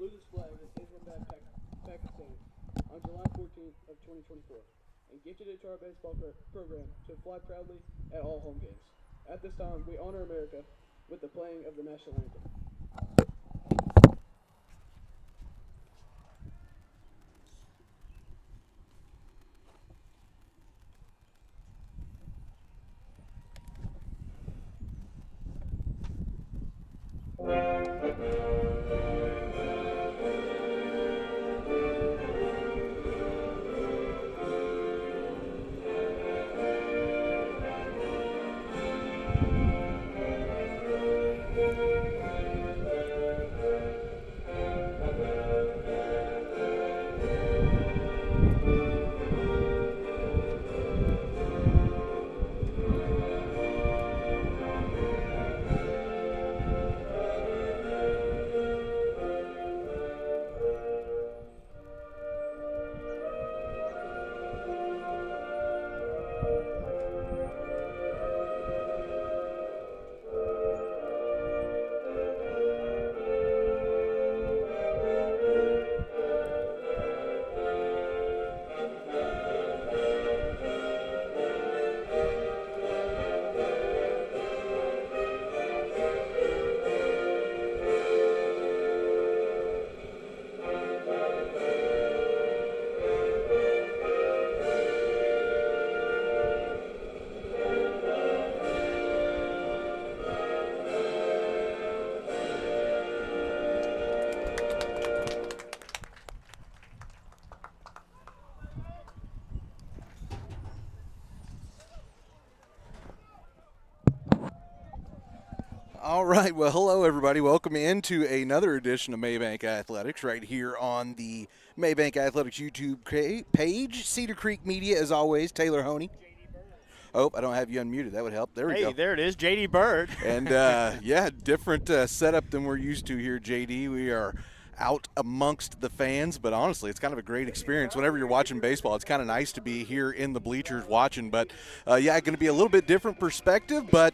flew this flag in Islamabad, Pakistan on July 14th of 2024 and gifted it to our baseball program to fly proudly at all home games. At this time, we honor America with the playing of the national anthem. All right. Well, hello, everybody. Welcome into another edition of Mabank Athletics right here on the Mabank Athletics YouTube page. Cedar Creek Media, as always. Taylor Honey. Oh, I don't have you unmuted. That would help. There we go. Hey, there it is, JD Bird. And, yeah, different setup than we're used to here, JD. We are out amongst the fans, but honestly, it's kind of a great experience. Whenever you're watching baseball, it's kind of nice to be here in the bleachers watching. But, yeah, going to be a little bit different perspective, but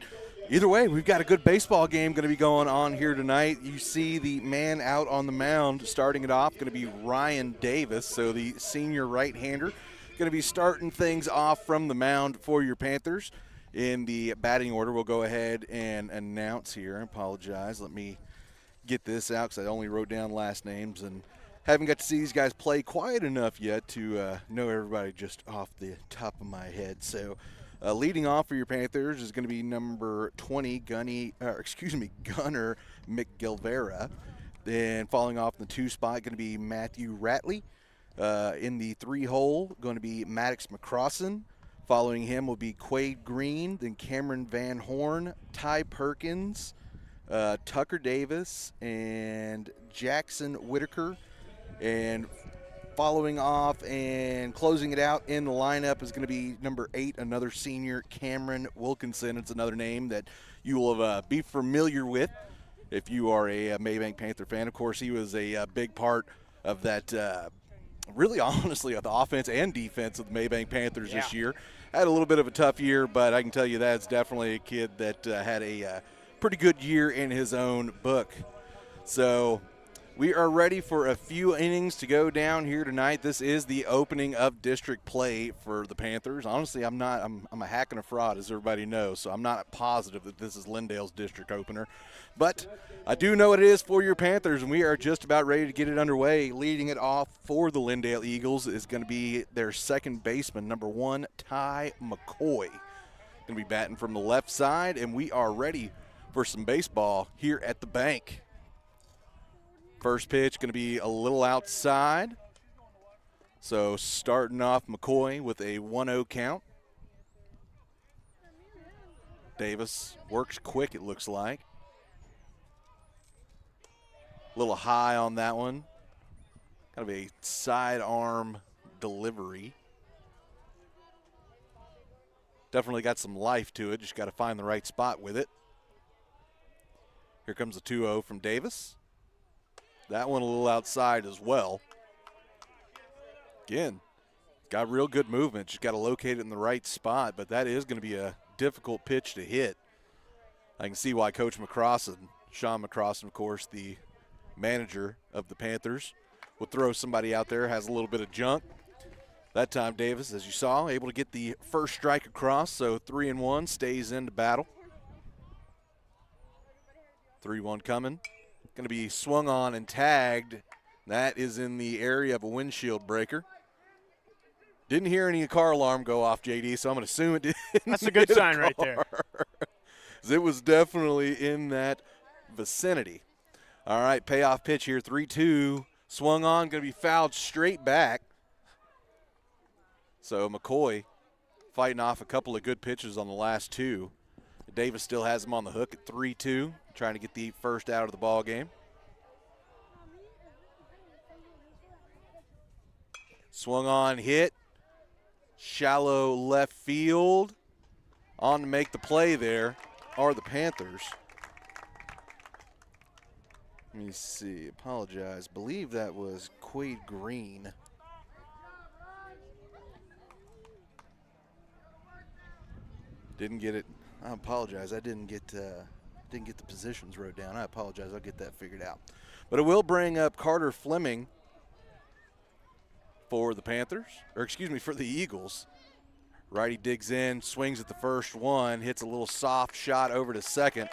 either way, we've got a good baseball game going to be going on here tonight. You see the man out on the mound starting it off, going to be Ryan Davis, so the senior right-hander, going to be starting things off from the mound for your Panthers. In the batting order, we'll go ahead and announce here. I apologize. Let me get this out because I only wrote down last names and haven't got to see these guys play quiet enough yet to know everybody just off the top of my head. So leading off for your Panthers is going to be number 20, Gunner McGilvera. Then following off in the 2 spot, going to be Matthew Ratley. In the 3 hole, going to be Maddox McCrossan. Following him will be Quade Green, then Cameron Van Horn, Ty Perkins, Tucker Davis, and Jackson Whitaker. And following off and closing it out in the lineup is going to be number 8, another senior, Cameron Wilkinson. It's another name that you will be familiar with if you are a Mabank Panther fan. Of course, he was a big part of that, really honestly, of the offense and defense of the Mabank Panthers this year. Had a little bit of a tough year, but I can tell you that's definitely a kid that had a pretty good year in his own book. So we are ready for a few innings to go down here tonight. This is the opening of district play for the Panthers. Honestly, I'm a hack and a fraud, as everybody knows, so I'm not positive that this is Lindale's district opener. But I do know it is for your Panthers, and we are just about ready to get it underway. Leading it off for the Lindale Eagles is going to be their second baseman, number 1, Ty McCoy. Going to be batting from the left side, and we are ready for some baseball here at the bank. First pitch going to be a little outside. So starting off McCoy with a 1-0 count. Davis works quick, it looks like. A little high on that one. Kind of a sidearm delivery. Definitely got some life to it. Just got to find the right spot with it. Here comes the 2-0 from Davis. That one a little outside as well. Again, got real good movement. Just got to locate it in the right spot, but that is going to be a difficult pitch to hit. I can see why Coach McCrossan, Sean McCrossan, of course, the manager of the Panthers, would throw somebody out there, has a little bit of junk. That time, Davis, as you saw, able to get the first strike across, so 3-1, stays into battle. 3-1 coming. Going to be swung on and tagged. That is in the area of a windshield breaker. Didn't hear any car alarm go off, JD, so I'm going to assume it didn't. That's a good sign right there. It was definitely in that vicinity. All right, payoff pitch here, 3-2. Swung on, going to be fouled straight back. So McCoy fighting off a couple of good pitches on the last two. Davis still has him on the hook at 3-2, trying to get the first out of the ball game. Swung on, hit. Shallow left field. On to make the play there are the Panthers. Let me see. Apologize. Believe that was Quade Green. Didn't get it. I apologize. I didn't get the positions wrote down. I apologize. I'll get that figured out. But it will bring up Carter Fleming for the Panthers, or excuse me, for the Eagles. Righty digs in, swings at the first one, hits a little soft shot over to second.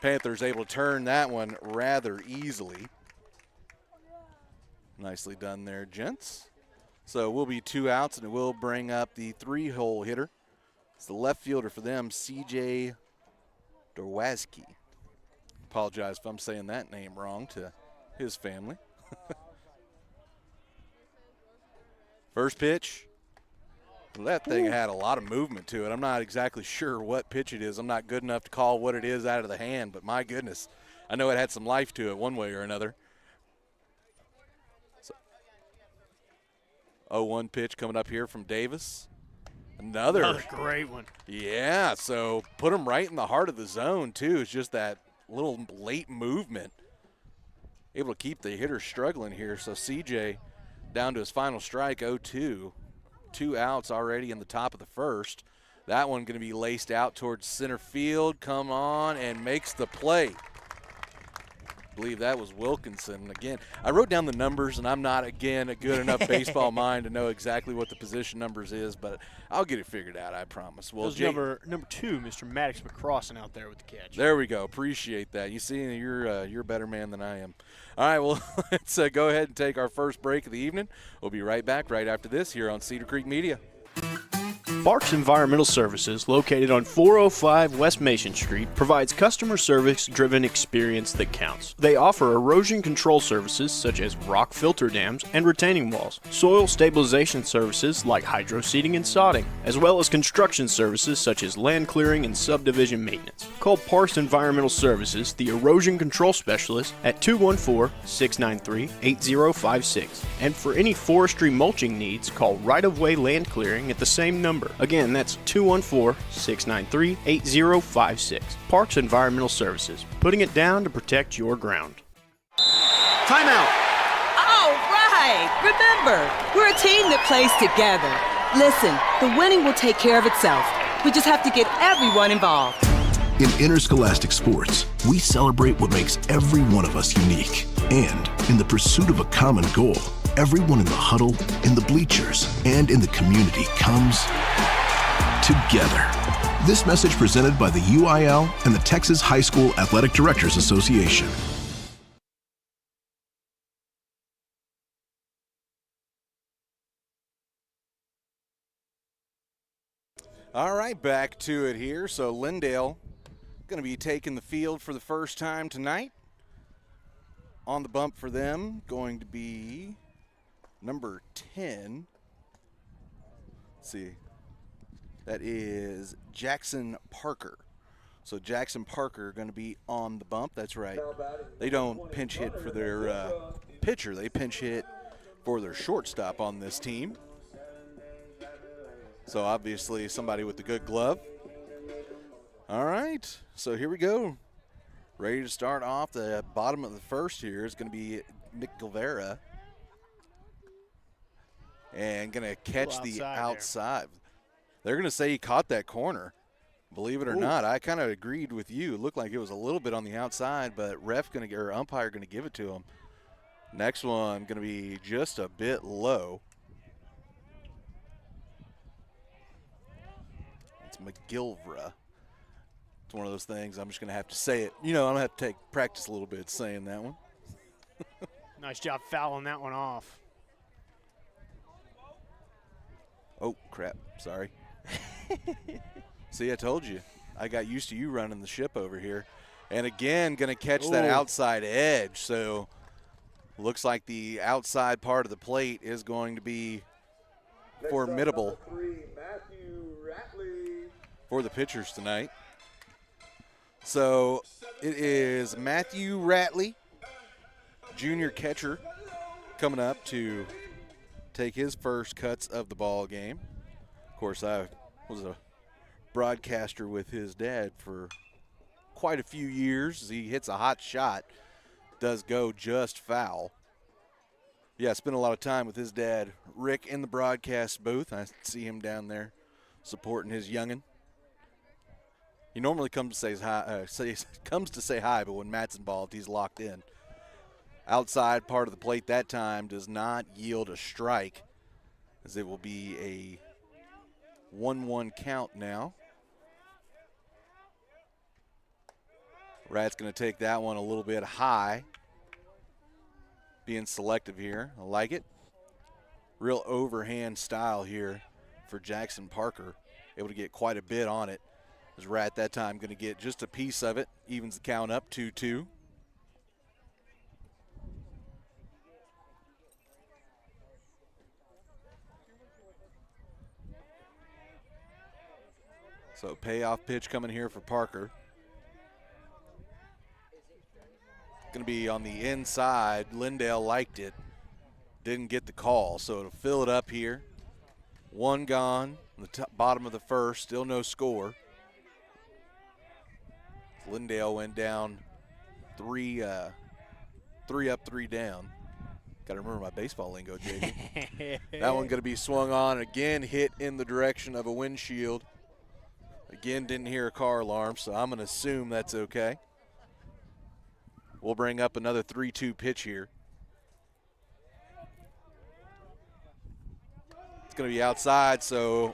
Panthers able to turn that one rather easily. Nicely done there, gents. So we'll be 2 outs, and it will bring up the 3-hole hitter. It's the left fielder for them, C.J. Dorwazki. Apologize if I'm saying that name wrong to his family. First pitch. Well, that thing had a lot of movement to it. I'm not exactly sure what pitch it is. I'm not good enough to call what it is out of the hand, but my goodness, I know it had some life to it one way or another. So, 0-1 pitch coming up here from Davis. Another great one. Yeah, so put him right in the heart of the zone, too. It's just that little late movement. Able to keep the hitter struggling here. So CJ down to his final strike, 0-2. 2 outs already in the top of the first. That one going to be laced out towards center field. Come on and makes the play. I believe that was Wilkinson. Again, I wrote down the numbers, and I'm not, again, a good enough baseball mind to know exactly what the position numbers is, but I'll get it figured out, I promise. Well, number 2, Mr. Maddox McCrossin out there with the catch. There we go. Appreciate that. You see, you're a better man than I am. All right, well, let's go ahead and take our first break of the evening. We'll be right back right after this here on Cedar Creek Media. Parks Environmental Services, located on 405 West Mason Street, provides customer service-driven experience that counts. They offer erosion control services such as rock filter dams and retaining walls, soil stabilization services like hydro seeding and sodding, as well as construction services such as land clearing and subdivision maintenance. Call Parks Environmental Services, the erosion control specialist, at 214-693-8056. And for any forestry mulching needs, call Right of Way Land Clearing at the same number. Again, that's 214-693-8056. Parks Environmental Services, putting it down to protect your ground. Timeout. All right. Remember, we're a team that plays together. Listen, the winning will take care of itself. We just have to get everyone involved. In interscholastic sports, we celebrate what makes every one of us unique. And in the pursuit of a common goal, everyone in the huddle, in the bleachers, and in the community comes together. This message presented by the UIL and the Texas High School Athletic Directors Association. All right, back to it here. So Lindale going to be taking the field for the first time tonight. On the bump for them, going to be number 10. Let's see. That is Jackson Parker. So Jackson Parker going to be on the bump. That's right. They don't pinch hit for their pitcher. They pinch hit for their shortstop on this team. So obviously somebody with a good glove. All right. So here we go. Ready to start off the bottom of the first here is going to be Nick Guevara. And going to catch the outside. They're going to say he caught that corner. Believe it or not, I kind of agreed with you. It looked like it was a little bit on the outside, but umpire going to give it to him. Next one going to be just a bit low. It's McGilvra. It's one of those things I'm just going to have to say it. I'm going to have to practice a little bit saying that one. Nice job fouling that one off. Oh, crap. Sorry. See, I told you. I got used to you running the ship over here. And again, going to catch that outside edge. So looks like the outside part of the plate is going to be formidable for the pitchers tonight. So it is Matthew Ratley, junior catcher, coming up to take his first cuts of the ball game. Of course, I was a broadcaster with his dad for quite a few years. He hits a hot shot, does go just foul. Yeah, I spent a lot of time with his dad, Rick, in the broadcast booth. I see him down there supporting his youngin'. He normally comes to say hi, but when Matt's involved, he's locked in. Outside part of the plate that time does not yield a strike, as it will be a 1-1 count now. Rat's going to take that one a little bit high. Being selective here. I like it. Real overhand style here for Jackson Parker. Able to get quite a bit on it. As Rat that time going to get just a piece of it. Evens the count up 2-2. So payoff pitch coming here for Parker. Going to be on the inside. Lindale liked it. Didn't get the call, so it'll fill it up here. One gone. The bottom of the first. Still no score. Lindale went down three up, three down. Got to remember my baseball lingo, JD. That one going to be swung on. Again, hit in the direction of a windshield. Again, didn't hear a car alarm, so I'm going to assume that's okay. We'll bring up another 3-2 pitch here. It's going to be outside, so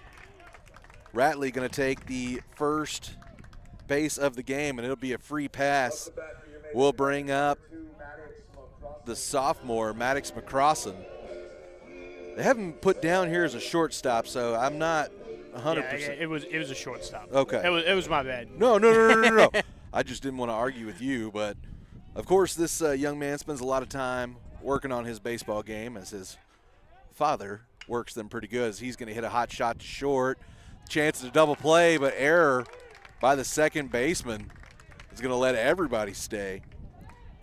Ratley going to take the first base of the game, and it'll be a free pass. We'll bring up the sophomore, Maddox McCrossan. They have him put down here as a shortstop, so I'm not 100%. Yeah, it was a shortstop. Okay. It was my bad. No. I just didn't want to argue with you, but of course this young man spends a lot of time working on his baseball game, as his father works them pretty good. As he's going to hit a hot shot to short. Chance to double play, but error by the second baseman is going to let everybody stay.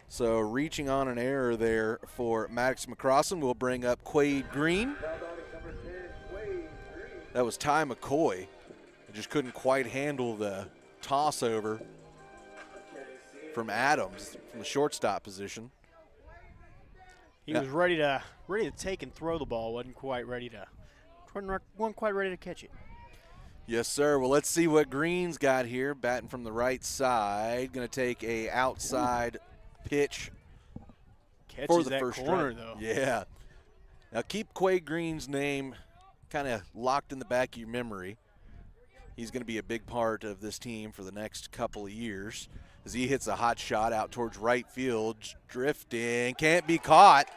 So reaching on an error there for Maddox McCrossan. We'll bring up Quade Green. That was Ty McCoy. He just couldn't quite handle the toss over from Adams from the shortstop position. He was ready to take and throw the ball. Wasn't quite ready to catch it. Yes, sir. Well, let's see what Green's got here. Batting from the right side. Going to take a outside pitch for the first corner, strike. though. Yeah. Now keep Quade Green's name kind of locked in the back of your memory. He's going to be a big part of this team for the next couple of years as he hits a hot shot out towards right field, drifting, can't be caught,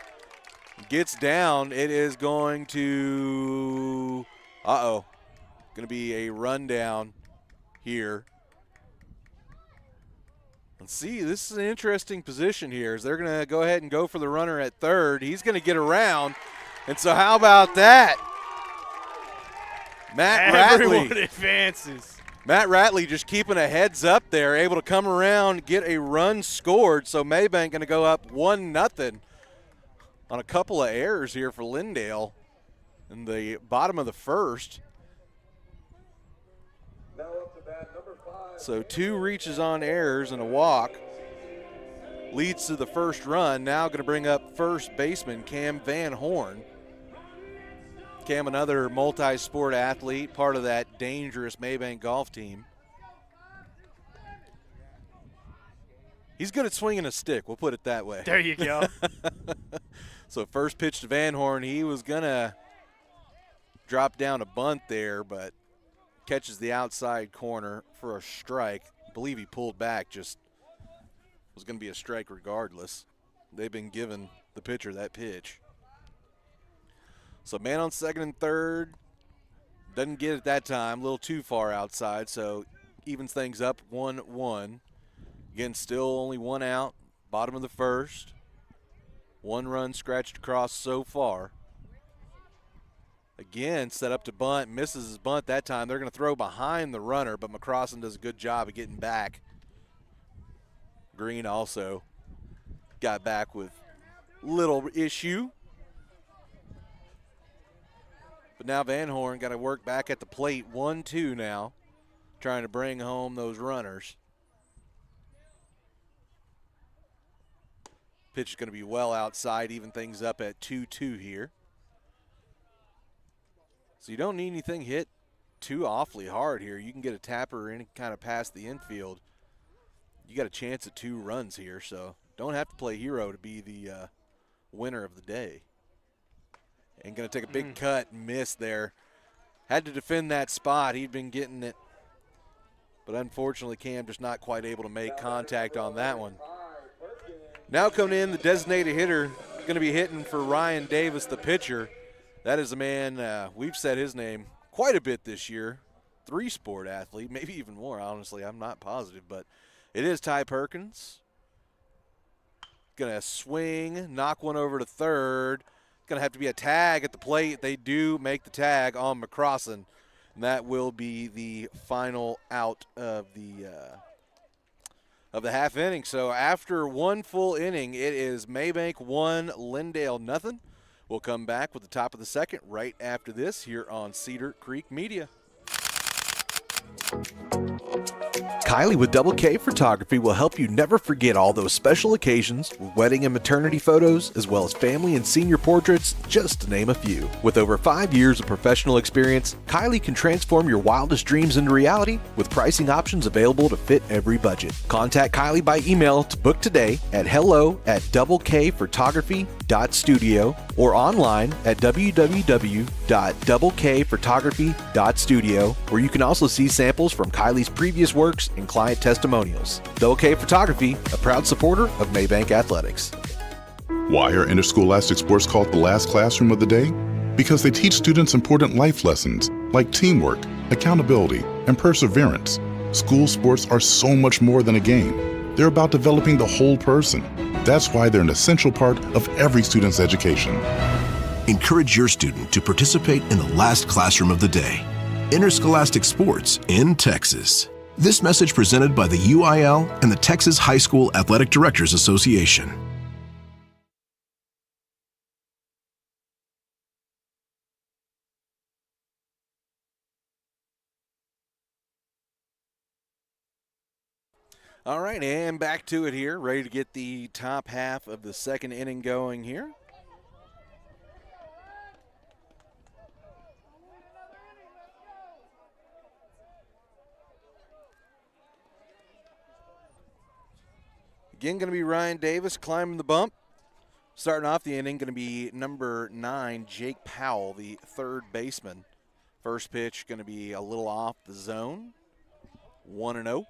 gets down. It is going to, going to be a rundown here. Let's see, this is an interesting position here as they're going to go ahead and go for the runner at third. He's going to get around, and so how about that? Everyone advances. Matt Ratley just keeping a heads up there, able to come around, get a run scored. So Mabank going to go up 1-0 on a couple of errors here for Lindale in the bottom of the first. So 2 reaches on errors and a walk leads to the first run. Now going to bring up first baseman Cam Van Horn. Cam, another multi-sport athlete, part of that dangerous Mabank golf team. He's good at swinging a stick. We'll put it that way. There you go. So first pitch to Van Horn, he was going to drop down a bunt there, but catches the outside corner for a strike. I believe he pulled back, just was going to be a strike regardless. They've been giving the pitcher that pitch. So man on second and third. Doesn't get it that time, a little too far outside, so evens things up 1-1. Again, still only one out, bottom of the first. One run scratched across so far. Again, set up to bunt, misses his bunt that time. They're going to throw behind the runner, but McCrossan does a good job of getting back. Green also got back with little issue. But now Van Horn got to work back at the plate, 1-2 now, trying to bring home those runners. Pitch is going to be well outside, even things up at 2-2 here. So you don't need anything hit too awfully hard here. You can get a tapper or any kind of past the infield. You got a chance at 2 runs here, so don't have to play hero to be the winner of the day. And going to take a big cut, miss there. Had to defend that spot. He'd been getting it. But unfortunately, Cam just not quite able to make contact on that one. Now coming in, the designated hitter, going to be hitting for Ryan Davis, the pitcher. That is a man, we've said his name quite a bit this year. 3-sport athlete, maybe even more, honestly. I'm not positive, but it is Ty Perkins. Going to swing, knock one over to third. Going to have to be a tag at the plate. They do make the tag on McCrossan. And that will be the final out of the half inning. So after one full inning, it is Mabank 1, Lindale nothing. We'll come back with the top of the second right after this here on Cedar Creek Media. Kylie with Double K Photography will help you never forget all those special occasions, wedding and maternity photos, as well as family and senior portraits, just to name a few. With over 5 years of professional experience, Kylie can transform your wildest dreams into reality with pricing options available to fit every budget. Contact Kylie by email to book today at hello@doubleKphotography.studio or online at www.doubleKphotography.studio, where you can also see samples from Kylie's previous works and client testimonials. Double K Photography, a proud supporter of Mabank Athletics. Why are interscholastic sports called the last classroom of the day? Because they teach students important life lessons like teamwork, accountability, and perseverance. School sports are so much more than a game. They're about developing the whole person. That's why they're an essential part of every student's education. Encourage your student to participate in the last classroom of the day. Interscholastic sports in Texas. This message presented by the UIL and the Texas High School Athletic Directors Association. All right, and back to it here. Ready to get the top half of the second inning going here. Again, going to be Ryan Davis climbing the bump. Starting off the inning, going to be number 9, Jake Powell, the third baseman. First pitch going to be a little off the zone. 1-0.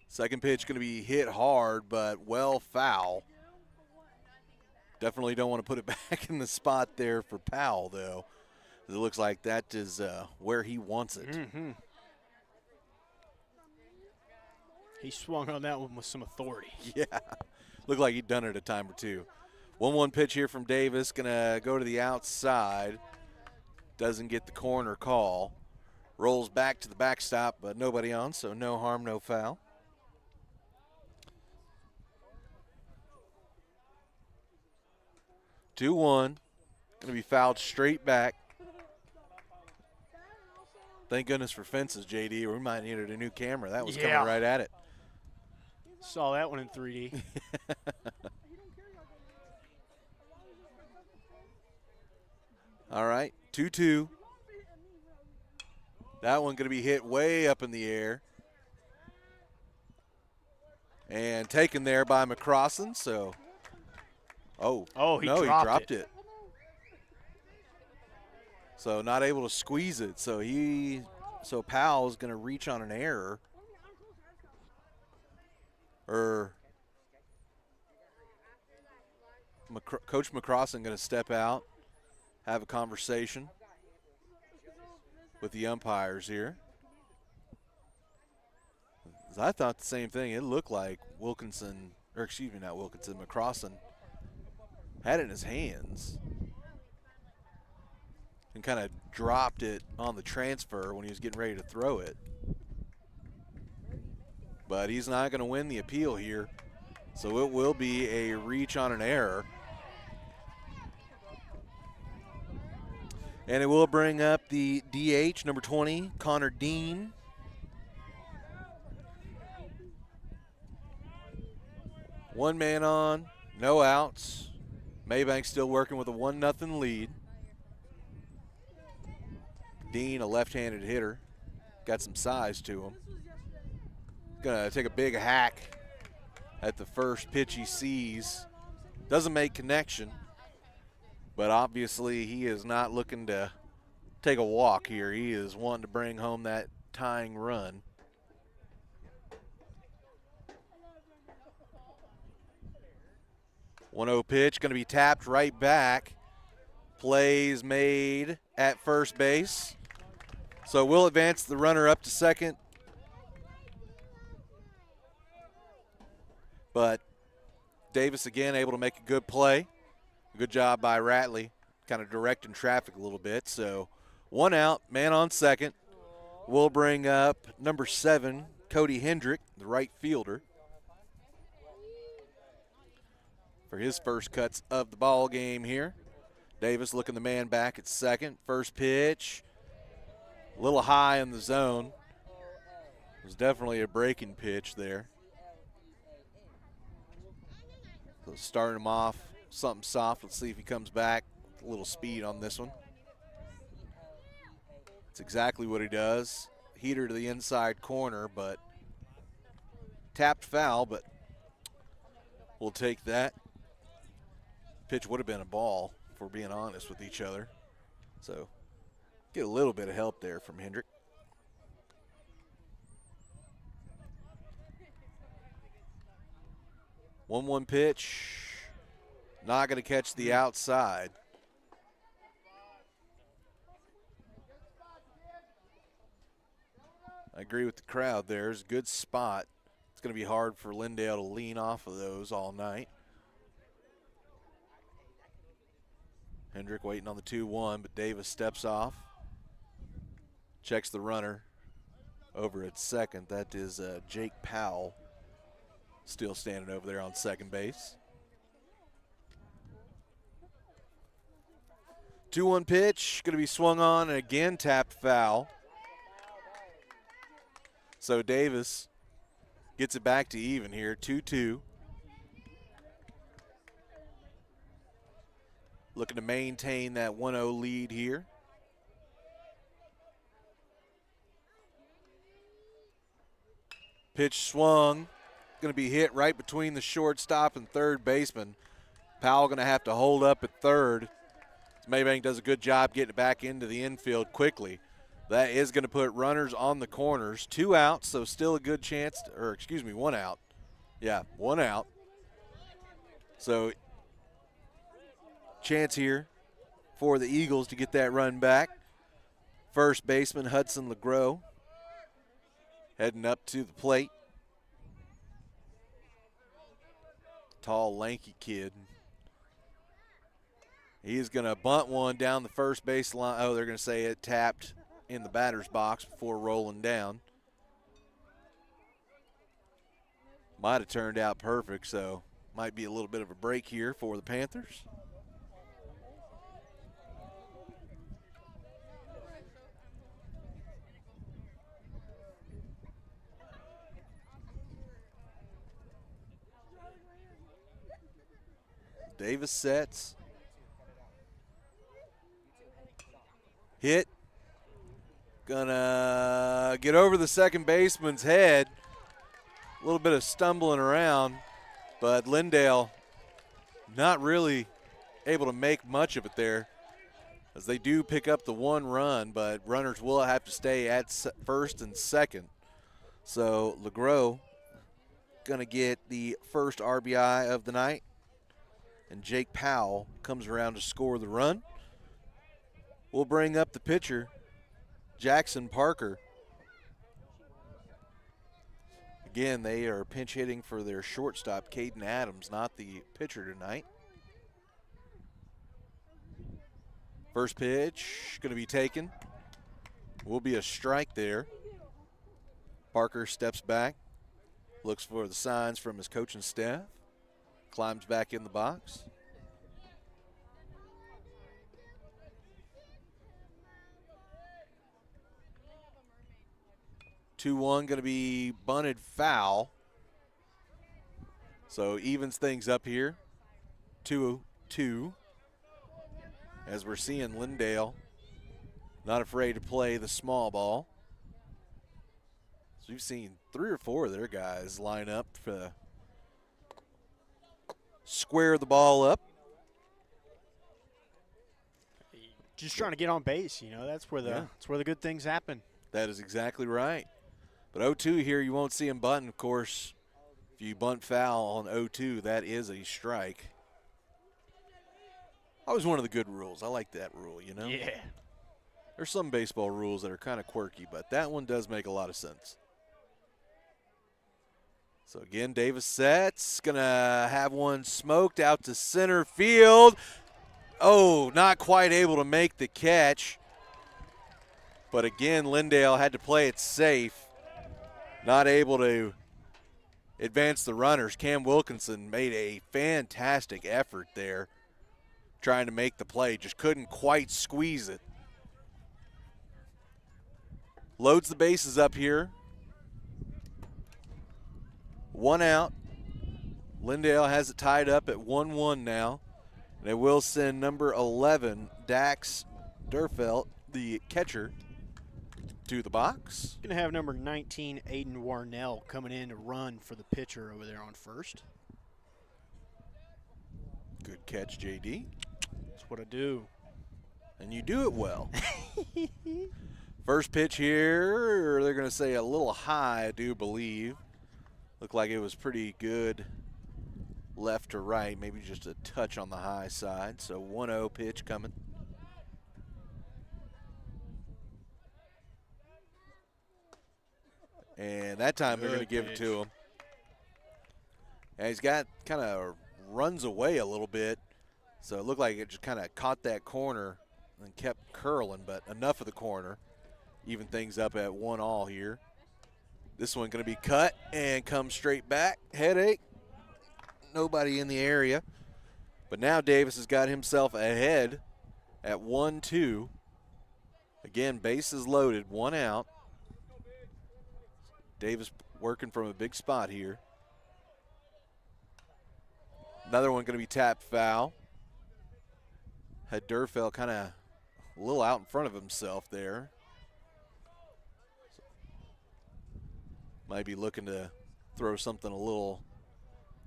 Second pitch going to be hit hard, but well foul. Definitely don't want to put it back in the spot there for Powell, though. It looks like that is where he wants it. Mm-hmm. He swung on that one with some authority. Yeah, looked like he'd done it a time or two. 1-1 pitch here from Davis. Going to go to the outside. Doesn't get the corner call. Rolls back to the backstop, but nobody on, so no harm, no foul. Two-one. Going to be fouled straight back. Thank goodness for fences, JD, or we might need a new camera. That was coming right at it. Saw that one in 3D. All right, 2-2. That one going to be hit way up in the air. And taken there by McCrossan, so. He no, dropped it. So not able to squeeze it. So Powell's going to reach on an error. Coach McCrossan going to step out, have a conversation with the umpires here. I thought the same thing. It looked like McCrossan had it in his hands and kind of dropped it on the transfer when he was getting ready to throw it. But he's not going to win the appeal here, so it will be a reach on an error. And it will bring up the DH, number 20, Connor Dean. One man on, no outs. Mabank still working with a 1-0 lead. Dean, a left-handed hitter, got some size to him. Gonna take a big hack at the first pitch he sees. Doesn't make connection, but obviously he is not looking to take a walk here. He is wanting to bring home that tying run. One-0 pitch, going to be tapped right back. Plays made at first base. So we'll advance the runner up to second. But Davis again able to make a good play. Good job by Ratley, kind of directing traffic a little bit. So 1 out, man on second. We'll bring up number 7, Cody Hendrick, the right fielder, for his first cuts of the ball game here. Davis looking the man back at second. First pitch, a little high in the zone. It was definitely a breaking pitch there. So starting him off something soft. Let's see if he comes back with a little speed on this one. It's exactly what he does. Heater to the inside corner, but tapped foul, but we'll take that. Pitch would have been a ball, if we're being honest with each other. So get a little bit of help there from Hendrick. One pitch, not going to catch the outside. I agree with the crowd there. It's a good spot. It's going to be hard for Lindale to lean off of those all night. Hendrick waiting on the 2-1, but Davis steps off. Checks the runner over at second. That is Jake Powell still standing over there on second base. 2-1 pitch, going to be swung on and again tapped foul. So Davis gets it back to even here, 2-2. Looking to maintain that 1-0 lead here. Pitch swung, going to be hit right between the shortstop and third baseman. Powell going to have to hold up at third. Mabank does a good job getting it back into the infield quickly. That is going to put runners on the corners. 2 outs, so still a good chance, 1 out. Yeah, 1 out. So chance here for the Eagles to get that run back. First baseman Hudson LeGros heading up to the plate. Tall, lanky kid. He's going to bunt one down the first base line. Oh, they're going to say it tapped in the batter's box before rolling down. Might have turned out perfect, so might be a little bit of a break here for the Panthers. Davis sets. Hit. Gonna get over the second baseman's head. A little bit of stumbling around, but Lindale not really able to make much of it there, as they do pick up the 1 run, but runners will have to stay at first and second. So LeGros gonna get the first RBI of the night, and Jake Powell comes around to score the run. We'll bring up the pitcher, Jackson Parker. Again, they are pinch hitting for their shortstop, Caden Adams, not the pitcher tonight. First pitch going to be taken. Will be a strike there. Parker steps back, looks for the signs from his coaching staff, climbs back in the box. Two-one going to be bunted foul. So evens things up here. 2-2. As we're seeing Lindale not afraid to play the small ball. So we've seen 3 or 4 of their guys line up to square the ball up. Just trying to get on base, you know. That's where the good things happen. That is exactly right. But 0-2 here, you won't see him bunting. Of course, if you bunt foul on 0-2, that is a strike. Always one of the good rules. I like that rule, you know? Yeah. There's some baseball rules that are kind of quirky, but that one does make a lot of sense. So again, Davis sets, gonna have one smoked out to center field. Oh, not quite able to make the catch. But again, Lindale had to play it safe. Not able to advance the runners. Cam Wilkinson made a fantastic effort there trying to make the play. Just couldn't quite squeeze it. Loads the bases up here. 1 out. Lindale has it tied up at 1-1 now. They will send number 11, Dax Durfelt, the catcher, to the box. Going to have number 19, Aiden Warnell, coming in to run for the pitcher over there on first. Good catch, JD. That's what I do. And you do it well. First pitch here, they're going to say a little high, I do believe. Looked like it was pretty good left to right, maybe just a touch on the high side. So 1-0 pitch coming. And that time they're going to give it to him. And he's got kind of runs away a little bit. So it looked like it just kind of caught that corner and kept curling, but enough of the corner. Even things up at 1-1 here. This one going to be cut and come straight back. Headache. Nobody in the area. But now Davis has got himself ahead at 1-2. Again, bases loaded, 1 out. Davis working from a big spot here. Another one going to be tapped foul. Had Durfelt kind of a little out in front of himself there. Might be looking to throw something a little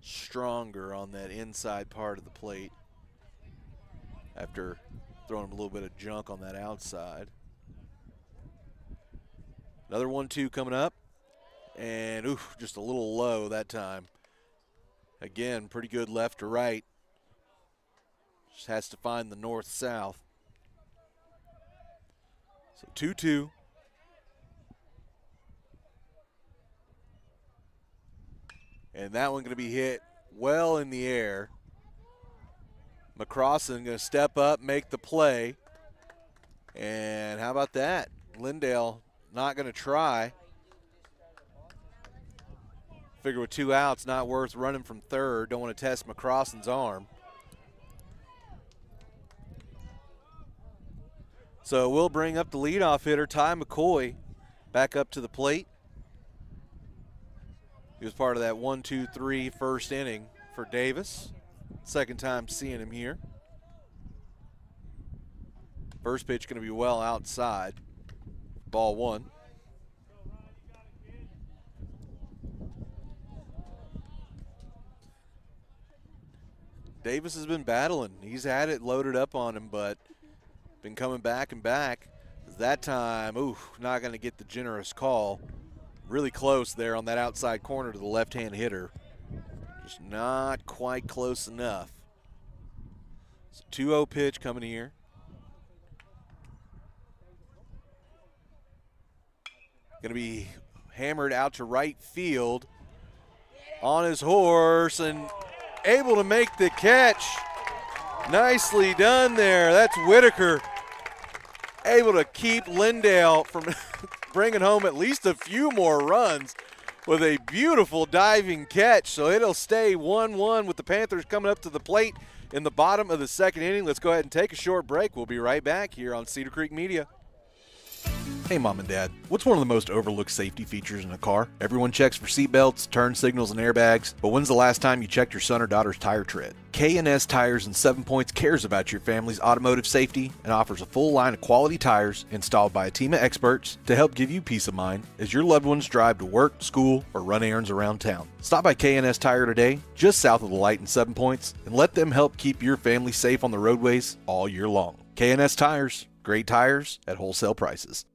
stronger on that inside part of the plate after throwing him a little bit of junk on that outside. Another 1-2 coming up. And, oof, just a little low that time. Again, pretty good left to right. Just has to find the north-south. So 2-2. And that one going to be hit well in the air. McCrossan going to step up, make the play. And how about that? Lindale not going to try. Figure with 2 outs, not worth running from third. Don't want to test McCrossan's arm. So we'll bring up the leadoff hitter, Ty McCoy, back up to the plate. He was part of that 1-2-3 first inning for Davis. Second time seeing him here. First pitch going to be well outside. Ball one. Davis has been battling. He's had it loaded up on him, but been coming back and back. That time, not going to get the generous call. Really close there on that outside corner to the left-hand hitter. Just not quite close enough. It's a 2-0 pitch coming here. Going to be hammered out to right field on his horse and able to make the catch. Nicely done there. That's Whitaker. Able to keep Lindale from bringing home at least a few more runs with a beautiful diving catch. So it'll stay 1-1 with the Panthers coming up to the plate in the bottom of the second inning. Let's go ahead and take a short break. We'll be right back here on Cedar Creek Media. Hey, Mom and Dad, what's one of the most overlooked safety features in a car? Everyone checks for seatbelts, turn signals, and airbags, but when's the last time you checked your son or daughter's tire tread? K&S Tires and 7 Points cares about your family's automotive safety and offers a full line of quality tires installed by a team of experts to help give you peace of mind as your loved ones drive to work, school, or run errands around town. Stop by K&S Tire today, just south of the light in 7 Points, and let them help keep your family safe on the roadways all year long. K&S Tires, great tires at wholesale prices.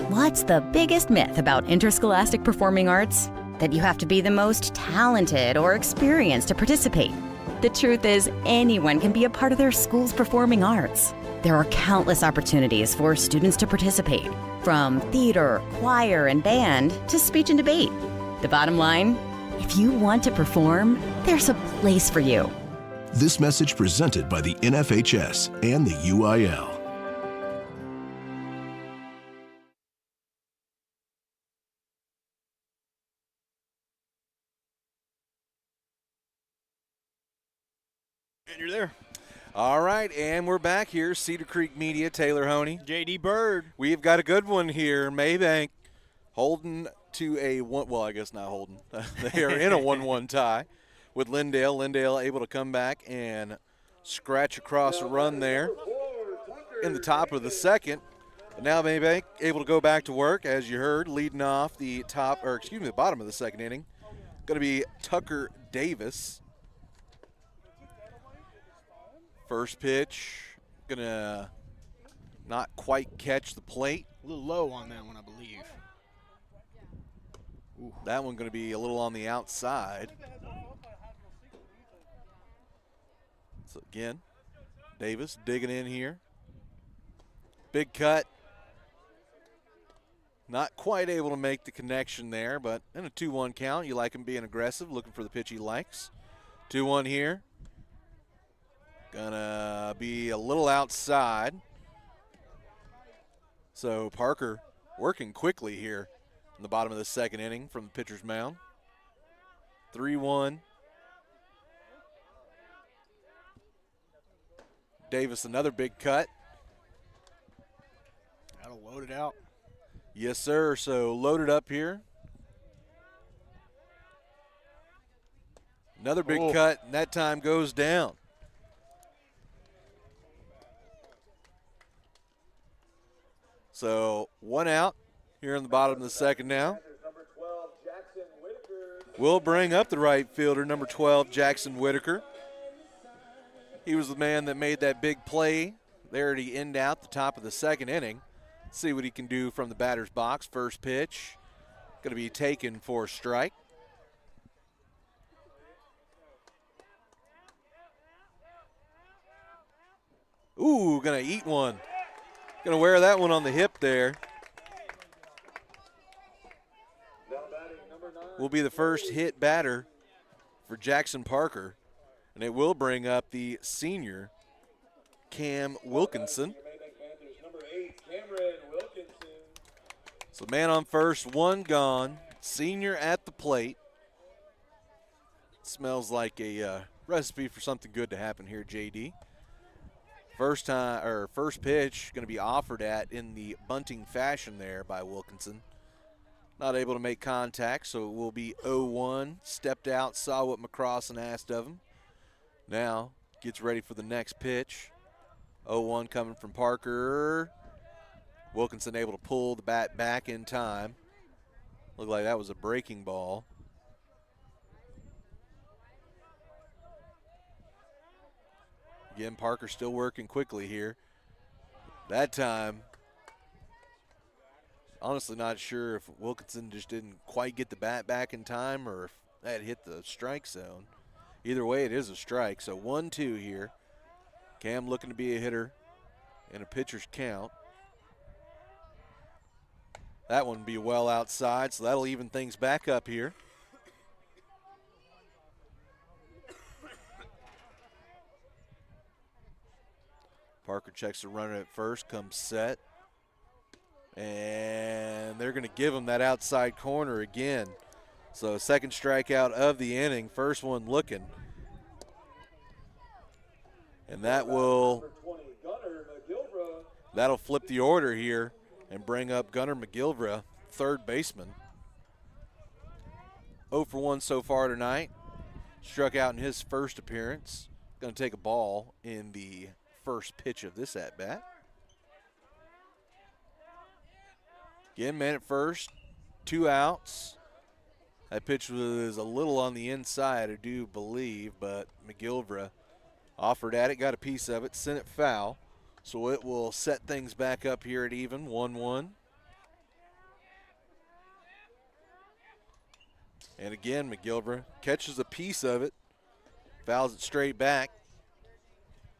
What's the biggest myth about interscholastic performing arts? That you have to be the most talented or experienced to participate. The truth is, anyone can be a part of their school's performing arts. There are countless opportunities for students to participate, from theater, choir, and band to speech and debate. The bottom line, if you want to perform, there's a place for you. This message presented by the NFHS and the UIL. And you're there. All right, and we're back here. Cedar Creek Media, Taylor Honey. J.D. Bird. We've got a good one here. Mabank holding to a one. Well, I guess not holding. They are in a 1-1 tie with Lindale. Lindale able to come back and scratch across a run there in the top of the second. But now Mabank able to go back to work, as you heard, leading off the bottom of the second inning. Going to be Tucker Davis. First pitch, gonna not quite catch the plate. A little low on that one, I believe. Ooh, that one gonna be a little on the outside. So again, Davis digging in here. Big cut. Not quite able to make the connection there, but in a 2-1 count, you like him being aggressive, looking for the pitch he likes. 2-1 here. Gonna be a little outside. So Parker working quickly here in the bottom of the second inning from the pitcher's mound. 3-1. Davis, another big cut. That'll load it out. Yes, sir. So loaded up here. Another big cut, and that time goes down. So 1 out here in the bottom of the second now. We'll bring up the right fielder, number 12, Jackson Whitaker. He was the man that made that big play there to end out the top of the second inning. Let's see what he can do from the batter's box. First pitch, going to be taken for a strike. Ooh, going to eat one. Going to wear that one on the hip there. Will be the first hit batter for Jackson Parker. And it will bring up the senior, Cam Wilkinson. So man on first, one gone. Senior at the plate. Smells like a recipe for something good to happen here, JD. First pitch going to be offered at in the bunting fashion there by Wilkinson. Not able to make contact, so it will be 0-1. Stepped out, saw what McCrossan asked of him. Now gets ready for the next pitch. 0-1 coming from Parker. Wilkinson able to pull the bat back in time. Looked like that was a breaking ball. Again, Parker still working quickly here. That time, honestly not sure if Wilkinson just didn't quite get the bat back in time or if that hit the strike zone. Either way, it is a strike. So 1-2 here. Cam looking to be a hitter in a pitcher's count. That one be well outside, so that'll even things back up here. Parker checks the runner at first, comes set. And they're going to give him that outside corner again. So second strikeout of the inning, first one looking. And that'll flip the order here and bring up Gunnar McGilvra, third baseman. 0 for 1 so far tonight. Struck out in his first appearance. Going to take a ball in the first pitch of this at-bat. Again, man at first, 2 outs. That pitch was a little on the inside, I do believe, but McGilvra offered at it, got a piece of it, sent it foul. So it will set things back up here at even, 1-1. And again, McGilvra catches a piece of it, fouls it straight back,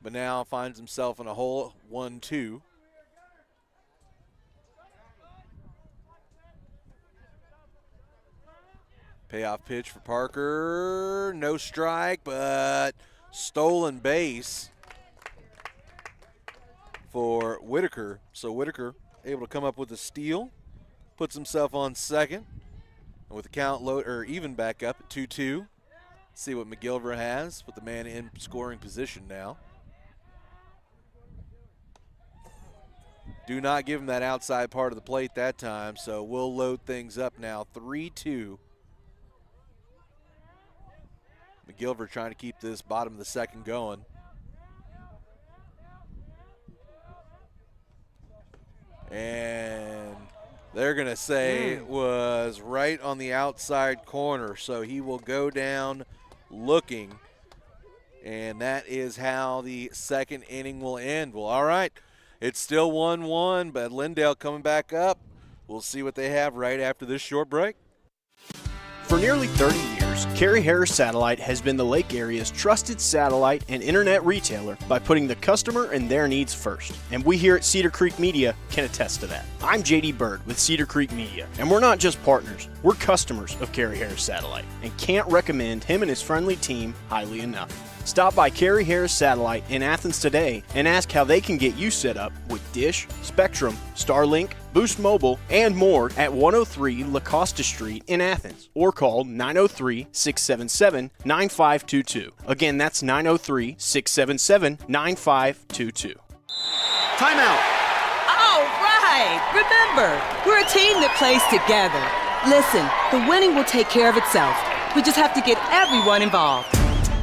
but now finds himself in a hole, 1-2. Payoff pitch for Parker, no strike, but stolen base for Whitaker. So Whitaker able to come up with a steal, puts himself on second, and with the count even back up at 2-2. See what McGilvra has, put the man in scoring position now. Do not give him that outside part of the plate that time, so we'll load things up now, 3-2. McGilvra trying to keep this bottom of the second going. And they're going to say it was right on the outside corner, so he will go down looking. And that is how the second inning will end. Well, all right, it's still 1-1, but Lindale coming back up. We'll see what they have right after this short break. For nearly 30 years, Carrie Harris Satellite has been the Lake Area's trusted satellite and internet retailer by putting the customer and their needs first. And we here at Cedar Creek Media can attest to that. I'm JD Bird with Cedar Creek Media, and we're not just partners, we're customers of Carrie Harris Satellite, and can't recommend him and his friendly team highly enough. Stop by Carrie Harris Satellite in Athens today and ask how they can get you set up with Dish, Spectrum, Starlink, Boost Mobile, and more at 103 La Costa Street in Athens, or call 903-677-9522. Again, that's 903-677-9522. Timeout. All right. Remember, we're a team that plays together. Listen, the winning will take care of itself. We just have to get everyone involved.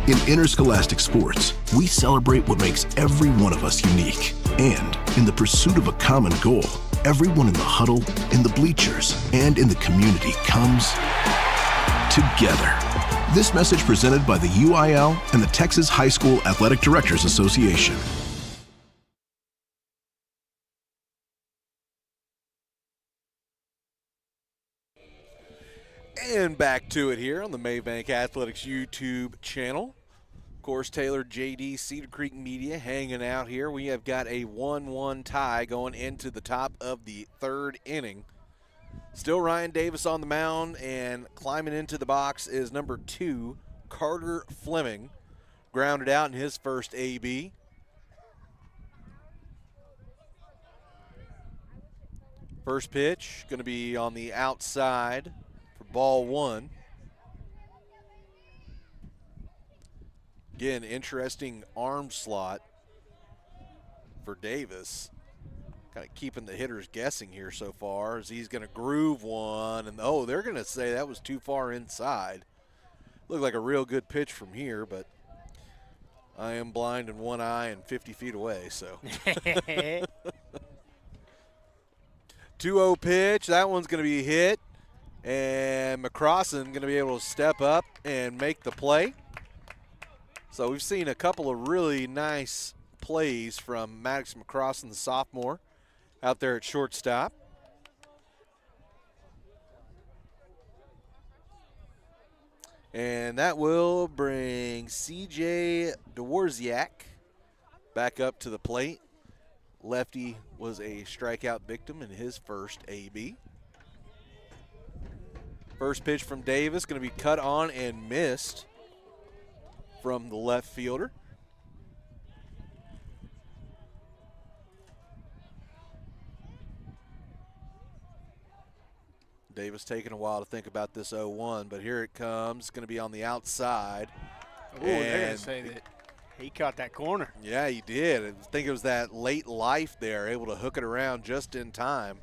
In interscholastic sports, we celebrate what makes every one of us unique. And in the pursuit of a common goal, everyone in the huddle, in the bleachers, and in the community comes together. This message presented by the UIL and the Texas High School Athletic Directors Association. And back to it here on the Mabank Athletics YouTube channel. Of course, Taylor, JD, Cedar Creek Media hanging out here. We have got a 1-1 tie going into the top of the third inning. Still Ryan Davis on the mound, and climbing into the box is number 2, Carter Fleming. Grounded out in his first AB. First pitch going to be on the outside. Ball 1. Again, interesting arm slot for Davis. Kind of keeping the hitters guessing here so far as he's going to groove one. And, they're going to say that was too far inside. Looked like a real good pitch from here, but I am blind in one eye and 50 feet away, so. 2-0 pitch. That one's going to be hit. And McCrossan going to be able to step up and make the play. So we've seen a couple of really nice plays from Maddox McCrossan, the sophomore, out there at shortstop. And that will bring C.J. Dworzak back up to the plate. Lefty was a strikeout victim in his first AB. First pitch from Davis going to be cut on and missed from the left fielder. Davis taking a while to think about this 0-1, but here it comes. It's going to be on the outside. Oh, they're going to say that he caught that corner. Yeah, he did. I think it was that late life there, able to hook it around just in time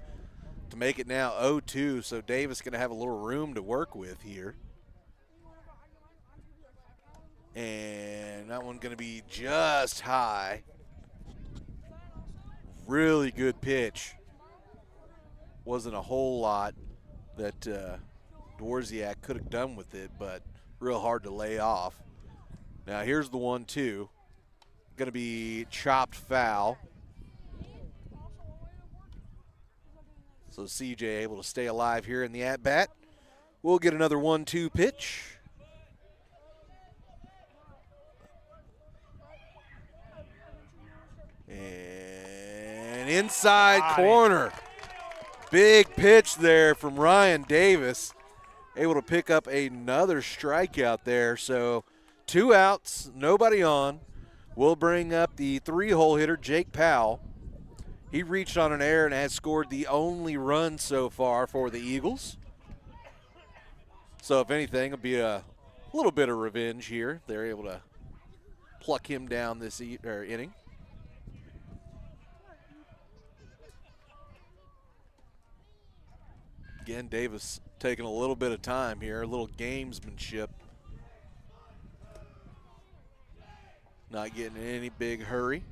to make it now 0-2. So Davis going to have a little room to work with here. And that one going to be just high. Really good pitch. Wasn't a whole lot that Dworzak could have done with it, but real hard to lay off. Now here's the 1-2. Going to be chopped foul. So CJ able to stay alive here in the at-bat. We'll get another 1-2 pitch. And inside corner. Big pitch there from Ryan Davis. Able to pick up another strikeout there. So 2 outs, nobody on. We'll bring up the 3-hole hitter, Jake Powell. He reached on an error and has scored the only run so far for the Eagles. So if anything, it'll be a little bit of revenge here. They're able to pluck him down this inning. Again, Davis taking a little bit of time here, a little gamesmanship. Not getting in any big hurry.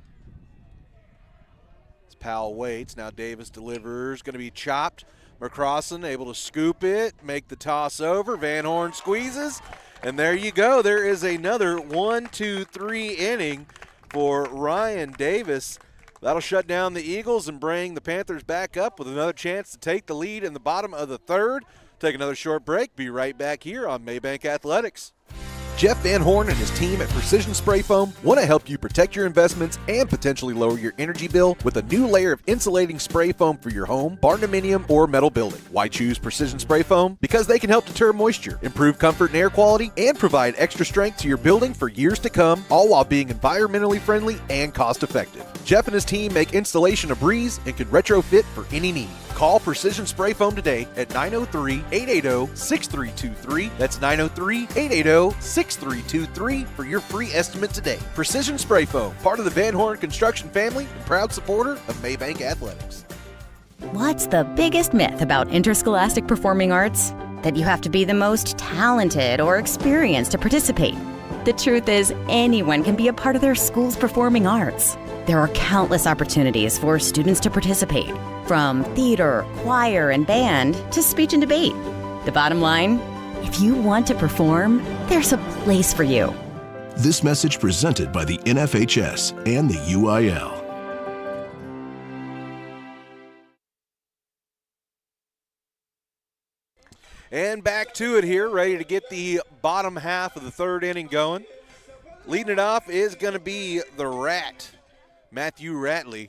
As Powell waits, now Davis delivers, going to be chopped. McCrossan able to scoop it, make the toss over. Van Horn squeezes, and there you go. There is another 1-2-3 inning for Ryan Davis. That'll shut down the Eagles and bring the Panthers back up with another chance to take the lead in the bottom of the third. Take another short break. Be right back here on Mabank Athletics. Jeff Van Horn and his team at Precision Spray Foam want to help you protect your investments and potentially lower your energy bill with a new layer of insulating spray foam for your home, barndominium, or metal building. Why choose Precision Spray Foam? Because they can help deter moisture, improve comfort and air quality, and provide extra strength to your building for years to come, all while being environmentally friendly and cost effective. Jeff and his team make installation a breeze and can retrofit for any need. Call Precision Spray Foam today at 903-880-6323. That's 903-880-6323 for your free estimate today. Precision Spray Foam, part of the Van Horn Construction family and proud supporter of Mabank Athletics. What's the biggest myth about interscholastic performing arts? That you have to be the most talented or experienced to participate. The truth is, anyone can be a part of their school's performing arts. There are countless opportunities for students to participate, from theater, choir, and band to speech and debate. The bottom line, if you want to perform, there's a place for you. This message presented by the NFHS and the UIL. And back to it here, ready to get the bottom half of the third inning going. Leading it off is going to be the Rat, Matthew Ratley.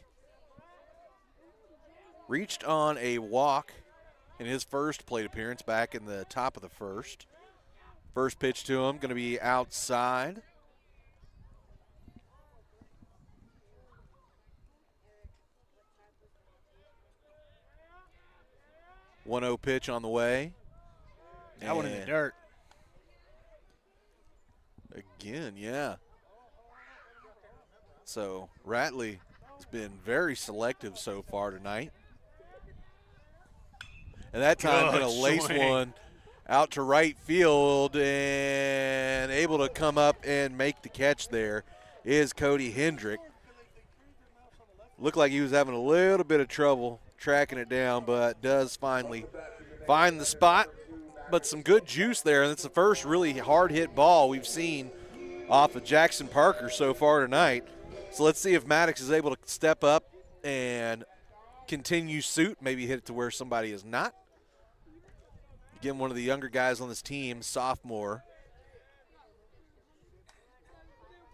Reached on a walk in his first plate appearance back in the top of the first. First pitch to him going to be outside. One 1-0 pitch on the way. That one in the dirt. Again, yeah. So Ratley has been very selective so far tonight. And that time going to lace one out to right field, and able to come up and make the catch there is Cody Hendrick. Looked like he was having a little bit of trouble tracking it down, but does finally find the spot. But some good juice there, and it's the first really hard-hit ball we've seen off of Jackson Parker so far tonight. So let's see if Maddox is able to step up and continue suit, maybe hit it to where somebody is not. Again, one of the younger guys on this team, sophomore.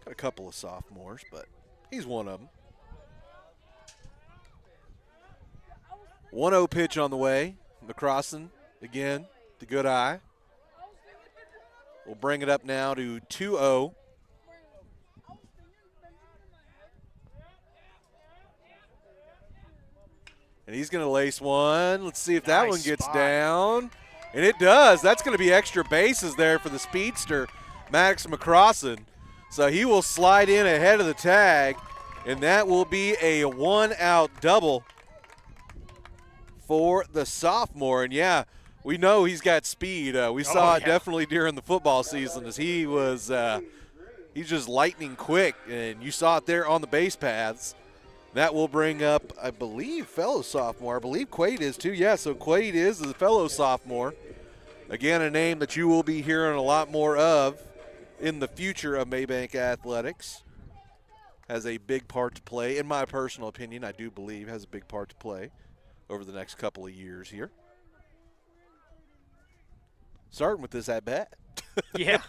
Got a couple of sophomores, but he's one of them. 1-0 pitch on the way. McCrossin again, the good eye. We'll bring it up now to 2-0. And he's going to lace one. Let's see if that one gets down. And it does. That's going to be extra bases there for the speedster, Maddox McCrossin. So he will slide in ahead of the tag, and that will be a one-out double for the sophomore. And, yeah, we know he's got speed. We saw it definitely during the football season as he was he's just lightning quick, and you saw it there on the base paths. That will bring up, I believe, fellow sophomore. I believe Quaid is too. Yeah, so Quaid is the fellow sophomore. Again, a name that you will be hearing a lot more of in the future of Mabank Athletics. Has a big part to play, in my personal opinion, I do believe has a big part to play over the next couple of years here. Starting with this at bat. Yeah.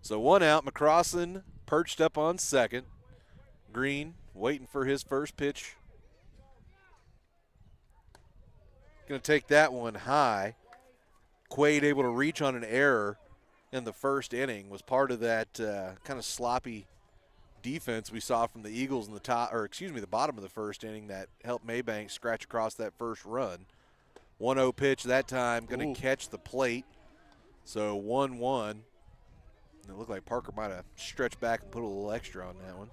So one out, McCrossin perched up on second. Green waiting for his first pitch. Going to take that one high. Quaid able to reach on an error in the first inning, was part of that kind of sloppy defense we saw from the Eagles in the bottom of the first inning that helped Mabank scratch across that first run. 1-0 pitch that time, going to catch the plate. So 1-1. And it looked like Parker might have stretched back and put a little extra on that one.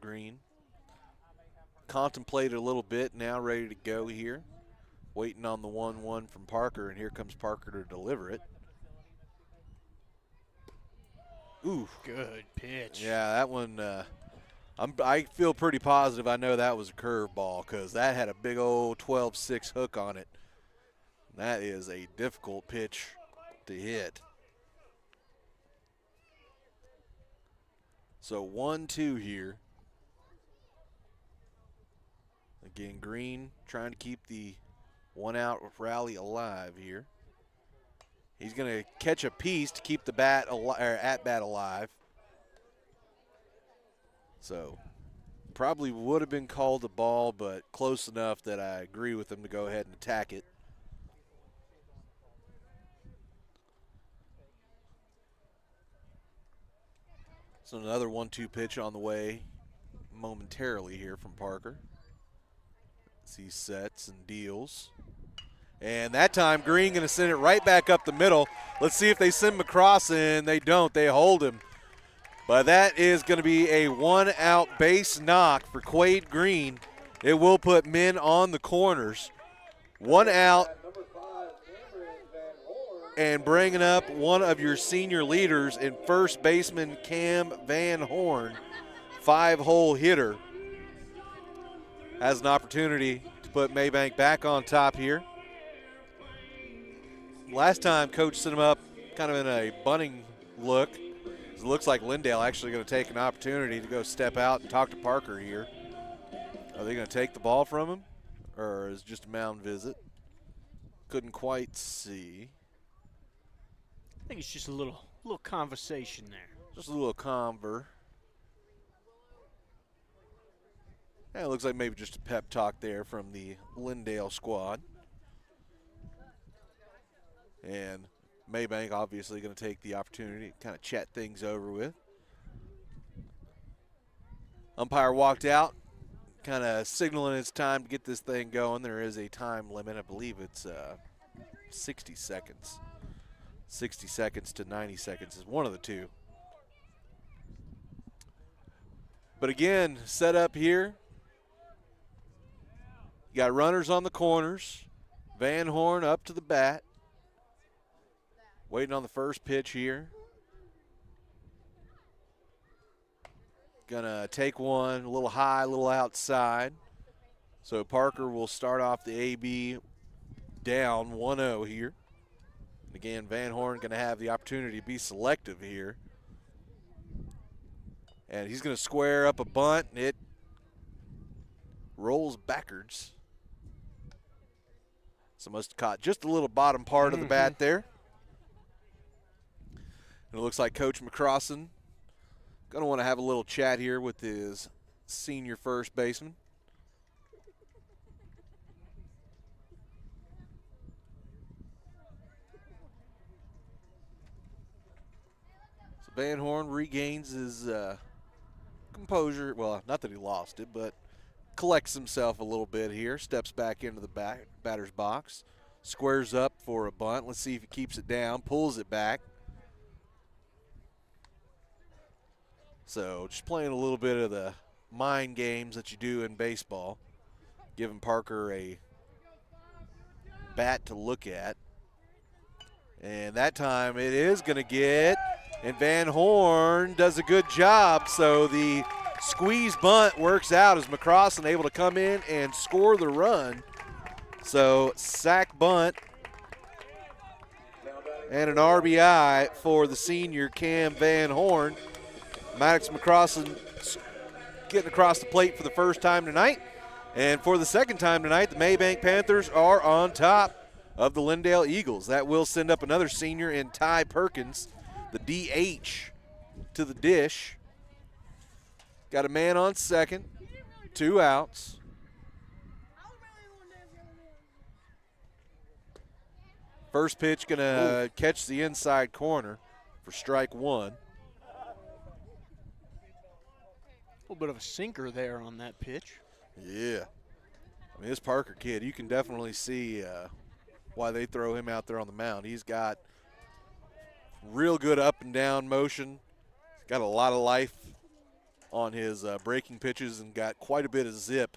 Green contemplated a little bit, now ready to go here. Waiting on the 1-1 from Parker, and here comes Parker to deliver it. Ooh. Good pitch. Yeah, that one, I feel pretty positive I know that was a curveball because that had a big old 12-6 hook on it. That is a difficult pitch to hit. So 1-2 here. Again, Green trying to keep the one-out rally alive here. He's going to catch a piece to keep the at-bat alive. So probably would have been called a ball, but close enough that I agree with him to go ahead and attack it. So another 1-2 pitch on the way momentarily here from Parker. As he sets and deals. And that time, Green going to send it right back up the middle. Let's see if they send McCrossin. They don't. They hold him. But that is going to be a one-out base knock for Quaid Green. It will put men on the corners. 1 out. And bringing up one of your senior leaders in first baseman Cam Van Horn, 5-hole hitter, has an opportunity to put Mabank back on top here. Last time, Coach sent him up kind of in a bunting look. It looks like Lindale actually going to take an opportunity to go step out and talk to Parker here. Are they going to take the ball from him, or is it just a mound visit? Couldn't quite see. I think it's just a little conversation there. Just a little conver. Yeah, it looks like maybe just a pep talk there from the Lindale squad. And Mabank obviously going to take the opportunity to kind of chat things over with. Umpire walked out, kind of signaling it's time to get this thing going. There is a time limit. I believe it's 60 seconds. 60 seconds to 90 seconds is one of the two. But again, set up here. You got runners on the corners. Van Horn up to the bat. Waiting on the first pitch here. Gonna take one a little high, a little outside. So Parker will start off the AB down 1-0 here. And again, Van Horn gonna have the opportunity to be selective here. And he's gonna square up a bunt, and it rolls backwards. So must have caught just a little bottom part of the bat there. And it looks like Coach McCrossan going to want to have a little chat here with his senior first baseman. So Van Horn regains his composure. Well, not that he lost it, but collects himself a little bit here. Steps back into the batter's box. Squares up for a bunt. Let's see if he keeps it down. Pulls it back. So just playing a little bit of the mind games that you do in baseball. Giving Parker a bat to look at. And that time it is going to get, and Van Horn does a good job. So the squeeze bunt works out as McCrossan able to come in and score the run. So sack bunt and an RBI for the senior Cam Van Horn. Maddox McCrossan getting across the plate for the first time tonight. And for the second time tonight, the Mabank Panthers are on top of the Lindale Eagles. That will send up another senior in Ty Perkins, the DH, to the dish. Got a man on second, 2 outs. First pitch going to catch the inside corner for strike 1. A little bit of a sinker there on that pitch. Yeah. I mean, this Parker kid, you can definitely see why they throw him out there on the mound. He's got real good up and down motion. He's got a lot of life on his breaking pitches and got quite a bit of zip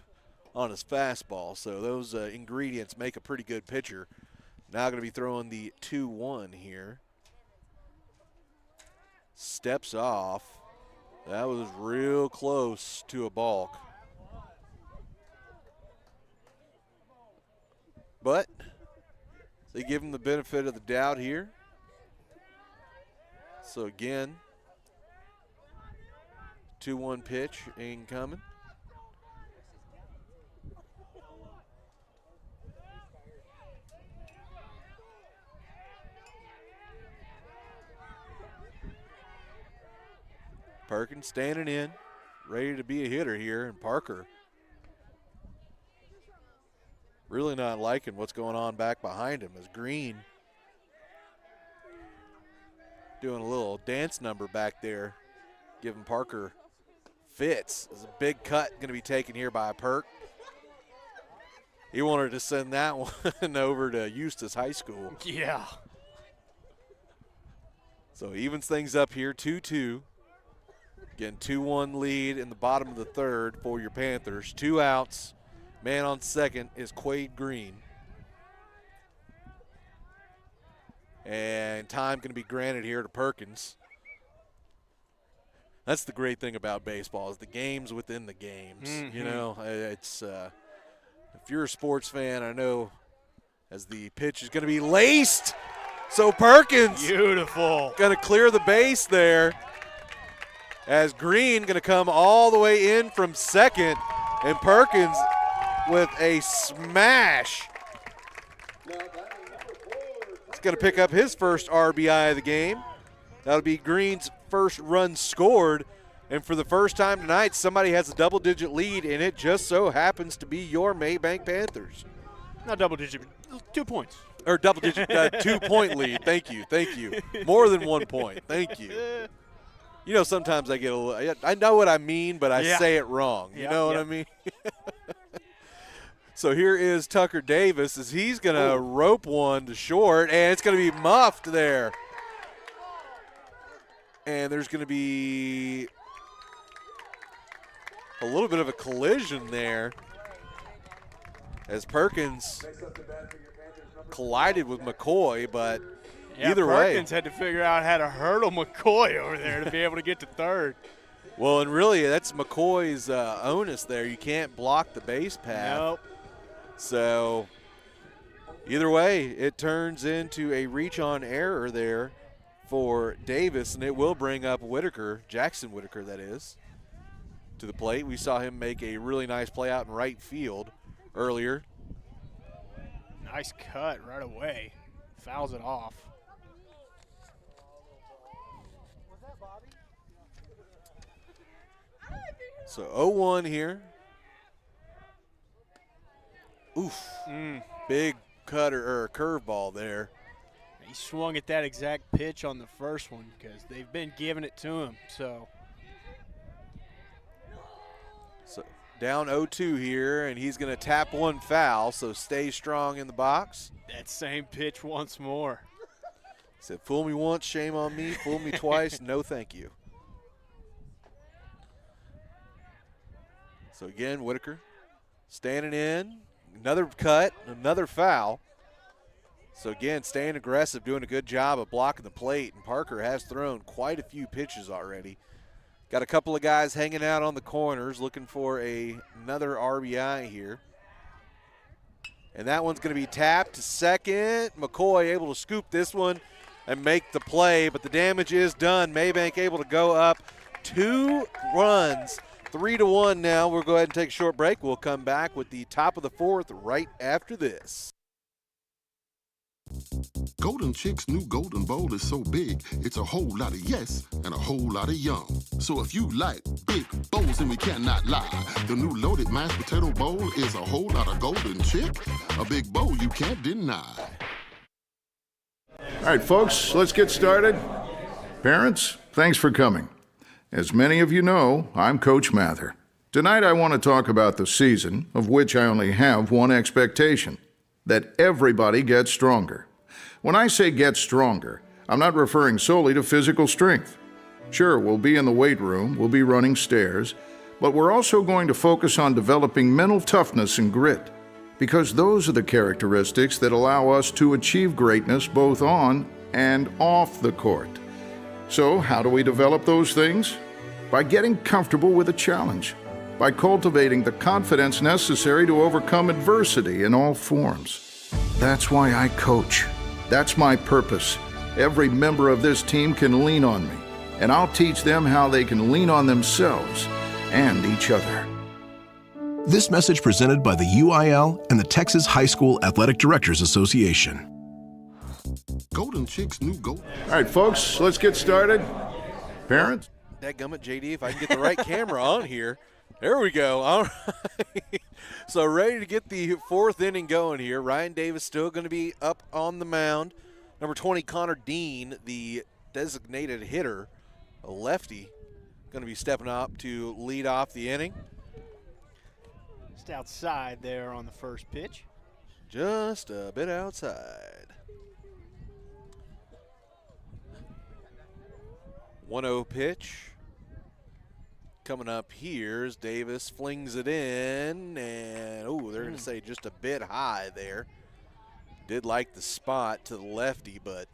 on his fastball. So those ingredients make a pretty good pitcher. Now going to be throwing the 2-1 here. Steps off. That was real close to a balk. But they give him the benefit of the doubt here. So again, 2-1 pitch incoming. Perkins standing in, ready to be a hitter here, and Parker really not liking what's going on back behind him as Green doing a little dance number back there, giving Parker fits. There's a big cut going to be taken here by Perk. He wanted to send that one over to Eustis High School. Yeah. So evens things up here, 2-2. Again, 2-1 lead in the bottom of the third for your Panthers. 2 outs. Man on second is Quade Green. And time going to be granted here to Perkins. That's the great thing about baseball is the games within the games. Mm-hmm. You know, it's if you're a sports fan, I know as the pitch is going to be laced. So Perkins. Beautiful. Going to clear the base there. As Green going to come all the way in from second, and Perkins with a smash. It's going to pick up his first RBI of the game. That'll be Green's first run scored, and for the first time tonight, somebody has a double-digit lead, and it just so happens to be your Mabank Panthers. Not double-digit, 2 points. Or double-digit 2-point lead. Thank you. More than 1 point. Thank you. You know, sometimes I get a little, I know what I mean, but I say it wrong. You know what I mean? So here is Tucker Davis as he's going to rope one to short, and it's going to be muffed there. And there's going to be a little bit of a collision there as Perkins collided with McCoy, but Yeah, Either Perkins way. had to figure out how to hurdle McCoy over there to be able to get to third. Well, and really, that's McCoy's onus there. You can't block the base path. Nope. So either way, it turns into a reach on error there for Davis, and it will bring up Whitaker, Jackson Whitaker that is, to the plate. We saw him make a really nice play out in right field earlier. Nice cut right away. Fouls it off. So 0-1 here. Oof. Big cutter or curveball there. He swung at that exact pitch on the first one because they've been giving it to him. So down 0-2 here, and he's going to tap one foul, so stay strong in the box. that same pitch once more. Said, fool me once, shame on me. Fool me twice, no thank you. So again, Whitaker standing in. Another cut, another foul. So again, staying aggressive, doing a good job of blocking the plate, and Parker has thrown quite a few pitches already. Got a couple of guys hanging out on the corners looking for another RBI here. And that one's going to be tapped to second. McCoy able to scoop this one and make the play, but the damage is done. Mabank able to go up 2 runs, 3-1 now. We'll go ahead and take a short break. We'll come back with the top of the 4th right after this. Golden Chick's new Golden Bowl is so big, it's a whole lot of yes and a whole lot of yum. So if you like big bowls, and we cannot lie, the new loaded mashed potato bowl is a whole lot of Golden Chick, a big bowl you can't deny. All right, folks, let's get started. Parents, thanks for coming. As many of you know, I'm Coach Mather. Tonight I want to talk about the season, of which I only have one expectation: that everybody gets stronger. When I say get stronger, I'm not referring solely to physical strength. Sure, we'll be in the weight room, we'll be running stairs, but we're also going to focus on developing mental toughness and grit, because those are the characteristics that allow us to achieve greatness both on and off the court. So, how do we develop those things? By getting comfortable with a challenge, by cultivating the confidence necessary to overcome adversity in all forms. That's why I coach. That's my purpose. Every member of this team can lean on me, and I'll teach them how they can lean on themselves and each other. This message presented by the UIL and the Texas High School Athletic Directors Association. Golden Chick's new Golden. All right, folks, let's get started. Parents? Dadgummit, JD, if I can get the right camera on here. There we go. All right. So ready to get the 4th inning going here. Ryan Davis still going to be up on the mound. Number 20, Connor Dean, the designated hitter, a lefty, going to be stepping up to lead off the inning. Just outside there on the first pitch. Just a bit outside. 1-0 pitch. Coming up here as Davis flings it in, and they're going to say just a bit high there. Did like the spot to the lefty, but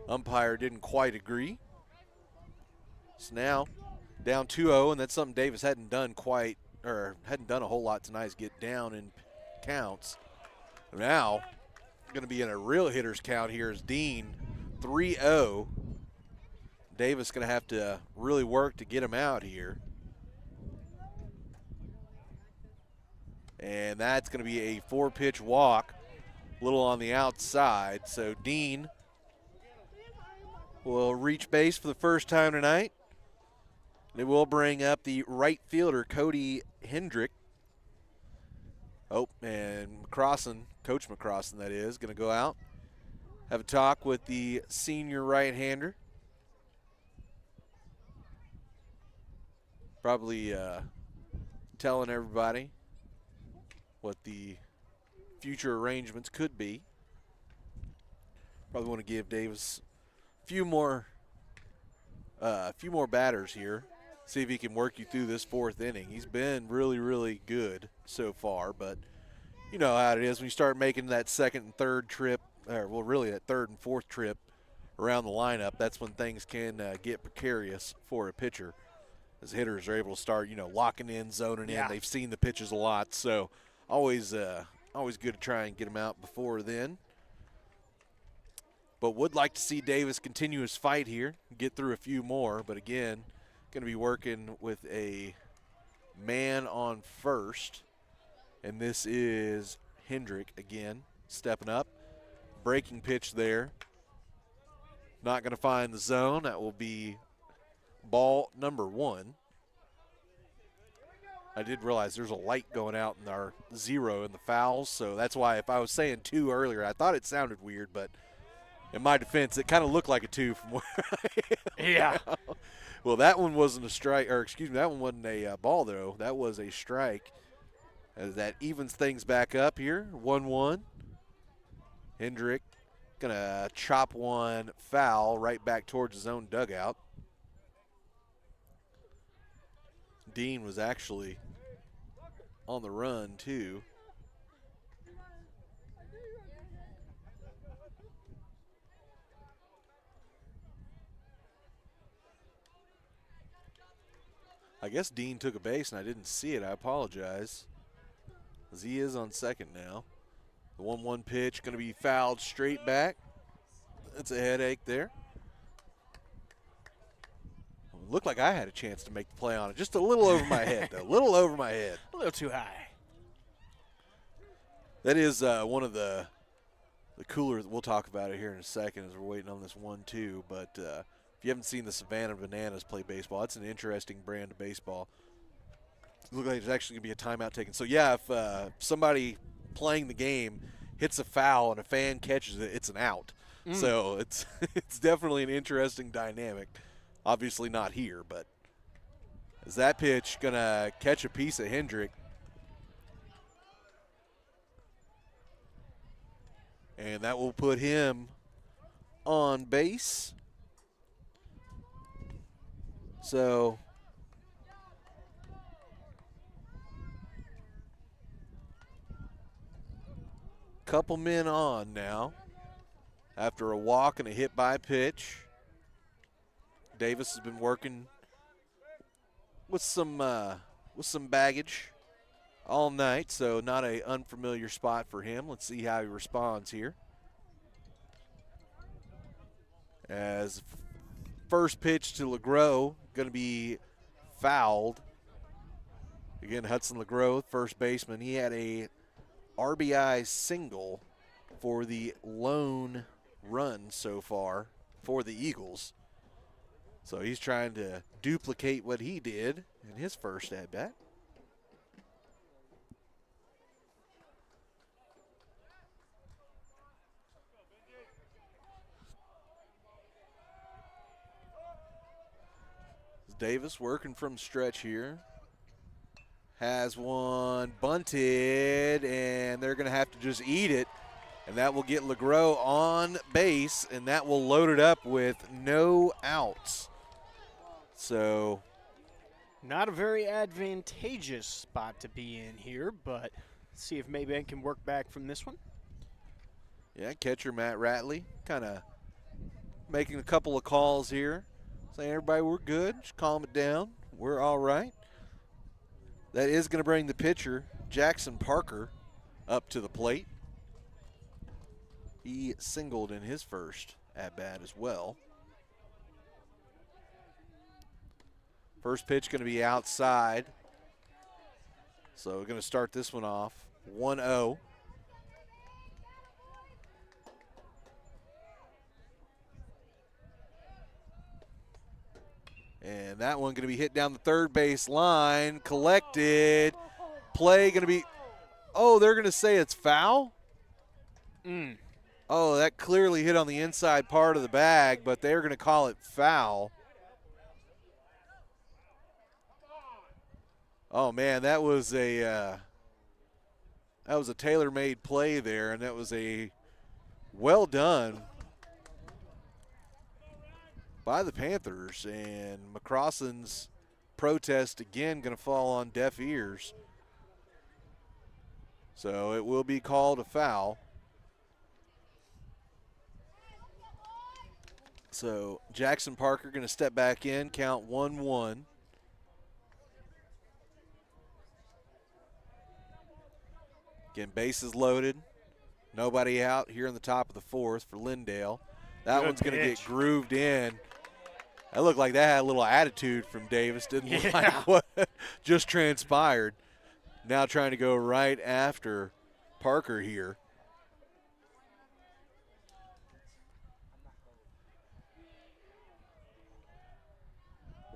umpire didn't quite agree. So now down 2-0, and that's something Davis hadn't done a whole lot tonight, is get down in counts. Now going to be in a real hitter's count here is Dean, 3-0. Davis going to have to really work to get him out here. And that's going to be a 4-pitch walk, a little on the outside. So Dean will reach base for the first time tonight. They will bring up the right fielder, Cody Hendrick. Oh, and McCrossan, Coach McCrossan that is, going to go out. Have a talk with the senior right-hander. Probably telling everybody what the future arrangements could be. Probably want to give Davis a few more batters here. See if he can work you through this 4th inning. He's been really, really good so far, but you know how it is when you start making that 2nd and 3rd trip really that third and fourth trip around the lineup, that's when things can get precarious for a pitcher, as hitters are able to start, locking in, zoning in. They've seen the pitches a lot, so always good to try and get them out before then. But would like to see Davis continue his fight here, get through a few more. But again, going to be working with a man on first, and this is Hendrick again stepping up. Breaking pitch there. Not going to find the zone. That will be ball number 1. I did realize there's a light going out in our 0 in the fouls, so that's why if I was saying 2 earlier, I thought it sounded weird, but in my defense, it kind of looked like a 2 from where I am. Yeah. Well, that one wasn't a strike, or excuse me, that one wasn't a ball, though. That was a strike. As that evens things back up here, 1-1. Hendrick going to chop one foul right back towards his own dugout. Dean was actually on the run, too. I guess Dean took a base and I didn't see it. I apologize. As he is on second now. The 1-1 pitch going to be fouled straight back. That's a headache there. It looked like I had a chance to make the play on it. Just a little over my head, though. A little over my head. A little too high. That is one of the cooler, we'll talk about it here in a second as we're waiting on this 1-2. But if you haven't seen the Savannah Bananas play baseball, it's an interesting brand of baseball. It looks like there's actually going to be a timeout taken. So, yeah, if somebody playing the game hits a foul and a fan catches it, it's an out. So it's definitely an interesting dynamic. Obviously not here, but is that pitch going to catch a piece of Hendrick? And that will put him on base. So couple men on now after a walk and a hit by pitch. Davis has been working with some baggage all night, so not an unfamiliar spot for him. Let's see how he responds here. As first pitch to LeGros, going to be fouled. Again, Hudson LeGros, first baseman, he had a RBI single for the lone run so far for the Eagles. So he's trying to duplicate what he did in his first at-bat. Davis working from stretch here. Has one bunted, and they're going to have to just eat it. And that will get LeGros on base, and that will load it up with no outs. So not a very advantageous spot to be in here, but see if Mabank can work back from this one. Yeah, catcher Matt Ratley kind of making a couple of calls here, saying, everybody, we're good. Just calm it down. We're all right. That is going to bring the pitcher, Jackson Parker, up to the plate. He singled in his first at-bat as well. First pitch going to be outside. So we're going to start this one off 1-0. And that one going to be hit down the third base line, collected. Play going to be, oh, they're going to say it's foul? Oh, that clearly hit on the inside part of the bag, but they're going to call it foul. Oh, man, that was a tailor-made play there, and that was a well done by the Panthers, and McCrossen's protest again going to fall on deaf ears. So it will be called a foul. So Jackson Parker going to step back in, count 1-1. Again, bases loaded. Nobody out here in the top of the fourth for Lindale. That one's going to get grooved in. That looked like that had a little attitude from Davis. Didn't look like what just transpired. Now trying to go right after Parker here.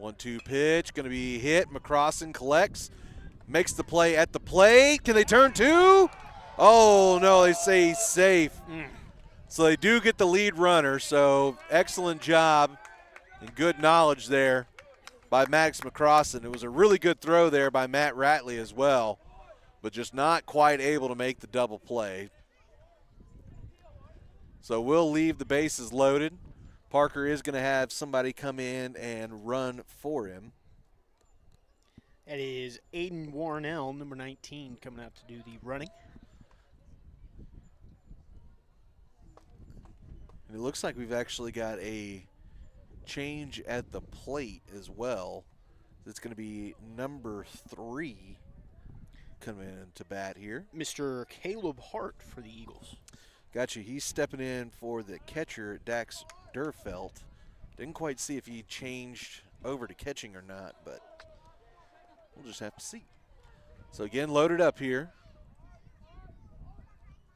1-2 pitch, going to be hit. McCrossin collects, makes the play at the plate. Can they turn two? Oh, no, they say he's safe. So they do get the lead runner, so excellent job and good knowledge there by Max McCrossin. It was a really good throw there by Matt Ratley as well, but just not quite able to make the double play. So we'll leave the bases loaded. Parker is going to have somebody come in and run for him. That is Aiden Warnell, number 19, coming out to do the running. And it looks like we've actually got a change at the plate as well. It's going to be number 3 coming in to bat here. Mr. Caleb Hart for the Eagles. Gotcha. He's stepping in for the catcher, Dax Durfelt. Didn't quite see if he changed over to catching or not, but we'll just have to see. So again, loaded up here.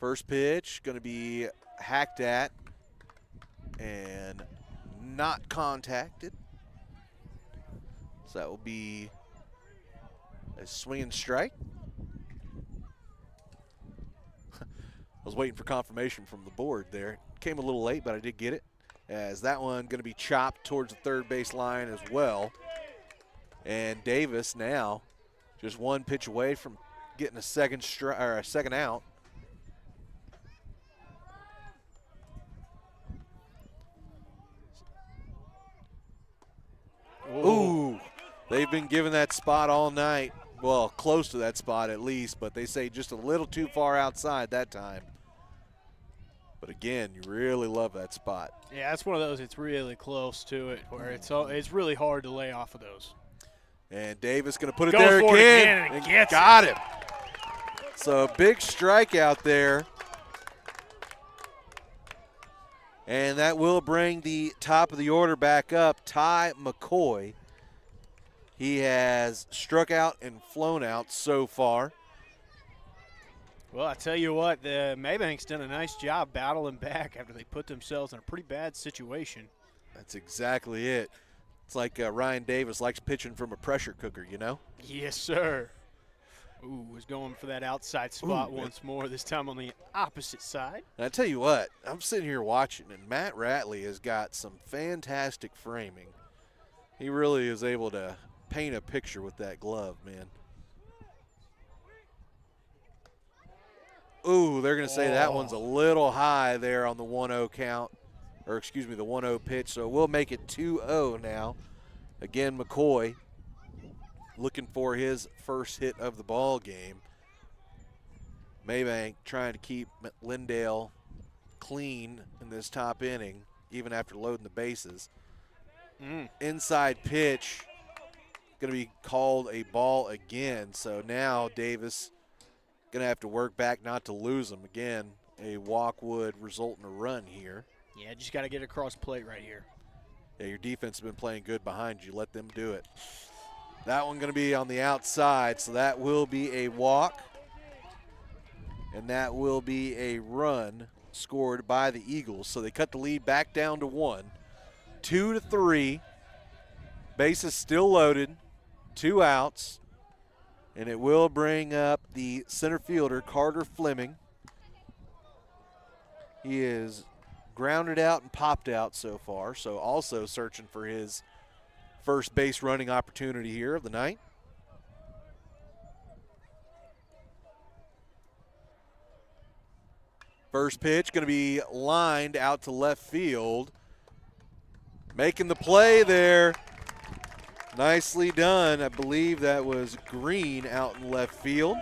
First pitch going to be hacked at and not contacted. So that will be a swinging strike. I was waiting for confirmation from the board there. Came a little late, but I did get it. As that one going to be chopped towards the third base line as well. And Davis now just one pitch away from getting a second out. Ooh, they've been given that spot all night. Well, close to that spot at least, but they say just a little too far outside that time. But again, you really love that spot. Yeah, that's one of those. It's really close to it, where it's really hard to lay off of those. And Davis going to put it there again, and got him. So a big strikeout there. And that will bring the top of the order back up. Ty McCoy. He has struck out and flown out so far. Well, I tell you what, the Mabank's done a nice job battling back after they put themselves in a pretty bad situation. That's exactly it. It's like Ryan Davis likes pitching from a pressure cooker, you know? Yes, sir. Ooh, was going for that outside spot once more, this time on the opposite side. And I tell you what, I'm sitting here watching, and Matt Ratley has got some fantastic framing. He really is able to paint a picture with that glove, man. Ooh, they're going to say that one's a little high there on the 1-0 count, or excuse me, the 1-0 pitch. So we'll make it 2-0 now. Again, McCoy looking for his first hit of the ball game. Mabank trying to keep Lindale clean in this top inning, even after loading the bases. Inside pitch, going to be called a ball again. So now Davis going to have to work back not to lose him. Again, a walk would result in a run here. Yeah, just got to get across the plate right here. Yeah, your defense has been playing good behind you. Let them do it. That one going to be on the outside, so that will be a walk. And that will be a run scored by the Eagles. So they cut the lead back down to 1. 2-3. Bases still loaded. 2 outs. And it will bring up the center fielder, Carter Fleming. He is grounded out and popped out so far, so also searching for his first base running opportunity here of the night. First pitch going to be lined out to left field. Making the play there. Nicely done. I believe that was Green out in left field.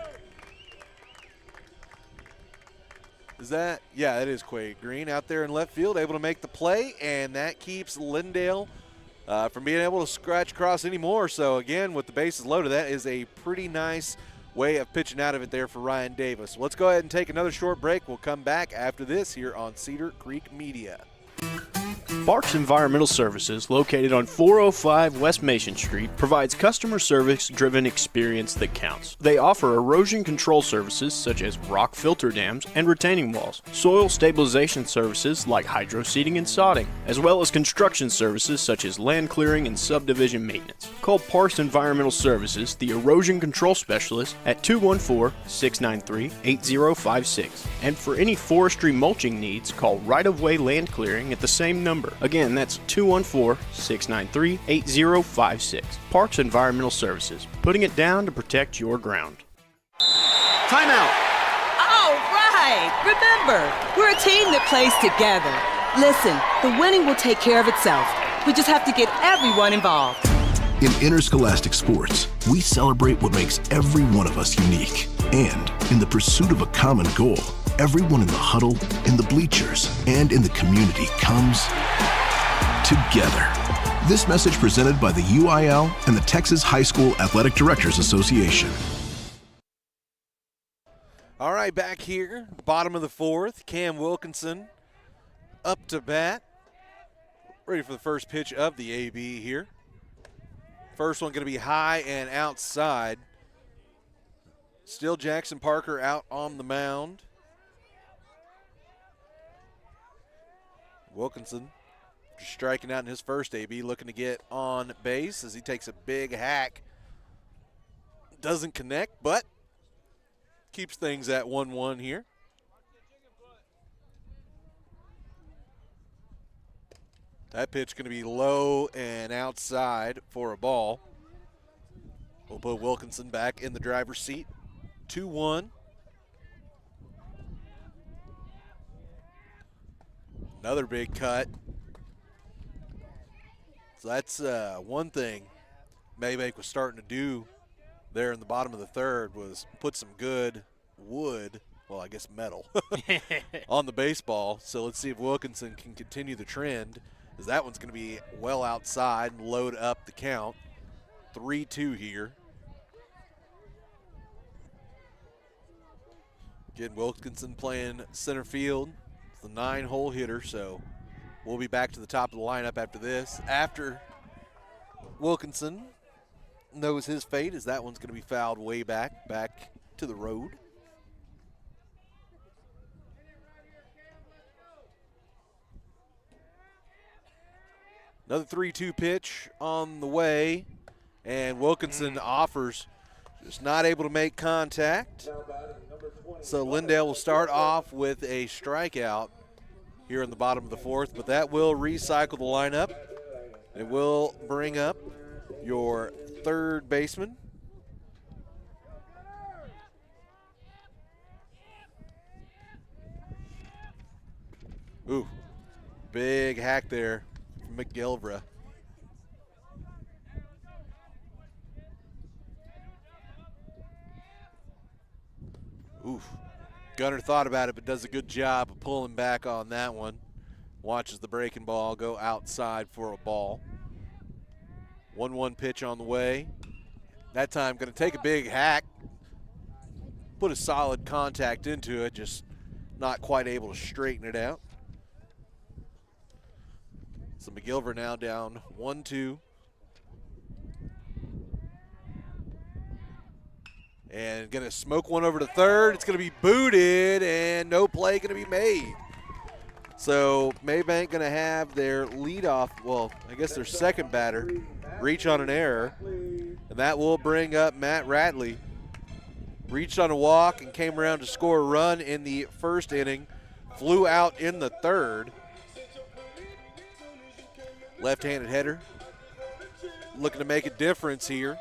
Is that? Yeah, it is Quade Green out there in left field, able to make the play, and that keeps Lindale from being able to scratch across anymore. So, again, with the bases loaded, that is a pretty nice way of pitching out of it there for Ryan Davis. Let's go ahead and take another short break. We'll come back after this here on Cedar Creek Media. Barks Environmental Services, located on 405 West Mason Street, provides customer service-driven experience that counts. They offer erosion control services such as rock filter dams and retaining walls, soil stabilization services like hydro seeding and sodding, as well as construction services such as land clearing and subdivision maintenance. Call Parks Environmental Services, the erosion control specialist, at 214-693-8056. And for any forestry mulching needs, call Right-of-Way Land Clearing at the same number. Again, that's 214-693-8056. Parks Environmental Services, putting it down to protect your ground. Timeout. All right! Remember, we're a team that plays together. Listen, the winning will take care of itself. We just have to get everyone involved. In interscholastic sports, we celebrate what makes every one of us unique. And in the pursuit of a common goal, everyone in the huddle, in the bleachers, and in the community comes together. This message presented by the UIL and the Texas High School Athletic Directors Association. All right, back here, bottom of the fourth, Cam Wilkinson up to bat. Ready for the first pitch of the AB here. First one going to be high and outside. Still Jackson Parker out on the mound. Wilkinson just striking out in his first AB, looking to get on base as he takes a big hack. Doesn't connect, but keeps things at 1-1 here. That pitch going to be low and outside for a ball. We'll put Wilkinson back in the driver's seat. 2-1. Another big cut. So that's one thing Mabank was starting to do there in the bottom of the third, was put some good wood, well, I guess metal, on the baseball. So let's see if Wilkinson can continue the trend, as that one's going to be well outside and load up the count. 3-2 here. Again, Wilkinson playing center field. It's the 9-hole hitter, so we'll be back to the top of the lineup after this. After Wilkinson knows his fate, as that one's going to be fouled way back to the road. Another 3-2 pitch on the way, and Wilkinson offers, just not able to make contact. So Lindale will start off with a strikeout here in the bottom of the fourth, but that will recycle the lineup. It will bring up your third baseman. Ooh, big hack there from McGilvra. Oof. Gunner thought about it, but does a good job of pulling back on that one. Watches the breaking ball go outside for a ball. 1-1 pitch on the way. That time going to take a big hack. Put a solid contact into it, just not quite able to straighten it out. So McGilvra now down 1-2. And going to smoke one over to third. It's going to be booted, and no play going to be made. So Mabank going to have their leadoff, well, I guess their second batter, reach on an error. And that will bring up Matt Radley. Reached on a walk and came around to score a run in the first inning. Flew out in the third. Left-handed header. Looking to make a difference here.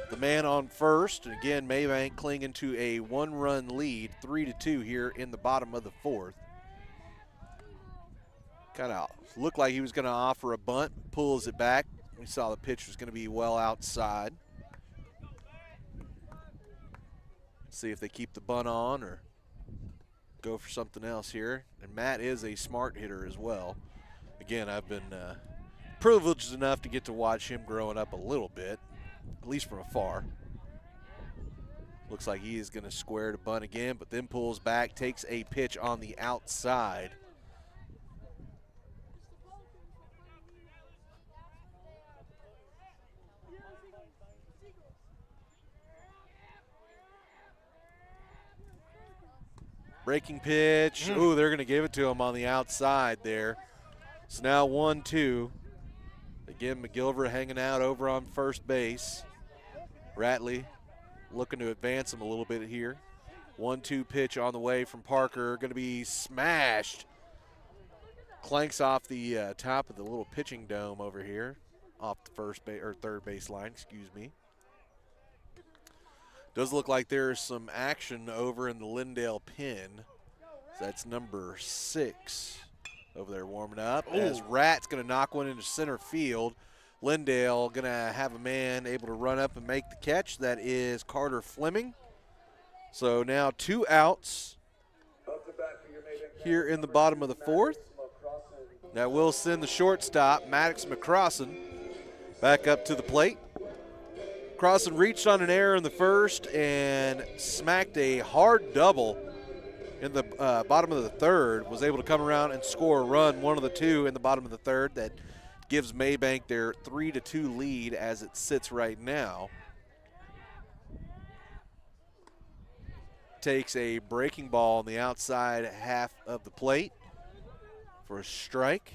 The man on first. And again, Mabank clinging to a one-run lead, 3-2 here in the bottom of the fourth. Kind of looked like he was going to offer a bunt, pulls it back. We saw the pitch was going to be well outside. See if they keep the bunt on or go for something else here. And Matt is a smart hitter as well. Again, I've been privileged enough to get to watch him growing up a little bit, at least from afar. Looks like he is going to square to bunt again, but then pulls back, takes a pitch on the outside. Breaking pitch. Ooh, they're going to give it to him on the outside there. So now 1-2. Again, McGilver hanging out over on first base. Ratley looking to advance him a little bit here. 1-2 pitch on the way from Parker. Going to be smashed. Clanks off the top of the little pitching dome over here. Off the first base or third base line, excuse me. Does look like there's some action over in the Lindale pin. So that's number 6 over there warming up. Ooh. As Rat's going to knock one into center field. Lindale going to have a man able to run up and make the catch. That is Carter Fleming. So now 2 outs here in the bottom of the 4th. That will send the shortstop, Maddox McCrossan, back up to the plate. Crossan reached on an error in the first and smacked a hard double in the bottom of the 3rd. Was able to come around and score a run, one of the 2 in the bottom of the 3rd. That gives Mabank their 3-2 lead as it sits right now. Takes a breaking ball on the outside half of the plate for a strike.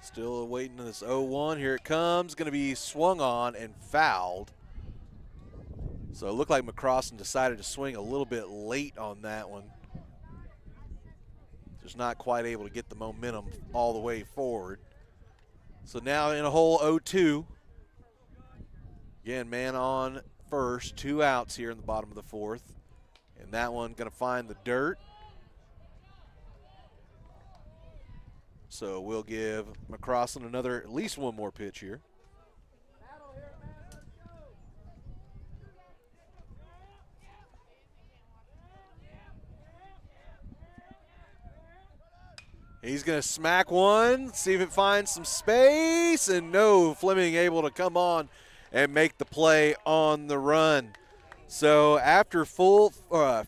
Still awaiting this 0-1. Here it comes. Going to be swung on and fouled. So it looked like McCrossan decided to swing a little bit late on that one. Just not quite able to get the momentum all the way forward. So now in a hole 0-2. Again, man on first. 2 outs here in the bottom of the 4th. And that one going to find the dirt. So we'll give McCrossan at least one more pitch here. He's going to smack one, see if it finds some space, and no, Fleming able to come on and make the play on the run. So after 4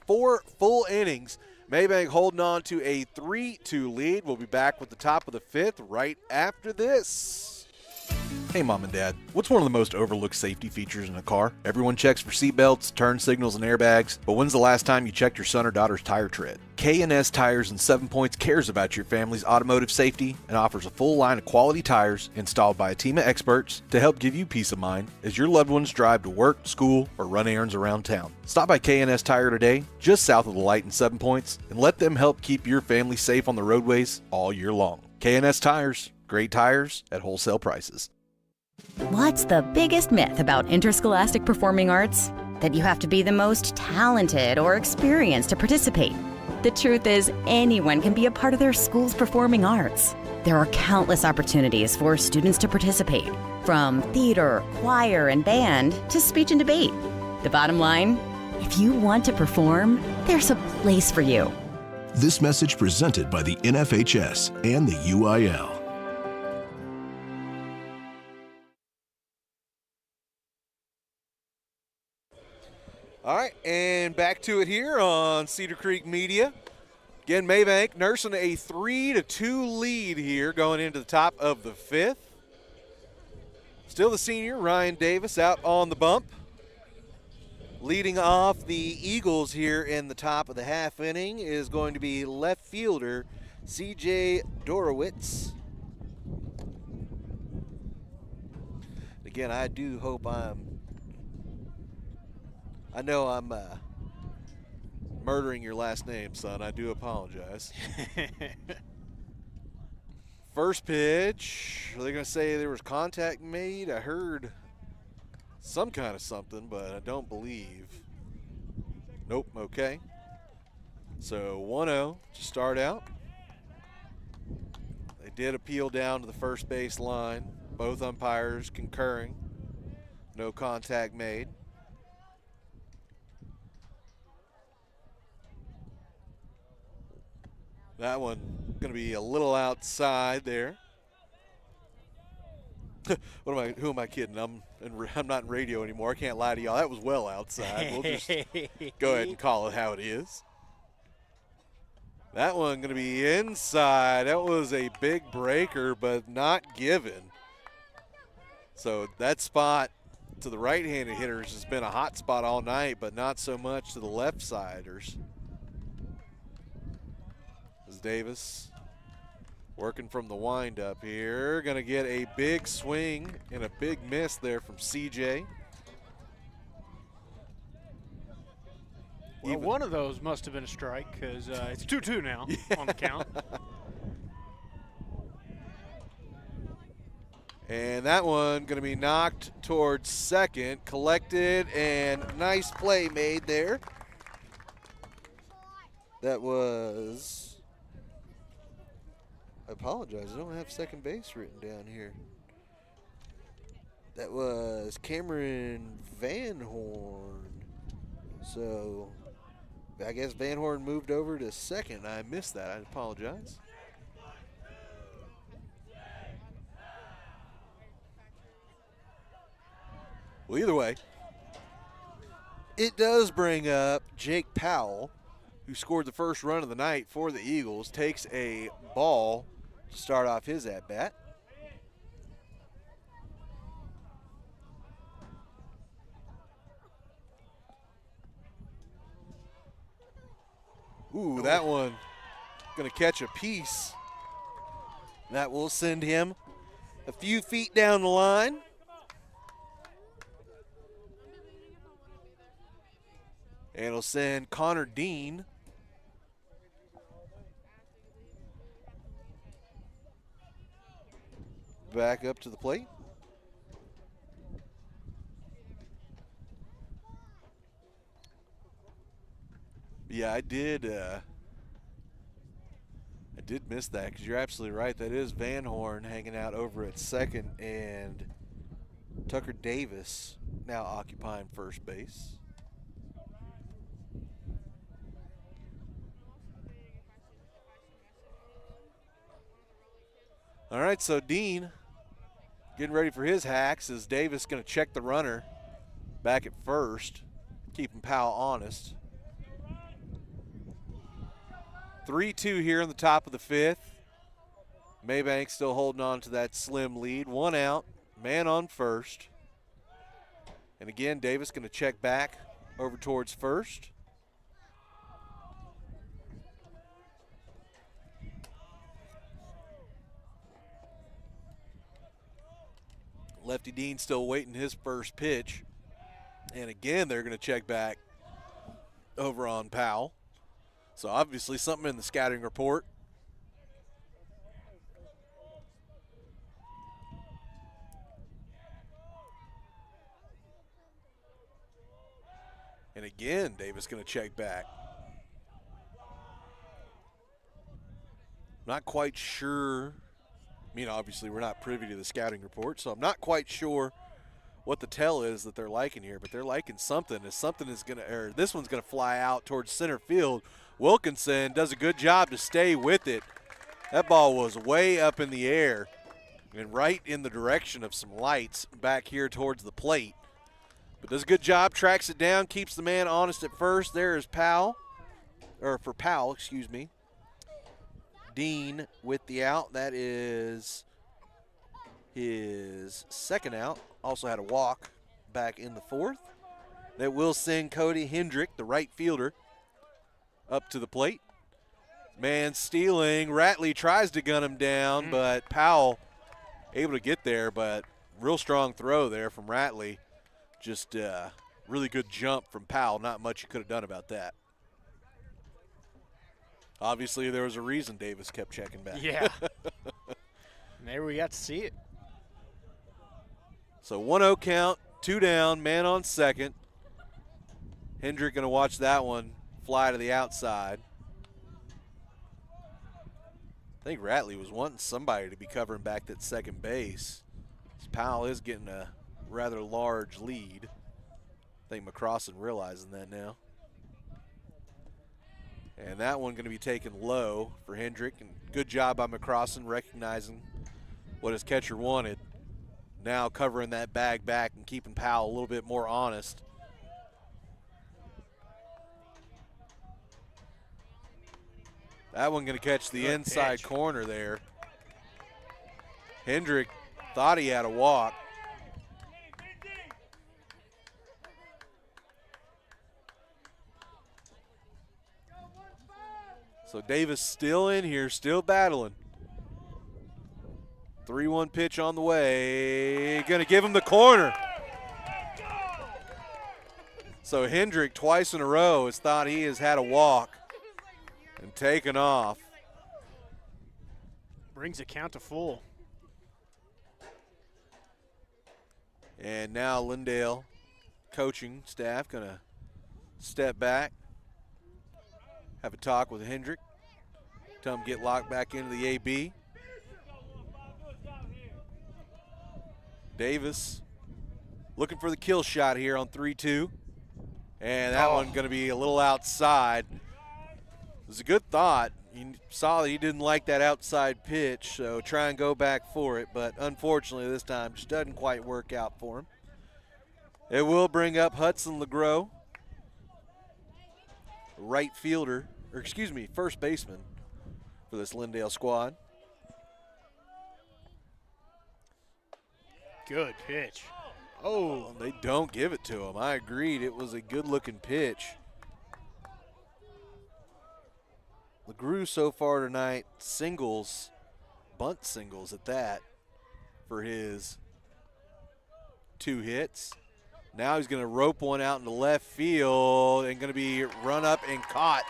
full innings, Mabank holding on to a 3-2 lead. We'll be back with the top of the 5th right after this. Hey, Mom and Dad, what's one of the most overlooked safety features in a car? Everyone checks for seatbelts, turn signals, and airbags, but when's the last time you checked your son or daughter's tire tread? K&S Tires and 7 Points cares about your family's automotive safety and offers a full line of quality tires installed by a team of experts to help give you peace of mind as your loved ones drive to work, school, or run errands around town. Stop by K&S Tire today, just south of the light in 7 Points, and let them help keep your family safe on the roadways all year long. K&S Tires, great tires at wholesale prices. What's the biggest myth about interscholastic performing arts? That you have to be the most talented or experienced to participate. The truth is, anyone can be a part of their school's performing arts. There are countless opportunities for students to participate, from theater, choir, and band to speech and debate. The bottom line, if you want to perform, there's a place for you. This message presented by the NFHS and the UIL. All right, and back to it here on Cedar Creek Media. Again, Mabank nursing a 3-2 lead here going into the top of the 5th. Still the senior, Ryan Davis, out on the bump. Leading off the Eagles here in the top of the half inning is going to be left fielder C.J. Dorowitz. Again, I do hope I know I'm murdering your last name, son. I do apologize. First pitch. Are they going to say there was contact made? I heard some kind of something, but I don't believe. Nope, okay. So 1-0 to start out. They did appeal down to the first base line. Both umpires concurring. No contact made. That one going to be a little outside there. Who am I kidding? I'm not in radio anymore. I can't lie to y'all. That was well outside. We'll just go ahead and call it how it is. That one going to be inside. That was a big breaker, but not given. So that spot to the right-handed hitters has been a hot spot all night, but not so much to the left-siders. As Davis working from the windup here. Going to get a big swing and a big miss there from CJ. Well, one of those must have been a strike because it's 2-2 now on the count. And that one going to be knocked towards second, collected, and nice play made there. That was, I apologize, I don't have second base written down here. That was Cameron Van Horn. So I guess Van Horn moved over to second. I missed that. I apologize. Well, either way, it does bring up Jake Powell, who scored the first run of the night for the Eagles, takes a ball to start off his at-bat. Ooh, that one going to catch a piece. That will send him a few feet down the line. And it'll send Connor Dean back up to the plate. Yeah, I did miss that because you're absolutely right. That is Van Horn hanging out over at second, and Tucker Davis now occupying first base. All right, so Dean getting ready for his hacks. Is Davis going to check the runner back at first, keeping Powell honest. 3-2 here in the top of the fifth. Mabank still holding on to that slim lead. One out, man on first. And again, Davis going to check back over towards first. Lefty Dean still waiting his first pitch. And again, they're going to check back over on Powell. So obviously something in the scouting report. And again, Davis going to check back. Not quite sure. I mean, obviously we're not privy to the scouting report, so I'm not quite sure what the tell is that they're liking here, but they're liking something. As something is going to, or this one's going to fly out towards center field. Wilkinson does a good job to stay with it. That ball was way up in the air and right in the direction of some lights back here towards the plate. But does a good job, tracks it down, keeps the man honest at first. There is Powell, or for Powell, excuse me. Dean with the out. That is his second out. Also had a walk back in the fourth. That will send Cody Hendrick, the right fielder, up to the plate. Man stealing. Ratley tries to gun him down, but Powell able to get there, but real strong throw there from Ratley. Just really good jump from Powell. Not much you could have done about that. Obviously, there was a reason Davis kept checking back. Yeah. There we got to see it. So 1-0 count, 2 down, man on second. Hendrick going to watch that one fly to the outside. I think Ratley was wanting somebody to be covering back at second base. Powell is getting a rather large lead. I think McCrossin realizing that now. And that one going to be taken low for Hendrick. And good job by McCrossin recognizing what his catcher wanted. Now covering that bag back and keeping Powell a little bit more honest. That one going to catch the inside corner there. Hendrick thought he had a walk. So Davis still in here, still battling. 3-1 pitch on the way. Going to give him the corner. So Hendrick twice in a row has thought he has had a walk and taken off. Brings the count to full. And now Lindale coaching staff going to step back, have a talk with Hendrick, tell him get locked back into the AB. Davis looking for the kill shot here on 3-2. And that one going to be a little outside. It was a good thought. You saw that he didn't like that outside pitch, so try and go back for it. But unfortunately this time just doesn't quite work out for him. It will bring up Hudson LeGros, right fielder, or excuse me, first baseman for this Lindale squad. Good pitch. Oh, they don't give it to him. I agreed. It was a good-looking pitch. LeGros so far tonight, singles, bunt singles at that for his 2 hits. Now he's going to rope one out into left field and going to be run up and caught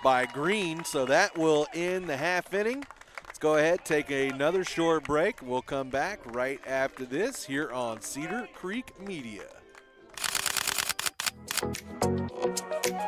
by Green. So that will end the half inning. Let's go ahead, take another short break. We'll come back right after this here on Cedar Creek Media.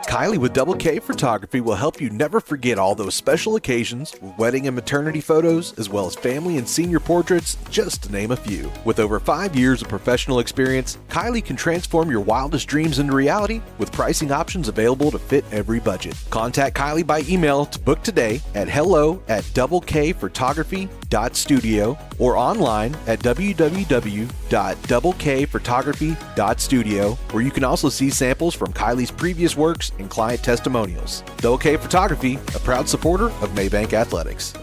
Kylie with Double K Photography will help you never forget all those special occasions, wedding and maternity photos, as well as family and senior portraits, just to name a few. With over 5 years of professional experience, Kylie can transform your wildest dreams into reality with pricing options available to fit every budget. Contact Kylie by email to book today at hello@doubleKphotography.studio or online at www.doubleKphotography.studio, where you can also see samples from Kylie's previous works and client testimonials. Double K Photography, a proud supporter of Mabank Athletics.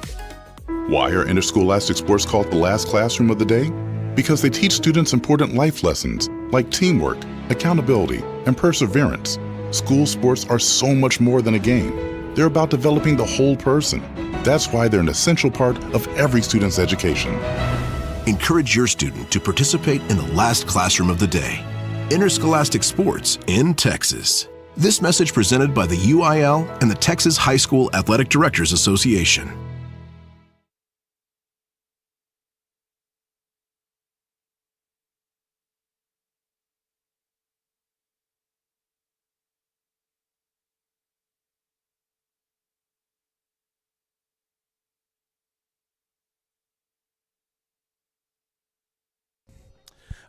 Why are interscholastic sports called the last classroom of the day? Because they teach students important life lessons like teamwork, accountability, and perseverance. School sports are so much more than a game. They're about developing the whole person. That's why they're an essential part of every student's education. Encourage your student to participate in the last classroom of the day. Interscholastic sports in Texas. This message presented by the UIL and the Texas High School Athletic Directors Association.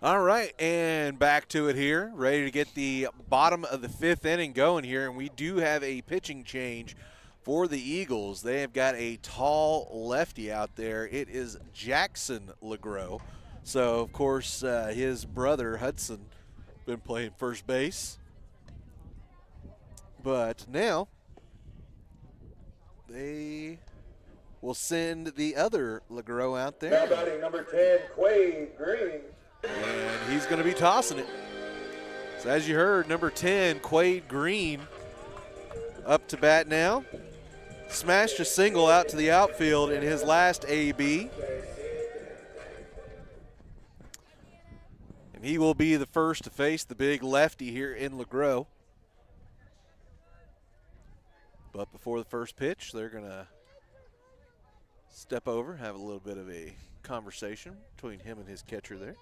All right, and back to it here. Ready to get the bottom of the 5th inning going here, and we do have a pitching change for the Eagles. They have got a tall lefty out there. It is Jackson LeGros. So, of course, his brother, Hudson, been playing first base. But now they will send the other LeGros out there. Now batting number 10, Quade Green. And he's going to be tossing it. So as you heard, number 10, Quade Green, up to bat now. Smashed a single out to the outfield in his last AB. And he will be the first to face the big lefty here in LeGros. But before the first pitch, they're going to step over, have a little bit of a conversation between him and his catcher there.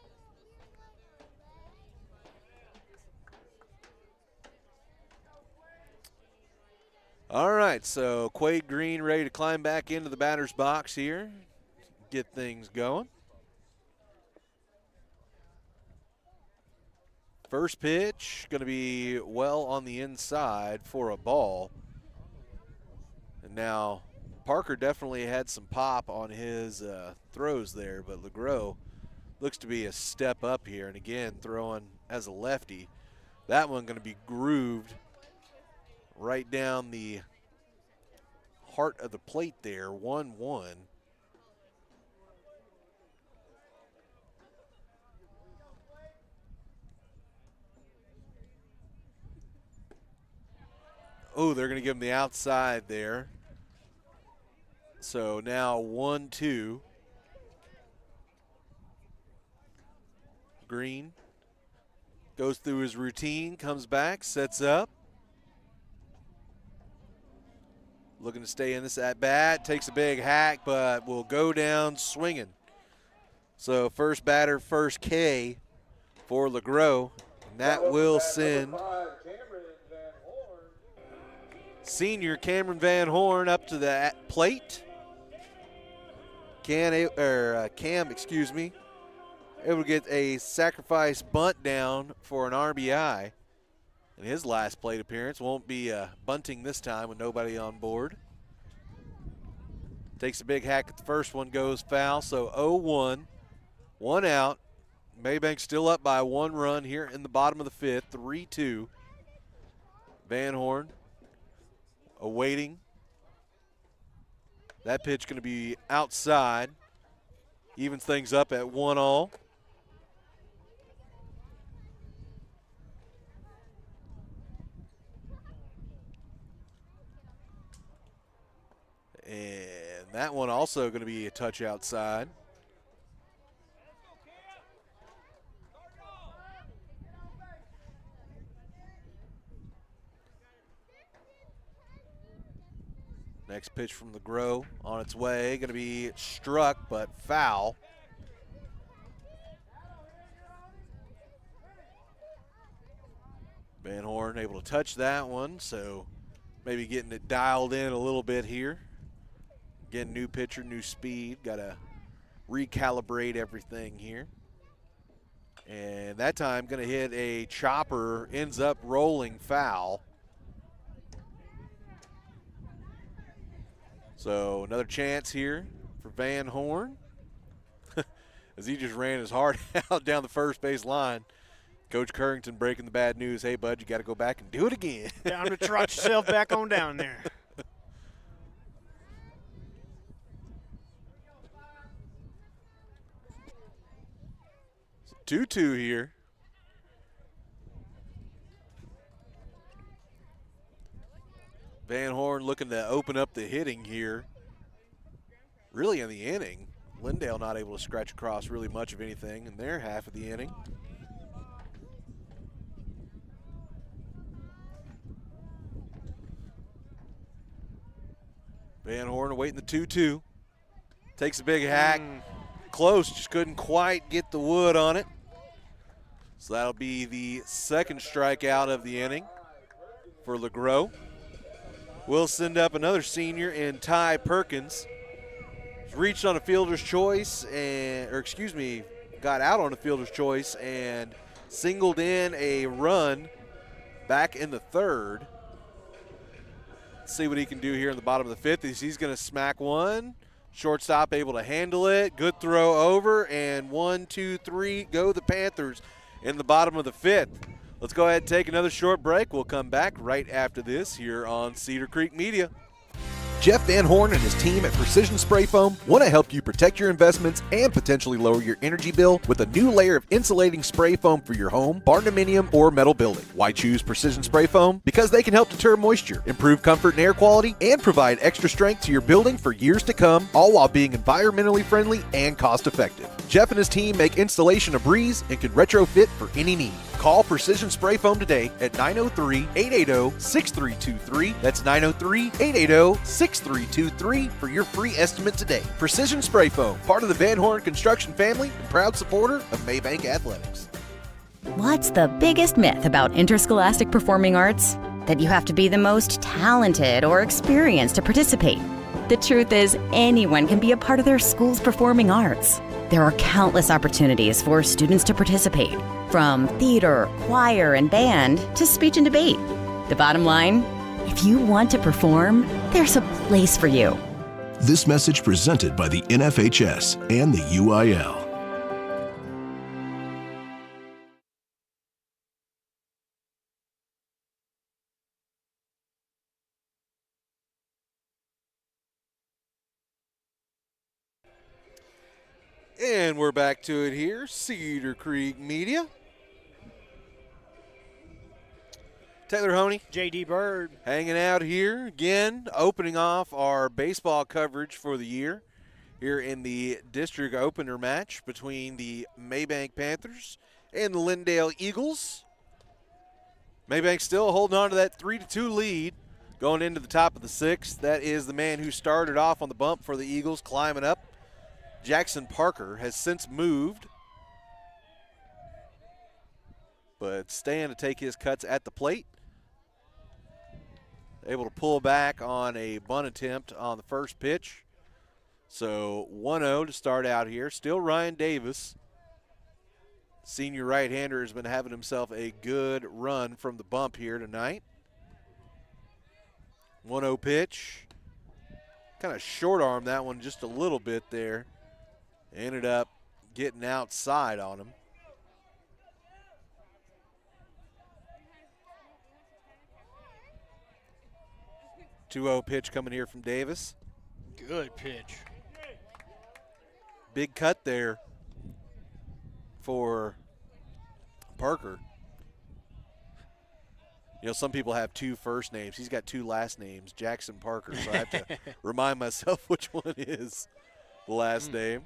All right, so Quade Green ready to climb back into the batter's box here, get things going. First pitch going to be well on the inside for a ball. And now Parker definitely had some pop on his throws there, but LeGros looks to be a step up here. And again, throwing as a lefty. That one going to be grooved right down the heart of the plate there, 1-1. Oh, they're going to give him the outside there. So now 1-2. Green goes through his routine, comes back, sets up. Looking to stay in this at bat, takes a big hack, but will go down swinging. So first batter, first K for LeGros, and that will send senior Cameron Van Horn up to the plate. Cam, able to get a sacrifice bunt down for an RBI. In his last plate appearance, won't be bunting this time with nobody on board. Takes a big hack at the first one, goes foul, so 0-1, 1 out. Mabank still up by 1 run here in the bottom of the 5th, 3-2. Van Horn awaiting. That pitch going to be outside. Evens things up at 1-all. And that one also going to be a touch outside. Next pitch from LeGros on its way. Going to be struck, but foul. Van Horn able to touch that one, so maybe getting it dialed in a little bit here. Again, new pitcher, new speed. Got to recalibrate everything here. And that time going to hit a chopper, ends up rolling foul. So another chance here for Van Horn as he just ran his heart out down the first base line. Coach Currington breaking the bad news. Hey, bud, you got to go back and do it again. Time to trot yourself back on down there. 2-2 here. Van Horn looking to open up the hitting here. Really in the inning. Lindale not able to scratch across really much of anything in their half of the inning. Van Horn awaiting the 2-2. Takes a big hack. Close, just couldn't quite get the wood on it. So that'll be the second strikeout of the inning for LeGros. We'll send up another senior in Ty Perkins. He's reached on a fielder's choice, got out on a fielder's choice and singled in a run back in the third. Let's see what he can do here in the bottom of the 5th. He's going to smack one. Shortstop able to handle it. Good throw over, and 1, 2, 3, go the Panthers in the bottom of the 5th. Let's go ahead and take another short break. We'll come back right after this here on Cedar Creek Media. Jeff Van Horn and his team at Precision Spray Foam want to help you protect your investments and potentially lower your energy bill with a new layer of insulating spray foam for your home, barndominium, or metal building. Why choose Precision Spray Foam? Because they can help deter moisture, improve comfort and air quality, and provide extra strength to your building for years to come, all while being environmentally friendly and cost effective. Jeff and his team make installation a breeze and can retrofit for any need. Call Precision Spray Foam today at 903-880-6323. That's 903-880-6323 for your free estimate today. Precision Spray Foam, part of the Van Horn Construction family and proud supporter of Mabank Athletics. What's the biggest myth about interscholastic performing arts? that you have to be the most talented or experienced to participate. The truth is, anyone can be a part of their school's performing arts. There are countless opportunities for students to participate, from theater, choir, and band to speech and debate. The bottom line, if you want to perform, there's a place for you. This message presented by the NFHS and the UIL. And we're back to it here, Cedar Creek Media. Taylor Honey. J.D. Bird. Hanging out here again, opening off our baseball coverage for the year here in the district opener match between the Mabank Panthers and the Lindale Eagles. Mabank still holding on to that 3-2 lead going into the top of the sixth. That is the man who started off on the bump for the Eagles, climbing up. Jackson Parker has since moved, but staying to take his cuts at the plate. Able to pull back on a bunt attempt on the first pitch. So 1-0 to start out here. Still Ryan Davis. Senior right-hander has been having himself a good run from the bump here tonight. 1-0 pitch. Kind of short arm that one just a little bit there. Ended up getting outside on him. Two-0 pitch coming here from Davis. Good pitch. Big cut there for Parker. You know, some people have two first names. He's got two last names, Jackson Parker. So I have to remind myself which one is the last name.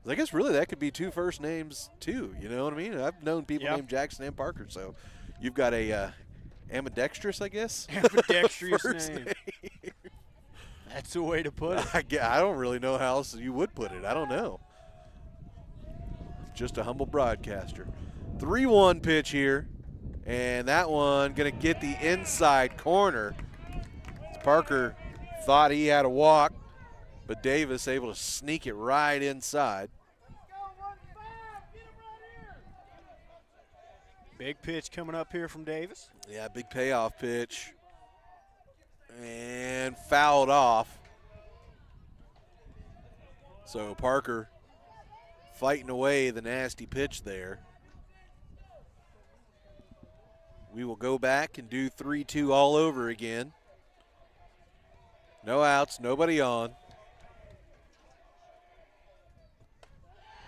I guess really that could be two first names too. You know what I mean? I've known people named Jackson and Parker. So you've got a ambidextrous, I guess. Ambidextrous name. That's the way to put it. I don't really know how else you would put it. I don't know. Just a humble broadcaster. 3-1 pitch here. And that one going to get the inside corner. Parker thought he had a walk, but Davis able to sneak it right inside. Big pitch coming up here from Davis. Yeah, big payoff pitch. And fouled off. So Parker fighting away the nasty pitch there. We will go back and do 3-2 all over again. No outs, nobody on.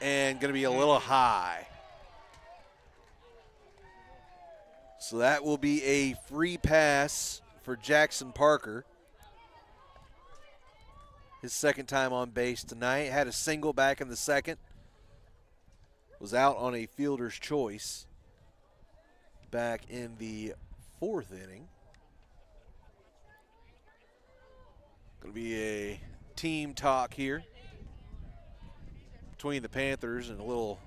And going to be a little high. So that will be a free pass for Jackson Parker. His second time on base tonight. Had a single back in the second. Was out on a fielder's choice back in the fourth inning. Going to be a team talk here between the Panthers and a little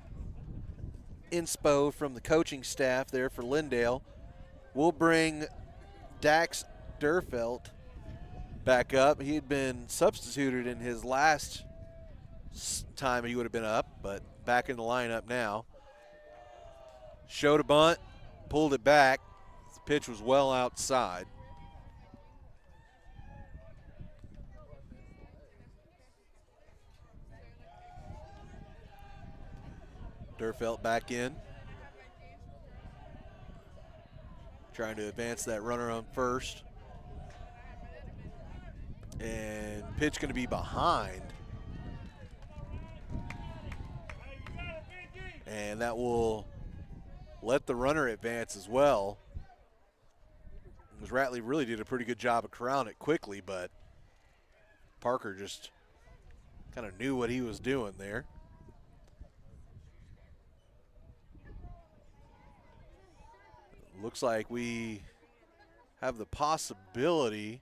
inspo from the coaching staff there for Lindale. We'll bring Dax Durfelt back up. He had been substituted in his last time he would have been up, but back in the lineup now. Showed a bunt, pulled it back. The pitch was well outside. Durfelt back in. Trying to advance that runner on first. And pitch going to be behind. And that will let the runner advance as well. Because Ratley really did a pretty good job of corralling it quickly, but Parker just kind of knew what he was doing there. Looks like we have the possibility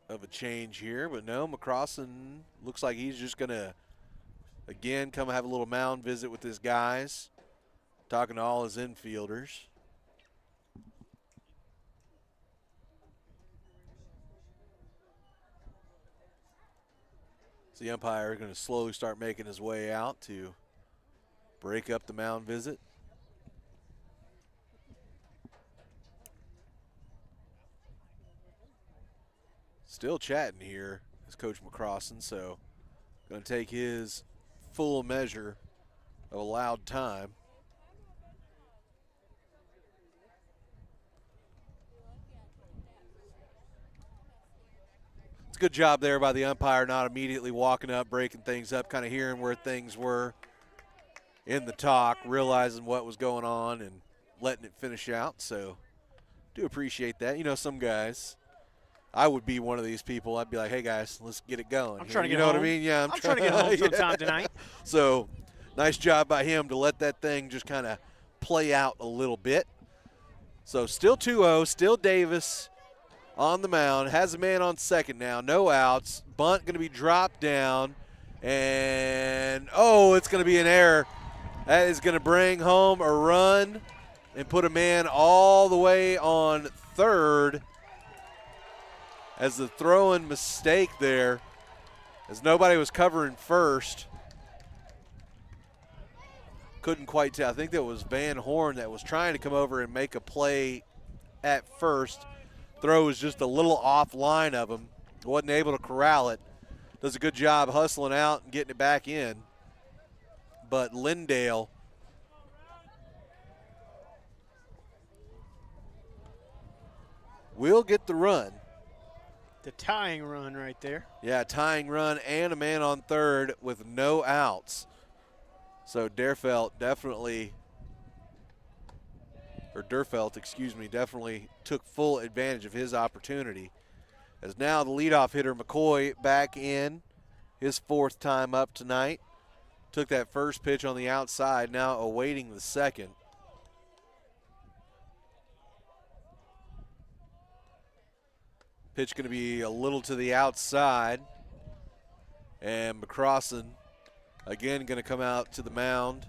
of a change here, but no, McCrossan looks like he's just going to, again, come have a little mound visit with his guys, talking to all his infielders. So the umpire going to slowly start making his way out to break up the mound visit. Still chatting here is Coach McCrossan, so going to take his full measure of allowed time. It's a good job there by the umpire, not immediately walking up, breaking things up, kind of hearing where things were in the talk, realizing what was going on and letting it finish out. So do appreciate that. You know, some guys, I would be one of these people. I'd be like, hey, guys, let's get it going. I'm trying to get home. You know home. what I mean? Yeah, I'm trying to get home sometime tonight. So nice job by him to let that thing just kind of play out a little bit. So still 2-0, still Davis on the mound. Has a man on second now, no outs. Bunt going to be dropped down. And, oh, it's going to be an error. That is going to bring home a run and put a man all the way on third as the throwing mistake there, as nobody was covering first. Couldn't quite tell. I think that was Van Horn that was trying to come over and make a play at first. Throw was just a little off line of him. Wasn't able to corral it. Does a good job hustling out and getting it back in. But Lindale will get the run. The tying run right there. Yeah, tying run and a man on third with no outs. So Durfelt, definitely took full advantage of his opportunity. As now the leadoff hitter McCoy back in, his fourth time up tonight. Took that first pitch on the outside, now awaiting the second. Pitch going to be a little to the outside. And McCrossan again going to come out to the mound.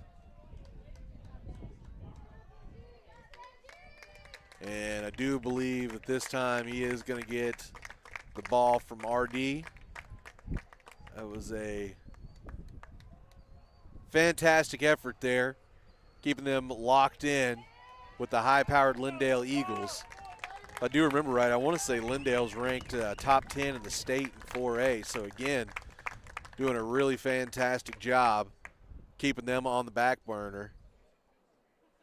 And I do believe that this time he is going to get the ball from RD. That was a fantastic effort there, keeping them locked in with the high-powered Lindale Eagles. If I do remember right, I want to say Lindale's ranked top 10 in the state in 4A. So again, doing a really fantastic job keeping them on the back burner.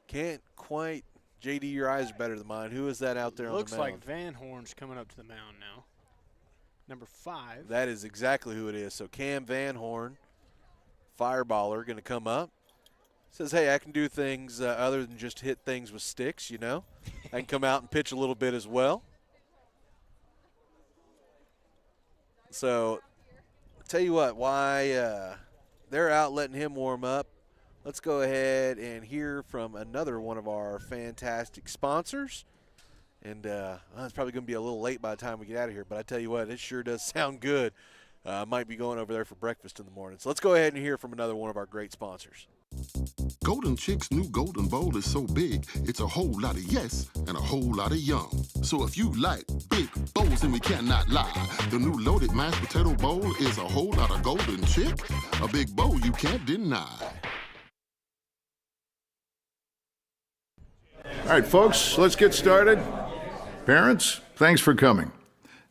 Can't quite, JD, your eyes are better than mine. Who is that out there on the mound? Looks like Van Horn's coming up to the mound now. Number 5. That is exactly who it is. So Cam Van Horn, fireballer, going to come up. Says, hey, I can do things other than just hit things with sticks, you know. I can come out and pitch a little bit as well. So, tell you what, why they're out letting him warm up, let's go ahead and hear from another one of our fantastic sponsors. And it's probably going to be a little late by the time we get out of here, but I tell you what, it sure does sound good. Might be going over there for breakfast in the morning. So let's go ahead and hear from another one of our great sponsors. Golden Chick's new Golden Bowl is so big, it's a whole lot of yes and a whole lot of yum. So if you like big bowls, and we cannot lie, the new loaded mashed potato bowl is a whole lot of Golden Chick, a big bowl you can't deny. All right, folks, let's get started. Parents, thanks for coming.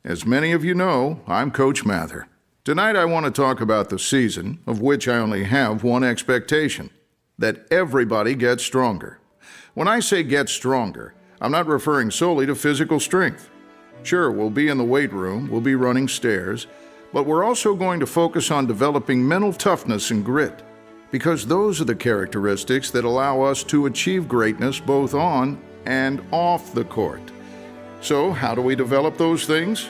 As many of you know, I'm Coach Mather. Tonight I want to talk about the season, of which I only have one expectation, that everybody gets stronger. When I say get stronger, I'm not referring solely to physical strength. Sure, we'll be in the weight room, we'll be running stairs, but we're also going to focus on developing mental toughness and grit, because those are the characteristics that allow us to achieve greatness both on and off the court. So, how do we develop those things?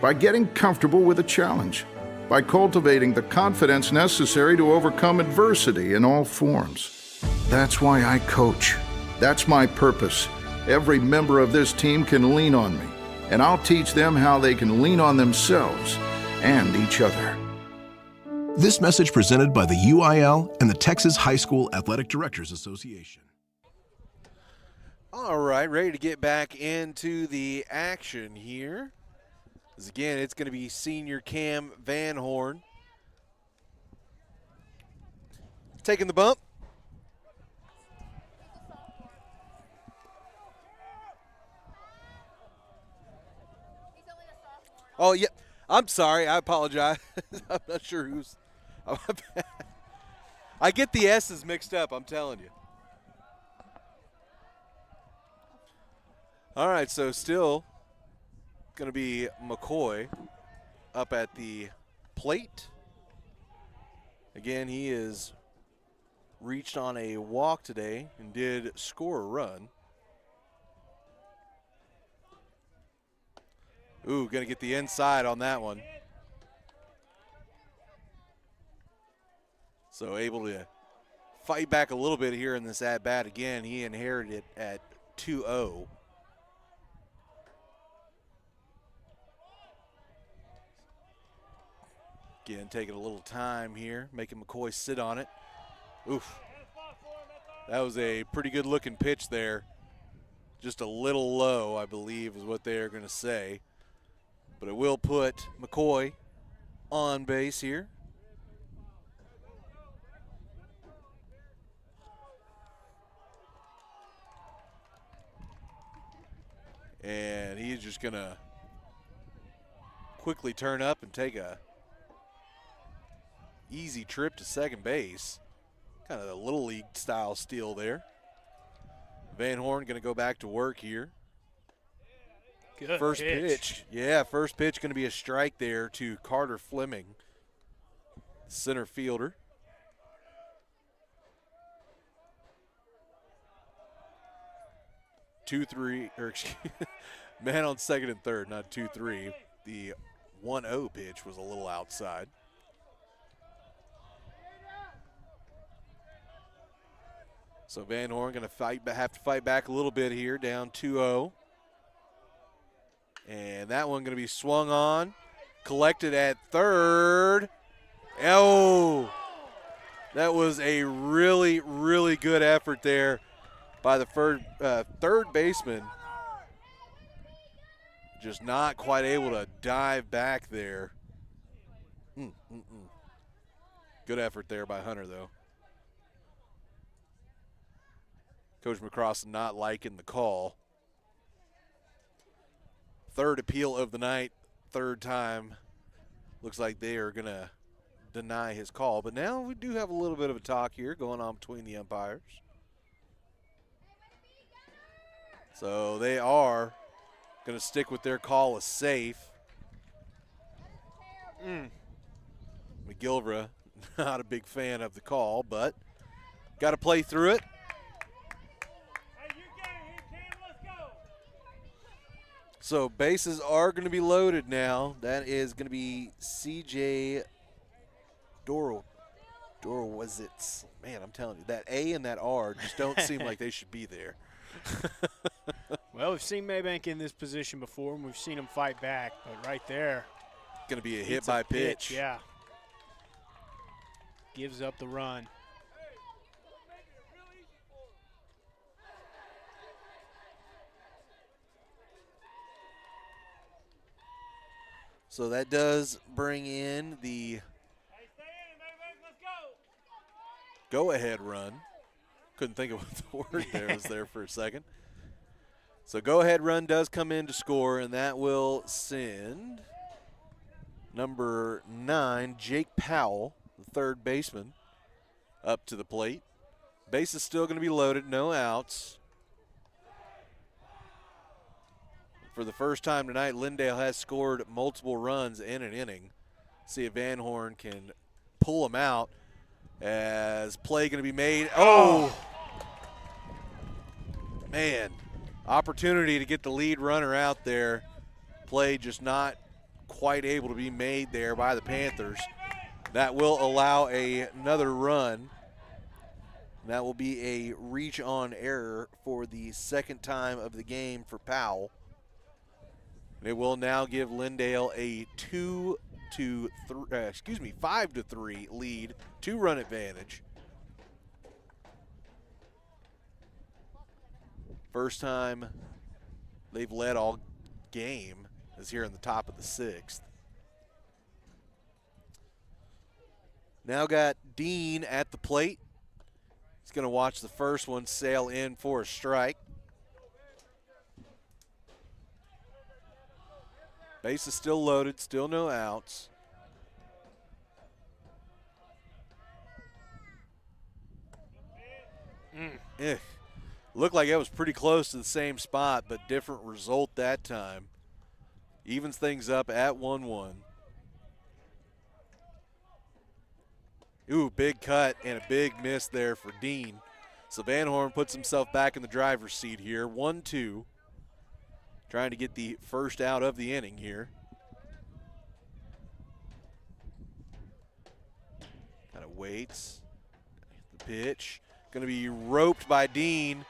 By getting comfortable with a challenge, by cultivating the confidence necessary to overcome adversity in all forms. That's why I coach. That's my purpose. Every member of this team can lean on me, and I'll teach them how they can lean on themselves and each other. This message presented by the UIL and the Texas High School Athletic Directors Association. All right, ready to get back into the action here. As again, it's going to be senior Cam Van Horn taking the bump. Oh, yeah. I'm sorry. I apologize. I'm not sure who's. I get the S's mixed up, I'm telling you. All right, so still going to be McCoy up at the plate. Again, he is reached on a walk today and did score a run. Ooh, going to get the inside on that one. So able to fight back a little bit here in this at-bat. Again, he inherited it at 2-0. Again, taking a little time here, making McCoy sit on it. Oof. That was a pretty good looking pitch there. Just a little low, I believe, is what they're going to say. But it will put McCoy on base here. And he's just going to quickly turn up and take a easy trip to second base. Kind of a little league style steal there. Van Horn going to go back to work here. Good first pitch. Yeah, first pitch going to be a strike there to Carter Fleming, center fielder. Man on second and third, not 2-3. The 1-0 pitch was a little outside. So Van Horn going to have to fight back a little bit here, down 2-0. And that one going to be swung on, collected at third. Oh, that was a really, really good effort there by the third baseman. Just not quite able to dive back there. Good effort there by Hunter, though. Coach McCross not liking the call. Third appeal of the night, third time. Looks like they are going to deny his call. But now we do have a little bit of a talk here going on between the umpires. So they are going to stick with their call as safe. McGilvra, not a big fan of the call, but got to play through it. So bases are going to be loaded now. That is going to be C.J. Dorowitz. Man, I'm telling you, that A and that R just don't seem like they should be there. Well, we've seen Mabank in this position before, and we've seen him fight back. But right there, going to be a hit by pitch. Yeah. Gives up the run. So that does bring in the go-ahead run. Couldn't think of what the word there was there for a second. So go-ahead run does come in to score, and that will send number 9, Jake Powell, the third baseman, up to the plate. Base is still going to be loaded, no outs. For the first time tonight, Lindale has scored multiple runs in an inning. See if Van Horn can pull them out as play going to be made. Oh, man. Opportunity to get the lead runner out there. Play just not quite able to be made there by the Panthers. That will allow another run. That will be a reach on error for the second time of the game for Powell. It will now give Lindale a 5-3 lead, 2-run advantage. First time they've led all game is here in the top of the 6th. Now got Dean at the plate. He's going to watch the first one sail in for a strike. Base is still loaded, still no outs. Looked like it was pretty close to the same spot, but different result that time. Evens things up at 1-1. Ooh, big cut and a big miss there for Dean. So Van Horn puts himself back in the driver's seat here. 1-2. Trying to get the first out of the inning here. Kind of waits. The pitch. Going to be roped by Dean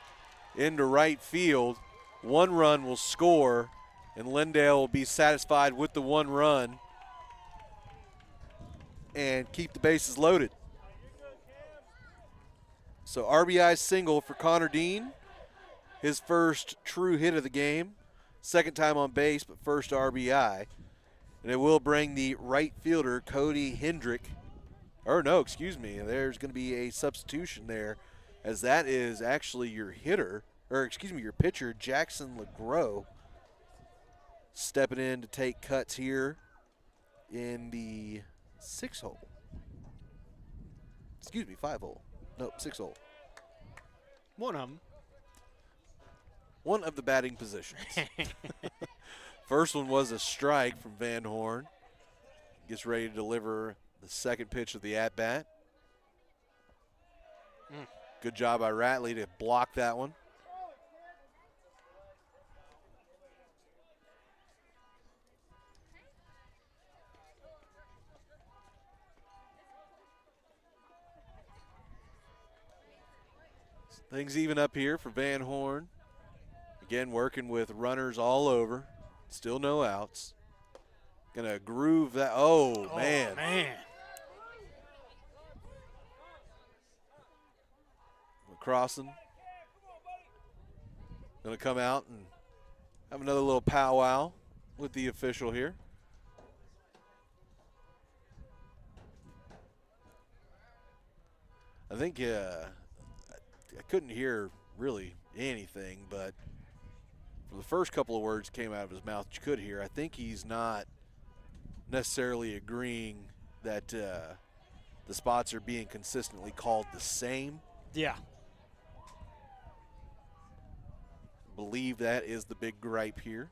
into right field. One run will score, and Lindale will be satisfied with the one run and keep the bases loaded. So RBI single for Connor Dean. His first true hit of the game. Second time on base, but first RBI. And it will bring the right fielder, Cody Hendrick. Or no, excuse me. There's going to be a substitution there, as that is actually your hitter, or excuse me, your pitcher, Jackson LeGros, stepping in to take cuts here in the 6-hole. Excuse me, 5-hole. Nope, 6-hole. One of them. One of the batting positions. First one was a strike from Van Horn. Gets ready to deliver the second pitch of the at-bat. Good job by Ratley to block that one. Things even up here for Van Horn. Again, working with runners all over. Still no outs. Gonna groove that. Oh, man. Crossing. Gonna come out and have another little powwow with the official here. I think I couldn't hear really anything, but for the first couple of words came out of his mouth that you could hear, I think he's not necessarily agreeing that the spots are being consistently called the same. Yeah. Believe that is the big gripe here.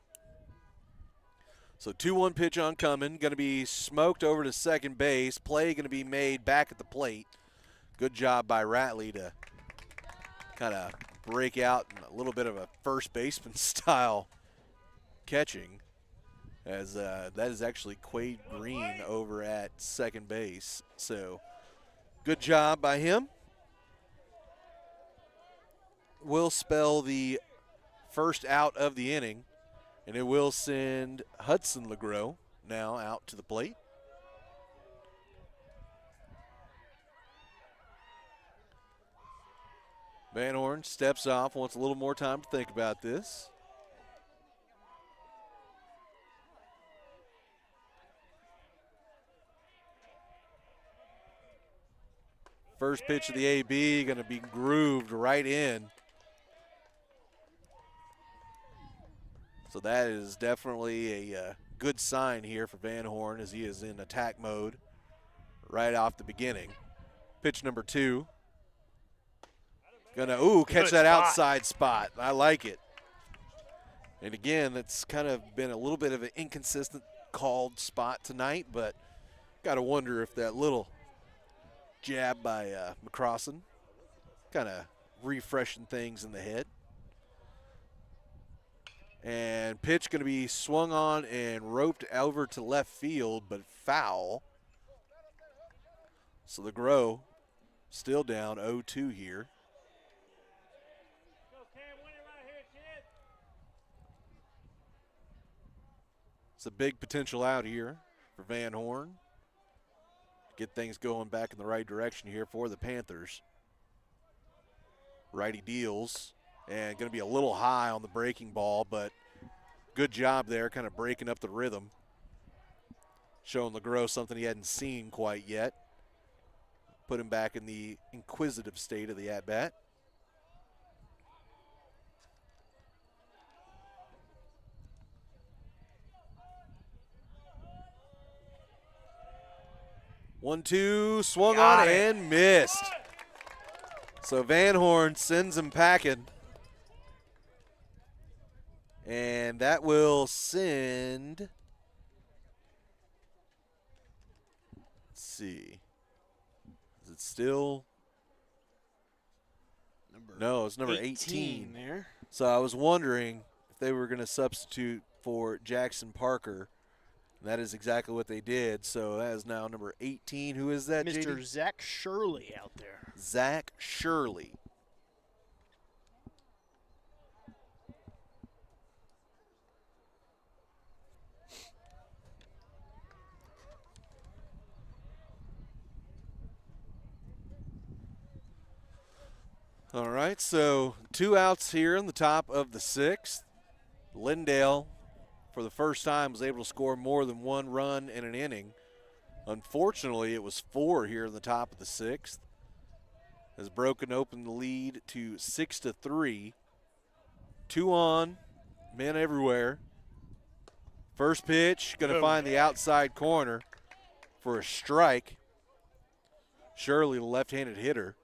So 2-1 pitch on coming. Going to be smoked over to second base. Play going to be made back at the plate. Good job by Ratley to kind of break out in a little bit of a first baseman style catching, as that is actually Quade Green over at second base. So good job by him. Will spell the first out of the inning, and it will send Hudson LeGros now out to the plate. Van Horn steps off, wants a little more time to think about this. First pitch of the AB going to be grooved right in. So that is definitely a good sign here for Van Horn, as he is in attack mode right off the beginning. Pitch number 2. Gonna, catch that outside spot. I like it. And again, that's kind of been a little bit of an inconsistent called spot tonight, but got to wonder if that little jab by McCrossan kind of refreshing things in the head. And pitch going to be swung on and roped over to left field, but foul. So LeGros still down 0-2 here. It's a big potential out here for Van Horn. Get things going back in the right direction here for the Panthers. Righty deals, and going to be a little high on the breaking ball, but good job there, kind of breaking up the rhythm. Showing LeGros something he hadn't seen quite yet. put him back in the inquisitive state of the at-bat. One-two, swung on and missed. So Van Horn sends him packing. And that will send, let's see, is it still? No, it's number 18 there. So I was wondering if they were going to substitute for Jackson Parker. And that is exactly what they did. So that is now number 18. Who is that, Mr. JD? Zach Shirley out there. Zach Shirley. All right, so 2 outs here in the top of the 6th. Lindale, for the first time, was able to score more than 1 run in an inning. Unfortunately, it was 4 here in the top of the 6th. Has broken open the lead to 6-3. 2 on, men everywhere. First pitch, going to find the outside corner for a strike. Shirley, the left-handed hitter,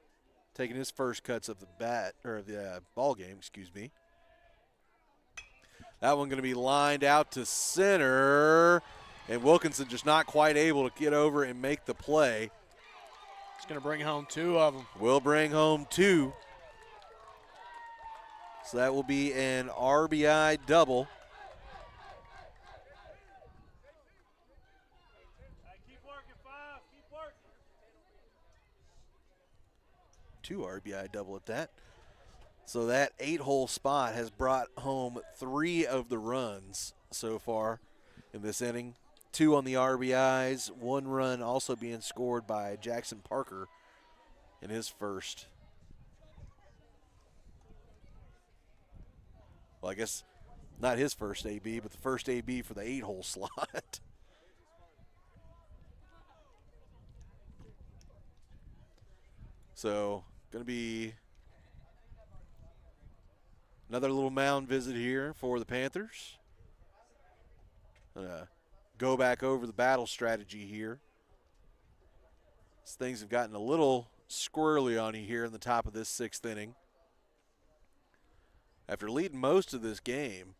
taking his first cuts of the ball game, excuse me. That one going to be lined out to center, and Wilkinson just not quite able to get over and make the play. It's going to bring home 2 of them. Will bring home 2. So that will be an RBI double. Two RBI double at that. So that 8-hole spot has brought home 3 of the runs so far in this inning. 2 on the RBIs, 1 run also being scored by Jackson Parker in his first. Well, I guess not his first AB, but the first AB for the 8-hole slot. So going to be another little mound visit here for the Panthers. Go back over the battle strategy here. Things have gotten a little squirrely on you here in the top of this 6th inning. After leading most of this game,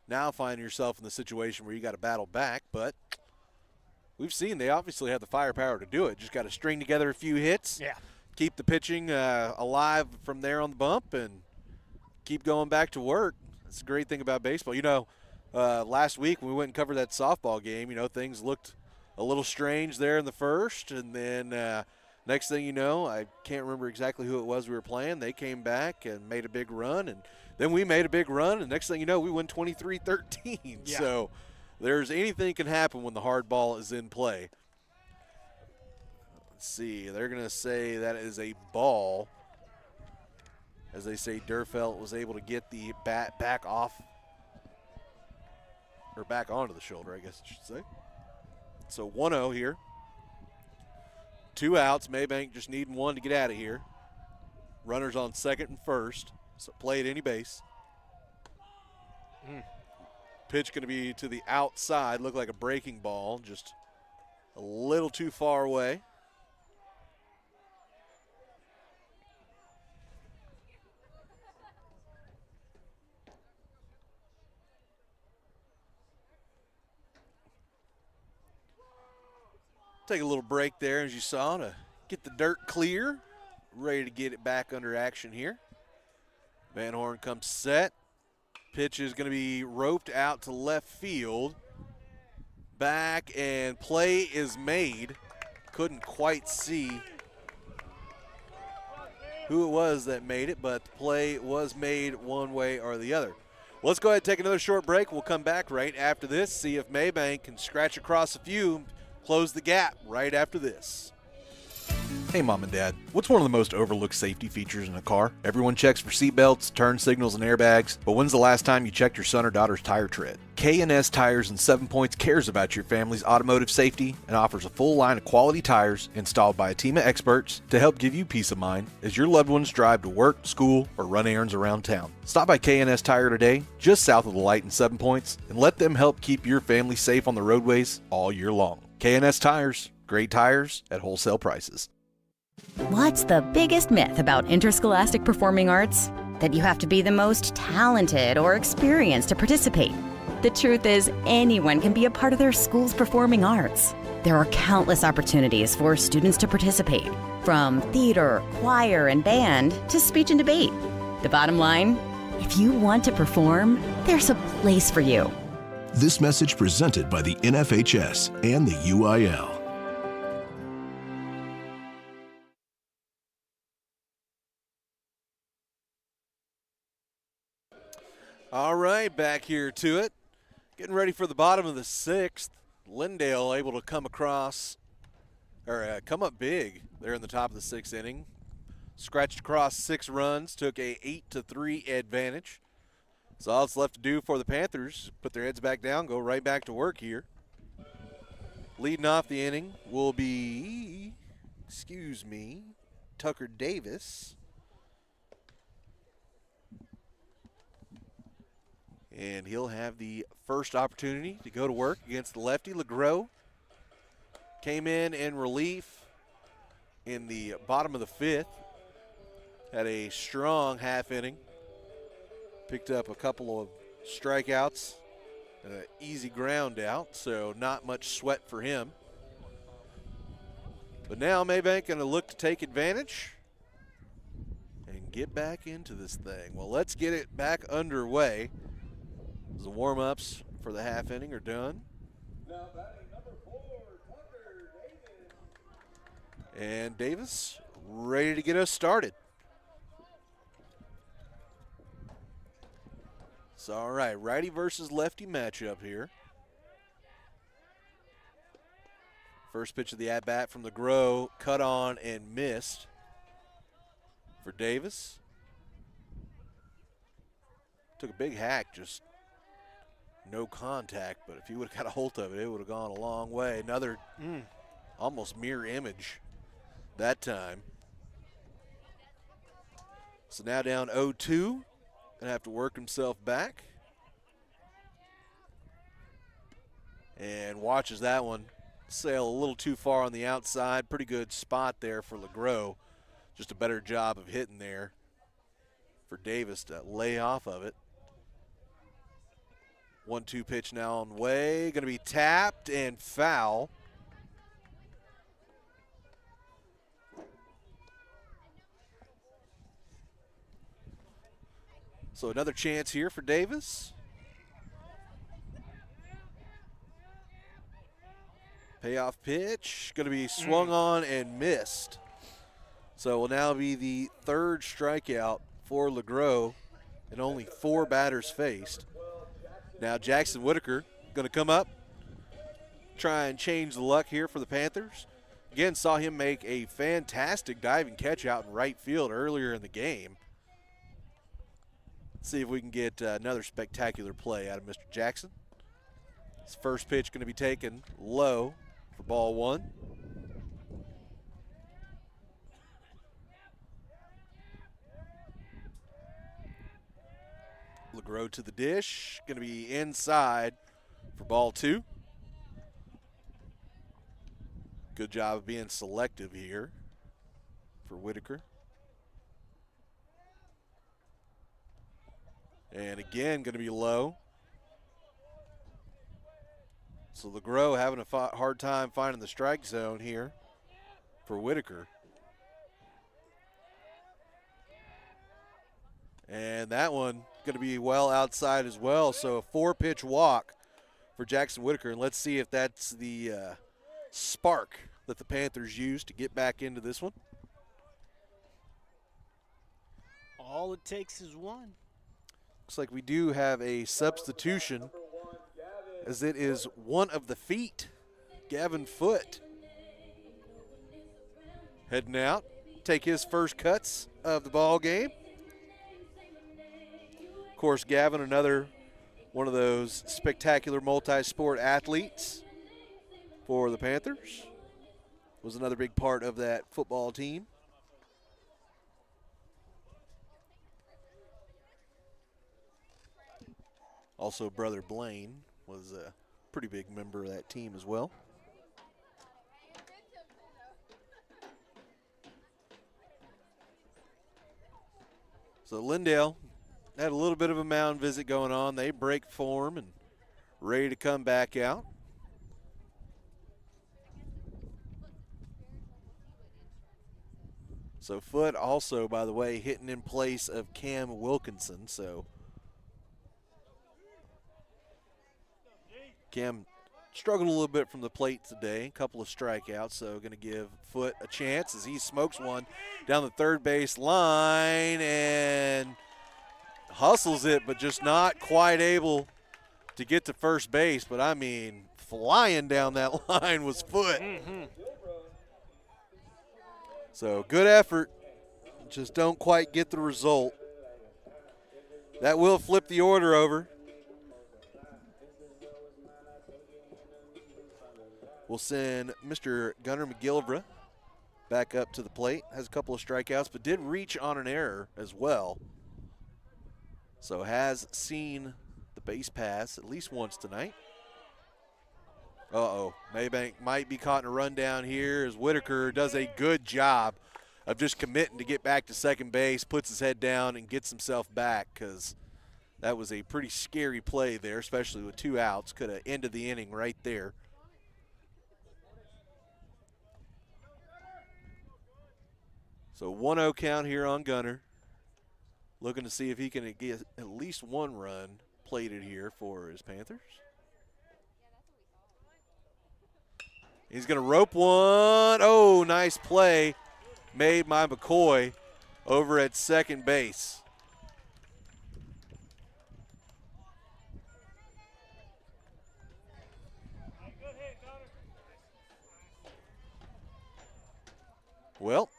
now find yourself in the situation where you got to battle back, but we've seen they obviously have the firepower to do it. Just got to string together a few hits, keep the pitching alive from there on the bump, and keep going back to work. That's the great thing about baseball. You know, last week when we went and covered that softball game, you know, things looked a little strange there in the first, and then next thing you know, I can't remember exactly who it was we were playing. They came back and made a big run, and then we made a big run, and next thing you know, we won 23-13. Yeah. So there's anything can happen when the hard ball is in play. Let's see. They're going to say that is a ball. As they say, Durfelt was able to get the bat back off, or back onto the shoulder, I guess I should say. So 1-0 here. 2 outs. Mabank just needing 1 to get out of here. Runners on second and first. So play at any base. Pitch going to be to the outside. Look like a breaking ball. Just a little too far away. Take a little break there, as you saw, to get the dirt clear. Ready to get it back under action here. Van Horn comes set. Pitch is going to be roped out to left field. Back, and play is made. Couldn't quite see who it was that made it, but the play was made one way or the other. Well, let's go ahead and take another short break. We'll come back right after this, see if Mabank can scratch across a few, close the gap right after this. Hey Mom and Dad, what's one of the most overlooked safety features in a car? Everyone checks for seatbelts, turn signals, and airbags, but when's the last time you checked your son or daughter's tire tread? K&S Tires and 7 Points cares about your family's automotive safety and offers a full line of quality tires installed by a team of experts to help give you peace of mind as your loved ones drive to work, school, or run errands around town. Stop by K&S Tire today, just south of the light in 7 Points, and let them help keep your family safe on the roadways all year long. K&S Tires, great tires at wholesale prices. What's the biggest myth about interscholastic performing arts? That you have to be the most talented or experienced to participate. The truth is, anyone can be a part of their school's performing arts. There are countless opportunities for students to participate, from theater, choir, and band to speech and debate. The bottom line, if you want to perform, there's a place for you. This message presented by the NFHS and the UIL. All right, back here to it. Getting ready for the bottom of the sixth. Lindale able to come up big there in the top of the sixth inning. Scratched across 6 runs, took a 8-3 advantage. So all that's left to do for the Panthers, put their heads back down, go right back to work here. Leading off the inning will be, Tucker Davis. And he'll have the first opportunity to go to work against the lefty. LeGros came in relief in the bottom of the 5th. Had a strong half inning. Picked up a couple of strikeouts and an easy ground out, so not much sweat for him. But now Mabank going to look to take advantage and get back into this thing. Well, let's get it back underway. The warm-ups for the half inning are done. Now batting number 4, Tucker Davis. And Davis ready to get us started. So, all right, righty versus lefty matchup here. First pitch of the at-bat from LeGros, cut on and missed for Davis. Took a big hack, just no contact, but if he would have got a hold of it, it would have gone a long way. Another almost mirror image that time. So now down 0-2, gonna have to work himself back. And watches that one sail a little too far on the outside. Pretty good spot there for LeGros. Just a better job of hitting there for Davis to lay off of it. 1-2 pitch now on the way. Going to be tapped and foul. So another chance here for Davis. Payoff pitch. Going to be swung on and missed. So will now be the 3rd strikeout for LeGros and only 4 batters faced. Now Jackson Whitaker going to come up, try and change the luck here for the Panthers. Again, saw him make a fantastic diving catch out in right field earlier in the game. Let's see if we can get another spectacular play out of Mr. Jackson. His first pitch going to be taken low for ball 1. LeGros to the dish, going to be inside for ball 2. Good job of being selective here for Whitaker. And again, going to be low. So LeGros having a hard time finding the strike zone here for Whitaker. And that one going to be well outside as well. So a 4-pitch walk for Jackson Whitaker. And let's see if that's the spark that the Panthers use to get back into this one. All it takes is one. Looks like we do have a substitution, as it is one of the feet, Gavin Foote. heading out, take his first cuts of the ball game. Of course, Gavin, another one of those spectacular multi-sport athletes for the Panthers, was another big part of that football team. Also, brother Blaine was a pretty big member of that team as well. So Lindale had a little bit of a mound visit going on. They break form and ready to come back out. So Foot also, by the way, hitting in place of Cam Wilkinson. So Cam struggled a little bit from the plate today, a couple of strikeouts, so going to give Foot a chance as he smokes one down the third base line and hustles it, but just not quite able to get to first base. But, I mean, flying down that line was Foot. So good effort, just don't quite get the result. That will flip the order over. We'll send Mr. Gunnar McGilvra back up to the plate. Has a couple of strikeouts, but did reach on an error as well. So has seen the base pass at least once tonight. Uh-oh, Mabank might be caught in a rundown here as Whitaker does a good job of just committing to get back to second base, puts his head down and gets himself back, because that was a pretty scary play there, especially with 2 outs. Could have ended the inning right there. So 1-0 count here on Gunner. Looking to see if he can get at least 1 run plated here for his Panthers. He's going to rope one. Oh, nice play made by McCoy over at second base. Well,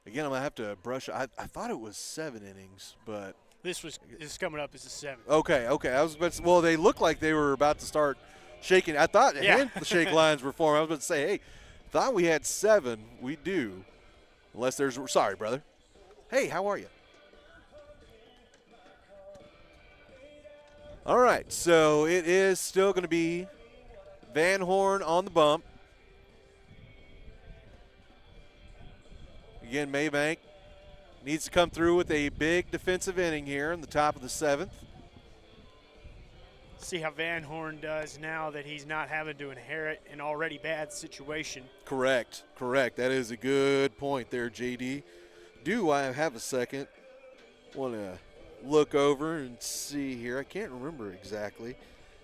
again, I'm going to have to brush. I thought it was 7 innings, but this is coming up as the 7th. Okay. I was about to, well, they looked like they were about to start shaking. I thought handshake lines were formed. I was about to say, hey, thought we had 7. We do, unless there's. Sorry, brother. Hey, how are you? All right, so it is still going to be Van Horn on the bump. Again, Mabank needs to come through with a big defensive inning here in the top of the 7th. See how Van Horn does now that he's not having to inherit an already bad situation. Correct. That is a good point there, JD. Do I have a second? Want to look over and see here. I can't remember exactly.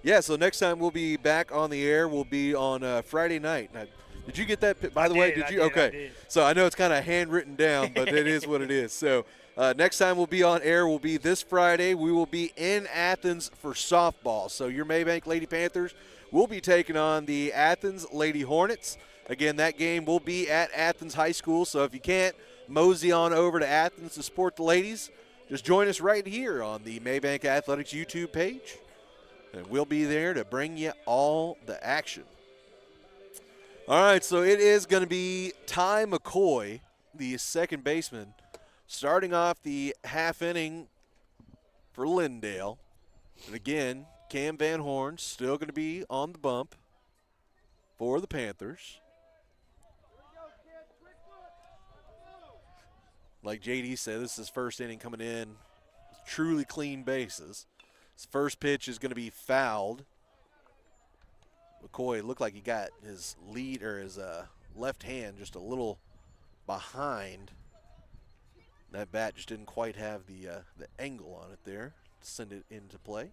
Yeah, so next time we'll be back on the air. We'll be on Friday night. Now, did you get that? By the way, did you? Okay. I did. So I know it's kind of handwritten down, but it is what it is. So next time we'll be on air will be this Friday. We will be in Athens for softball. So your Mabank Lady Panthers will be taking on the Athens Lady Hornets. Again, that game will be at Athens High School. So if you can't mosey on over to Athens to support the ladies, just join us right here on the Mabank Athletics YouTube page. And we'll be there to bring you all the action. All right, so it is going to be Ty McCoy, the second baseman, starting off the half inning for Lindale. And again, Cam Van Horn still going to be on the bump for the Panthers. Like JD said, this is his first inning coming in with truly clean bases. His first pitch is going to be fouled. McCoy looked like he got his lead or his left hand just a little behind. That bat just didn't quite have the angle on it there to send it into play.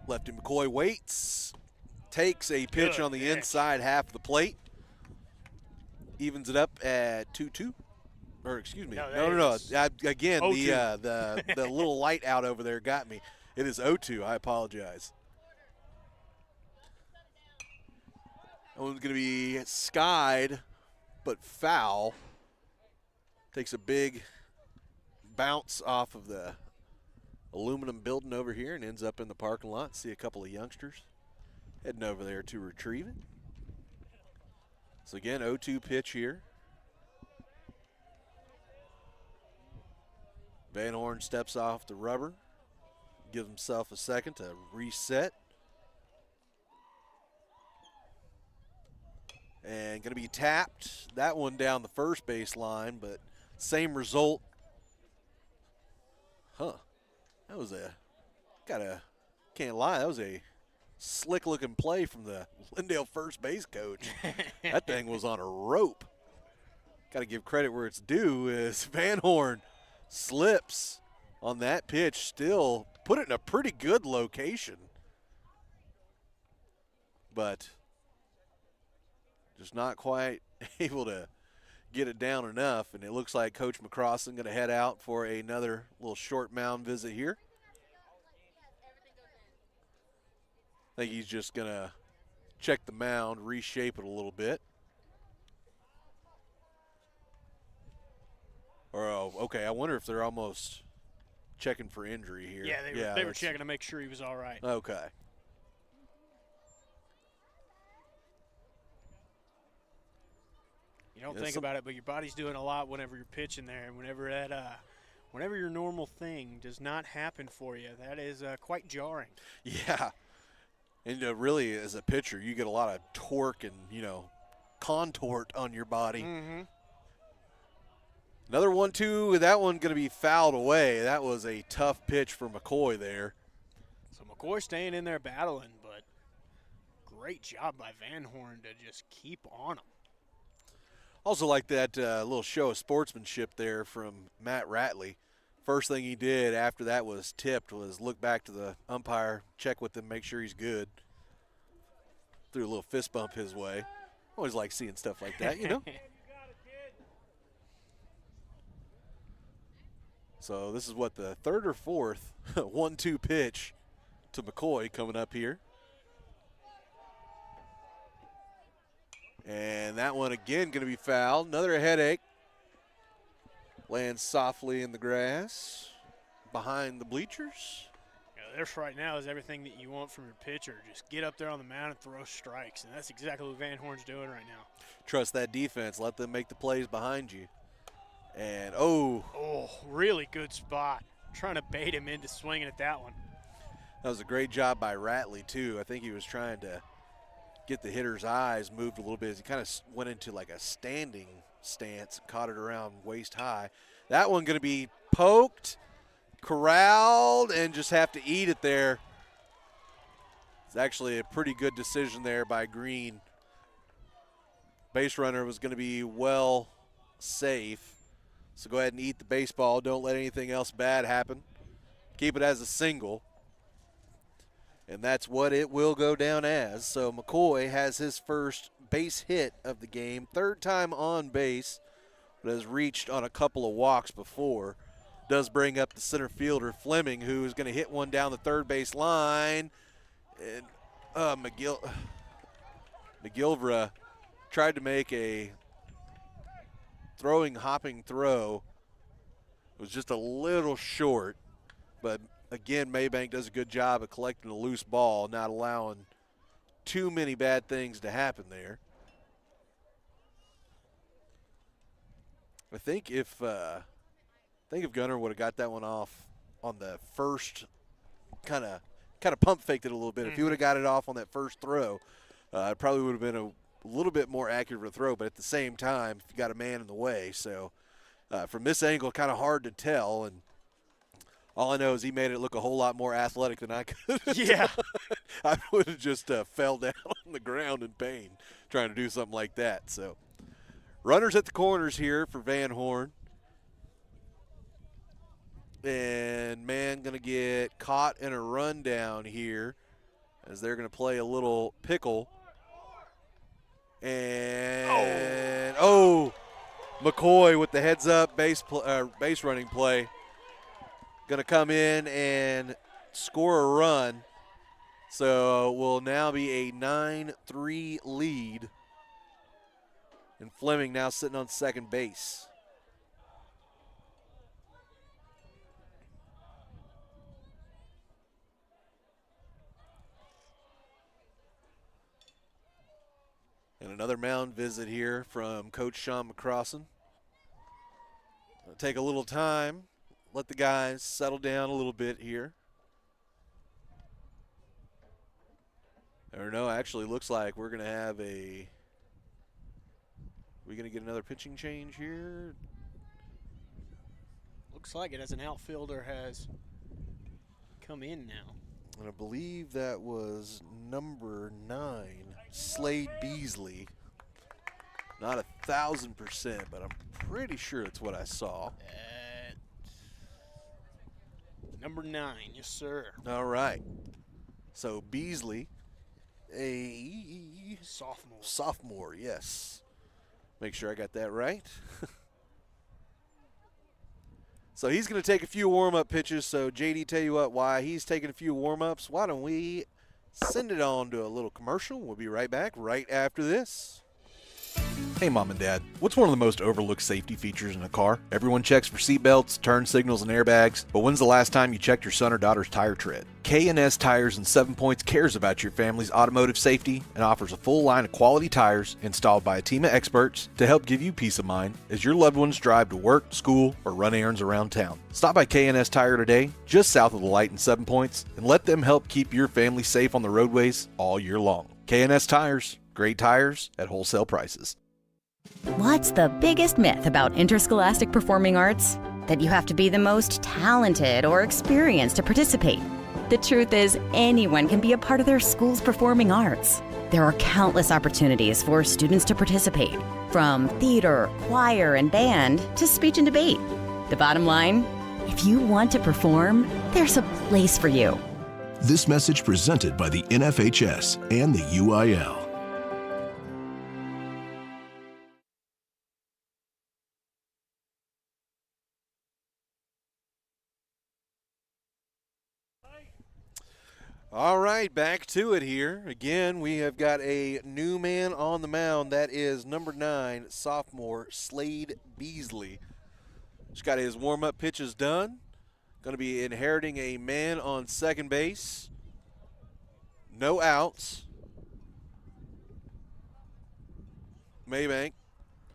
Lefty McCoy waits, takes a pitch on the inside half of the plate, evens it up at 2-2. Or excuse me, no. Again, the little light out over there got me. It is 0-2. I apologize. That one's going to be skied, but foul. Takes a big bounce off of the aluminum building over here and ends up in the parking lot. See a couple of youngsters heading over there to retrieve it. So again, 0-2 pitch here. Van Horn steps off the rubber, gives himself a second to reset. And going to be tapped. That one down the first base line, but same result. That was can't lie, that was a slick looking play from the Lindale first base coach. That thing was on a rope. Got to give credit where it's due as Van Horn slips on that pitch, still put it in a pretty good location. But just not quite able to get it down enough, and it looks like Coach McCrossin going to head out for another little short mound visit here. I think he's just going to check the mound, reshape it a little bit. Okay, I wonder if they're almost checking for injury here. Yeah, they were checking to make sure he was all right. Okay. You don't think about it, but your body's doing a lot whenever you're pitching there, and whenever your normal thing does not happen for you, that is quite jarring. Yeah, and really, as a pitcher, you get a lot of torque and contort on your body. Mm-hmm. Another 1-2. That one going to be fouled away. That was a tough pitch for McCoy there. So McCoy staying in there battling, but great job by Van Horn to just keep on him. Also like that little show of sportsmanship there from Matt Ratley. First thing he did after that was tipped was look back to the umpire, check with him, make sure he's good. Threw a little fist bump his way. Always like seeing stuff like that, So this is what, the third or fourth 1-2 pitch to McCoy coming up here. And that one again going to be fouled. Another headache. Lands softly in the grass behind the bleachers. Yeah, this right now is everything that you want from your pitcher. Just get up there on the mound and throw strikes. And that's exactly what Van Horn's doing right now. Trust that defense. Let them make the plays behind you. And, really good spot. Trying to bait him into swinging at that one. That was a great job by Ratley, too. I think he was trying to get the hitter's eyes moved a little bit as he kind of went into like a standing stance, caught it around waist high. That one going to be poked, corralled, and just have to eat it there. It's actually a pretty good decision there by Green. Base runner was going to be well safe. So go ahead and eat the baseball. Don't let anything else bad happen. Keep it as a single. And that's what it will go down as. So McCoy has his first base hit of the game. Third time on base, but has reached on a couple of walks before. Does bring up the center fielder, Fleming, who is going to hit one down the third base line. And McGilvra tried to make a hopping throw. It was just a little short, but again, Mabank does a good job of collecting a loose ball, not allowing too many bad things to happen there. I think if Gunner would have got that one off on the first, kind of pump faked it a little bit. If he would have got it off on that first throw, it probably would have been a little bit more accurate of a throw. But at the same time, if you got a man in the way, so from this angle, kind of hard to tell. And all I know is he made it look a whole lot more athletic than I could. Yeah. I would have just fell down on the ground in pain trying to do something like that. So runners at the corners here for Van Horn. And man going to get caught in a rundown here as they're going to play a little pickle. And, McCoy with the heads-up base running play. Going to come in and score a run. So will now be a 9-3 lead. And Fleming now sitting on second base. And another mound visit here from Coach Sean McCrossan. It'll take a little time. Let the guys settle down a little bit here. Or no, actually looks like we're going to have a... we going to get another pitching change here? Looks like it, as an outfielder has come in now. And I believe that was number 9, Slade Beasley. Not 1,000%, but I'm pretty sure it's what I saw. Number 9, yes, sir. All right. So Beasley, a sophomore. Sophomore, yes. Make sure I got that right. So he's going to take a few warm-up pitches. So JD, tell you what, why he's taking a few warm-ups, why don't we send it on to a little commercial. We'll be right back right after this. Hey Mom and Dad, what's one of the most overlooked safety features in a car? Everyone checks for seatbelts, turn signals, and airbags, but when's the last time you checked your son or daughter's tire tread? K&S Tires and 7 Points cares about your family's automotive safety and offers a full line of quality tires installed by a team of experts to help give you peace of mind as your loved ones drive to work, school, or run errands around town. Stop by K&S Tire today, just south of the light in 7 Points, and let them help keep your family safe on the roadways all year long. K&S Tires, great tires at wholesale prices. What's the biggest myth about interscholastic performing arts? That you have to be the most talented or experienced to participate. The truth is, anyone can be a part of their school's performing arts. There are countless opportunities for students to participate, from theater, choir, and band to speech and debate. The bottom line, if you want to perform, there's a place for you. This message presented by the NFHS and the UIL. All right, back to it here. Again, we have got a new man on the mound. That is number 9, sophomore Slade Beasley. Just got his warm-up pitches done. Going to be inheriting a man on second base. No outs. Mabank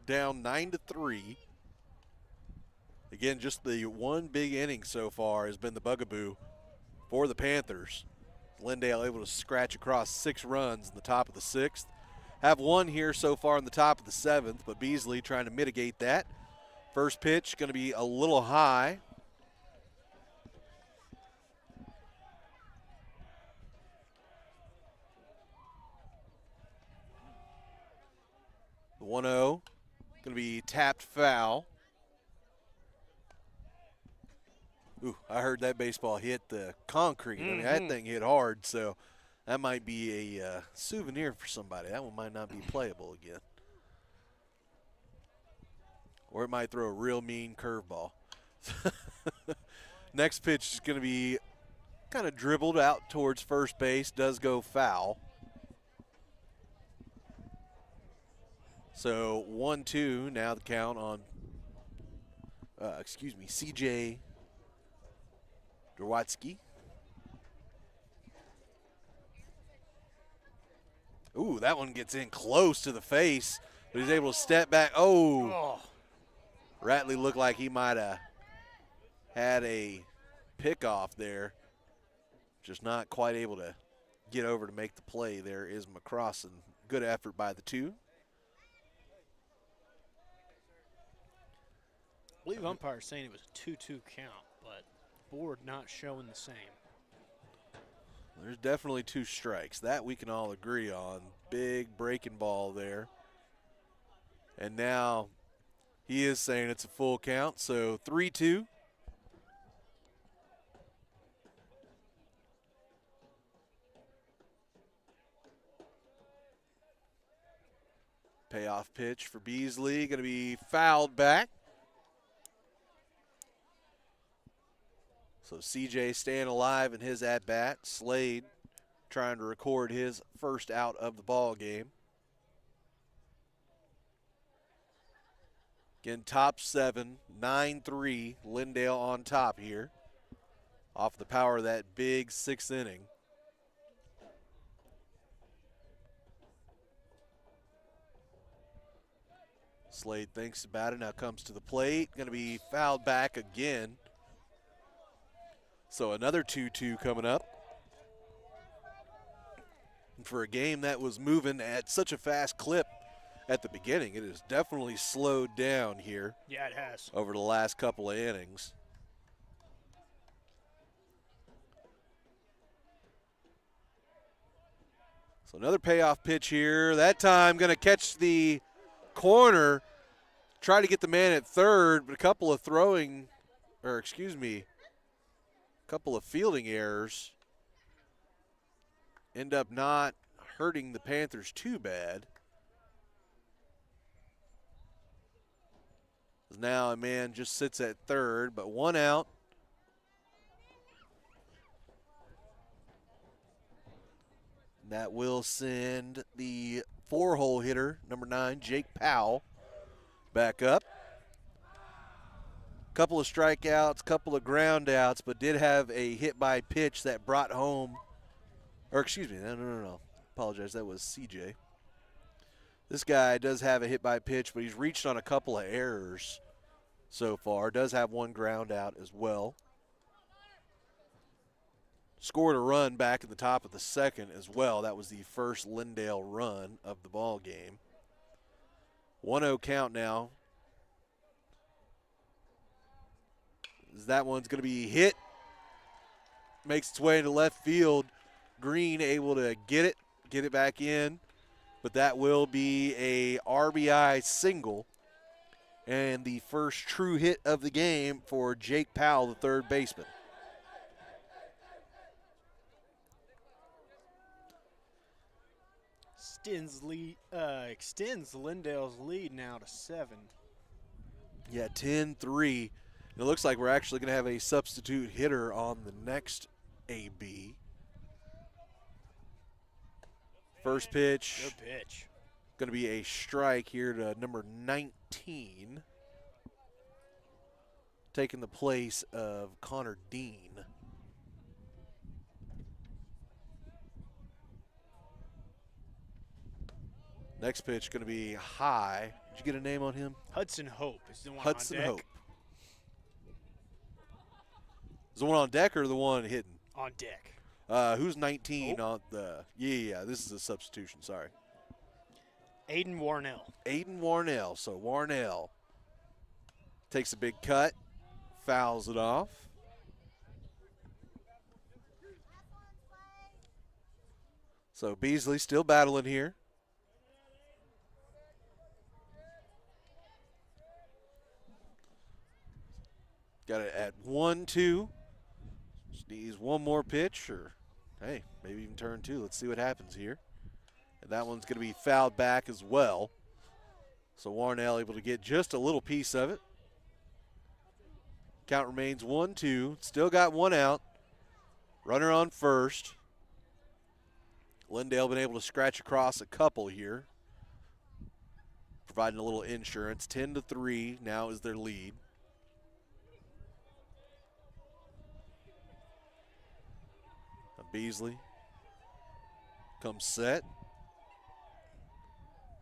down 9-3. Again, just the one big inning so far has been the bugaboo for the Panthers. Lindale able to scratch across 6 runs in the top of the 6th. Have one here so far in the top of the 7th, but Beasley trying to mitigate that. First pitch going to be a little high. The 1-0 going to be tapped foul. Ooh, I heard that baseball hit the concrete. I mean, that thing hit hard, so that might be a souvenir for somebody. That one might not be playable again. Or it might throw a real mean curveball. Next pitch is going to be kind of dribbled out towards first base, does go foul. So 1-2, now the count on, CJ Drowatsky. Ooh, that one gets in close to the face, but he's able to step back. Oh. Ratley looked like he might have had a pickoff there. Just not quite able to get over to make the play. There is McCrossan. Good effort by the 2. I believe umpire saying it was a 2-2 count, but board not showing the same. There's definitely 2 strikes. That we can all agree on. Big breaking ball there. And now he is saying it's a full count, so 3-2. Payoff pitch for Beasley, going to be fouled back. So CJ staying alive in his at-bat. Slade trying to record his first out of the ball game. Again, top 7, 9-3, Lindale on top here. Off the power of that big 6th inning. Slade thinks about it, now comes to the plate. Going to be fouled back again. So another 2-2 coming up. And for a game that was moving at such a fast clip at the beginning, it has definitely slowed down here. Yeah, it has. Over the last couple of innings. So another payoff pitch here. That time going to catch the corner. Try to get the man at third, but a couple of fielding errors end up not hurting the Panthers too bad. Now a man just sits at third, but 1 out. That will send the 4-hole hitter, number 9, Jake Powell, back up. Couple of strikeouts, couple of ground outs, but did have a hit by pitch that brought home, or excuse me, no. Apologize, that was CJ. This guy does have a hit by pitch, but he's reached on a couple of errors so far. Does have 1 ground out as well. Scored a run back in the top of the 2nd as well. That was the first Lindale run of the ball game. 1-0 count now. That one's going to be hit. Makes its way into left field. Green able to get it back in. But that will be a RBI single. And the first true hit of the game for Jake Powell, the third baseman. Extends Lindale's lead now to 7. Yeah, 10-3. It looks like we're actually going to have a substitute hitter on the next AB. First pitch. Good pitch. Going to be a strike here to number 19. Taking the place of Connor Dean. Next pitch going to be high. Did you get a name on him? Hudson Hope is the one Hudson on deck. Hope. Is the one on deck or the one hitting? On deck. Who's 19 on the? Yeah. This is a substitution. Sorry. Aiden Warnell. Aiden Warnell. So Warnell takes a big cut, fouls it off. So Beasley still battling here. Got it at 1-2. Just needs one more pitch, or hey, maybe even turn 2. Let's see what happens here. And that one's going to be fouled back as well. So Warnell able to get just a little piece of it. Count remains 1-2. Still got 1 out. Runner on first. Lindale been able to scratch across a couple here, providing a little insurance. 10-3 now is their lead. Beasley comes set.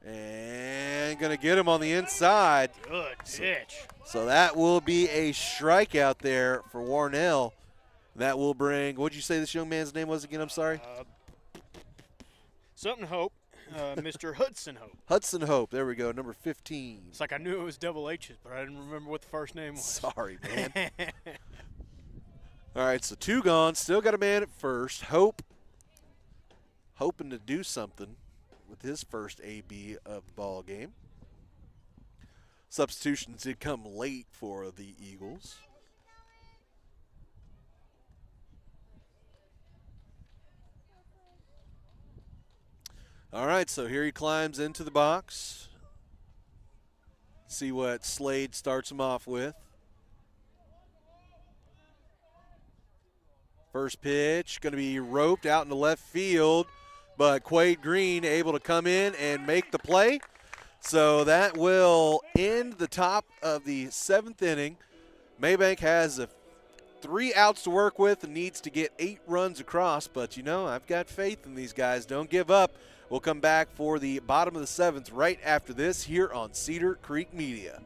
And going to get him on the inside. Good pitch. So that will be a strikeout there for Warnell. That will bring, what did you say this young man's name was again? I'm sorry. Something Hope. Mr. Hudson Hope. Hudson Hope. There we go. Number 15. It's like I knew it was double H's, but I didn't remember what the first name was. Sorry, man. All right, so 2 gone. Still got a man at first. Hope hoping to do something with his first AB of the ball game. Substitutions did come late for the Eagles. All right, so here he climbs into the box. See what Slade starts him off with. First pitch going to be roped out into left field, but Quade Green able to come in and make the play. So that will end the top of the 7th inning. Mabank has 3 outs to work with and needs to get 8 runs across, but I've got faith in these guys. Don't give up. We'll come back for the bottom of the 7th right after this here on Cedar Creek Media.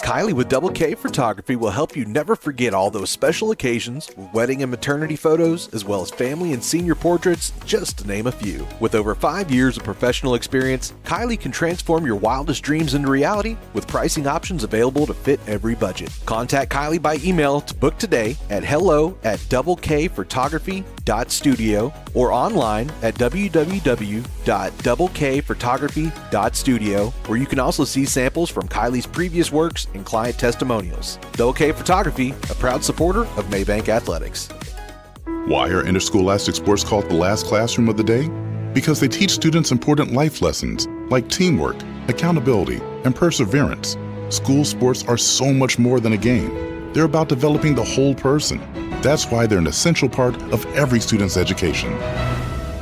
Kylie with Double K Photography will help you never forget all those special occasions, wedding and maternity photos, as well as family and senior portraits, just to name a few. With over 5 years of professional experience, Kylie can transform your wildest dreams into reality with pricing options available to fit every budget. Contact Kylie by email to book today at hello@doubleKphotography.studio or online at www.doubleKphotography.studio, where you can also see samples from Kylie's previous works and client testimonials. Double K Photography, a proud supporter of Mabank Athletics. Why are interscholastic sports called the last classroom of the day? Because they teach students important life lessons like teamwork, accountability, and perseverance. School sports are so much more than a game. They're about developing the whole person. That's why they're an essential part of every student's education.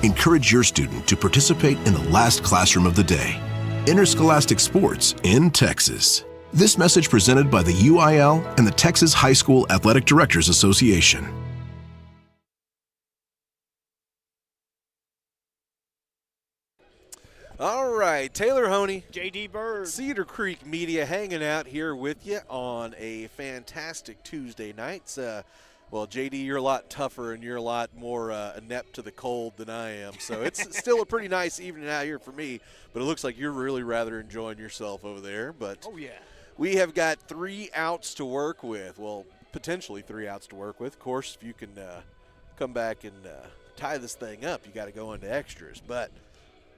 Encourage your student to participate in the last classroom of the day. Interscholastic sports in Texas. This message presented by the UIL and the Texas High School Athletic Directors Association. All right, Taylor Honey, J.D. Bird, Cedar Creek Media hanging out here with you on a fantastic Tuesday night. Well, JD, you're a lot tougher and you're a lot more inept to the cold than I am. So it's still a pretty nice evening out here for me, but it looks like you're really rather enjoying yourself over there. But oh, yeah. We have got 3 outs to work with. Well, potentially 3 outs to work with. Of course, if you can come back and tie this thing up, you got to go into extras. But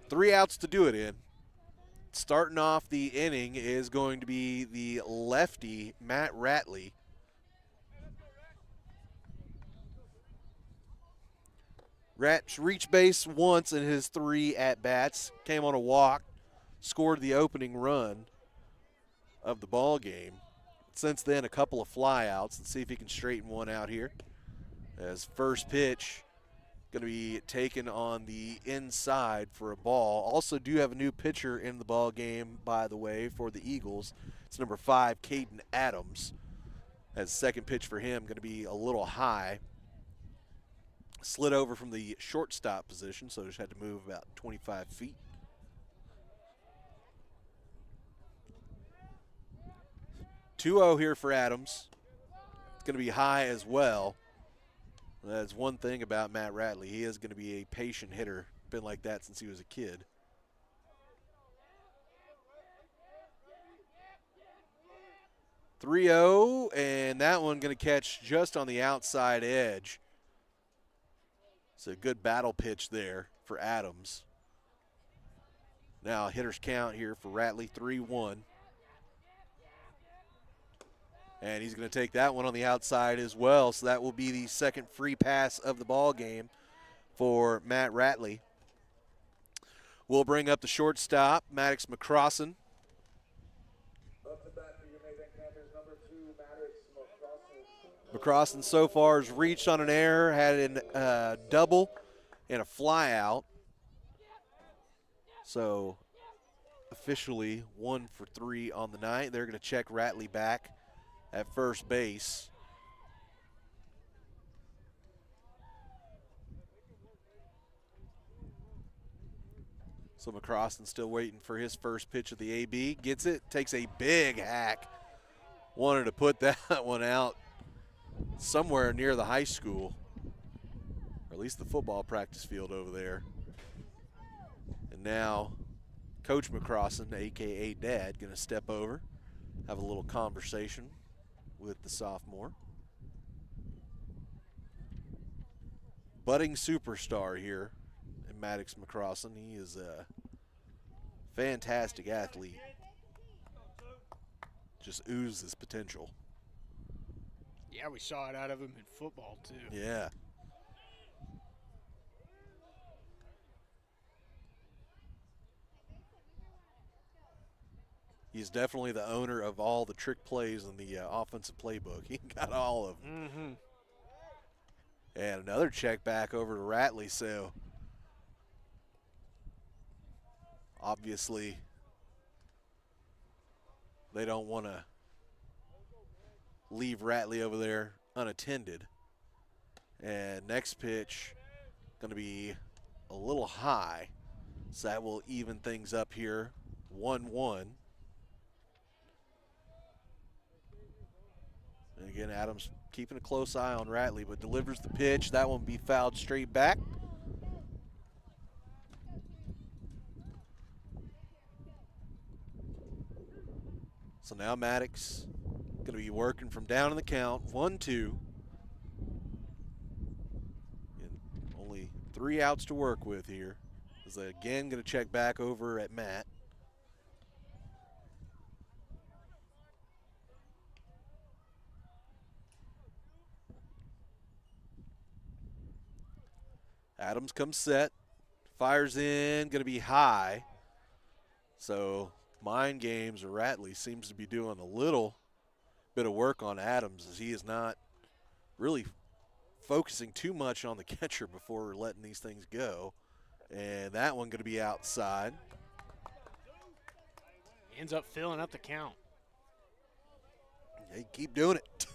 3 outs to do it in. Starting off the inning is going to be the lefty, Matt Ratley. Ratch reached base once in his 3 at-bats, came on a walk, scored the opening run of the ball game. Since then, a couple of flyouts. Let's see if he can straighten one out here. As first pitch going to be taken on the inside for a ball. Also do have a new pitcher in the ball game, by the way, for the Eagles. It's number 5, Caden Adams. As second pitch for him going to be a little high. Slid over from the shortstop position, so just had to move about 25 feet. (2-0) here for Adams. It's going to be high as well. That's one thing about Matt Ratley. He is going to be a patient hitter. Been like that since he was a kid. (3-0), and that one going to catch just on the outside edge. It's a good battle pitch there for Adams. Now hitter's count here for Ratley, 3-1. And he's going to take that one on the outside as well. So that will be the second free pass of the ball game for Matt Ratley. We'll bring up the shortstop, Maddox McCrossan. Up to bat for your Mabank Panthers, number 2, Maddox McCrossan. McCrossan so far has reached on an error, had a double and a fly out. So officially 1 for 3 on the night. They're going to check Ratley back at first base. So McCrossan still waiting for his first pitch of the AB. Gets it, takes a big hack. Wanted to put that one out somewhere near the high school, or at least the football practice field over there. And now Coach McCrossan, AKA Dad, going to step over, have a little conversation with the sophomore. Budding superstar here in Maddox McCrossan. He is a fantastic athlete. Just oozes potential. Yeah, we saw it out of him in football, too. Yeah. He's definitely the owner of all the trick plays in the offensive playbook. He got all of them. Mm-hmm. And another check back over to Ratley. So obviously they don't want to leave Ratley over there unattended. And next pitch going to be a little high. So that will even things up here. 1-1. And again, Adams keeping a close eye on Ratley, but delivers the pitch. That one be fouled straight back. So now Maddox going to be working from down in the count. 1-2. And only 3 outs to work with here. Is again going to check back over at Matt. Adams comes set, fires in, going to be high. So mind games, or Ratley seems to be doing a little bit of work on Adams, as he is not really focusing too much on the catcher before letting these things go. And that one going to be outside. Ends up filling up the count. Yeah, keep doing it.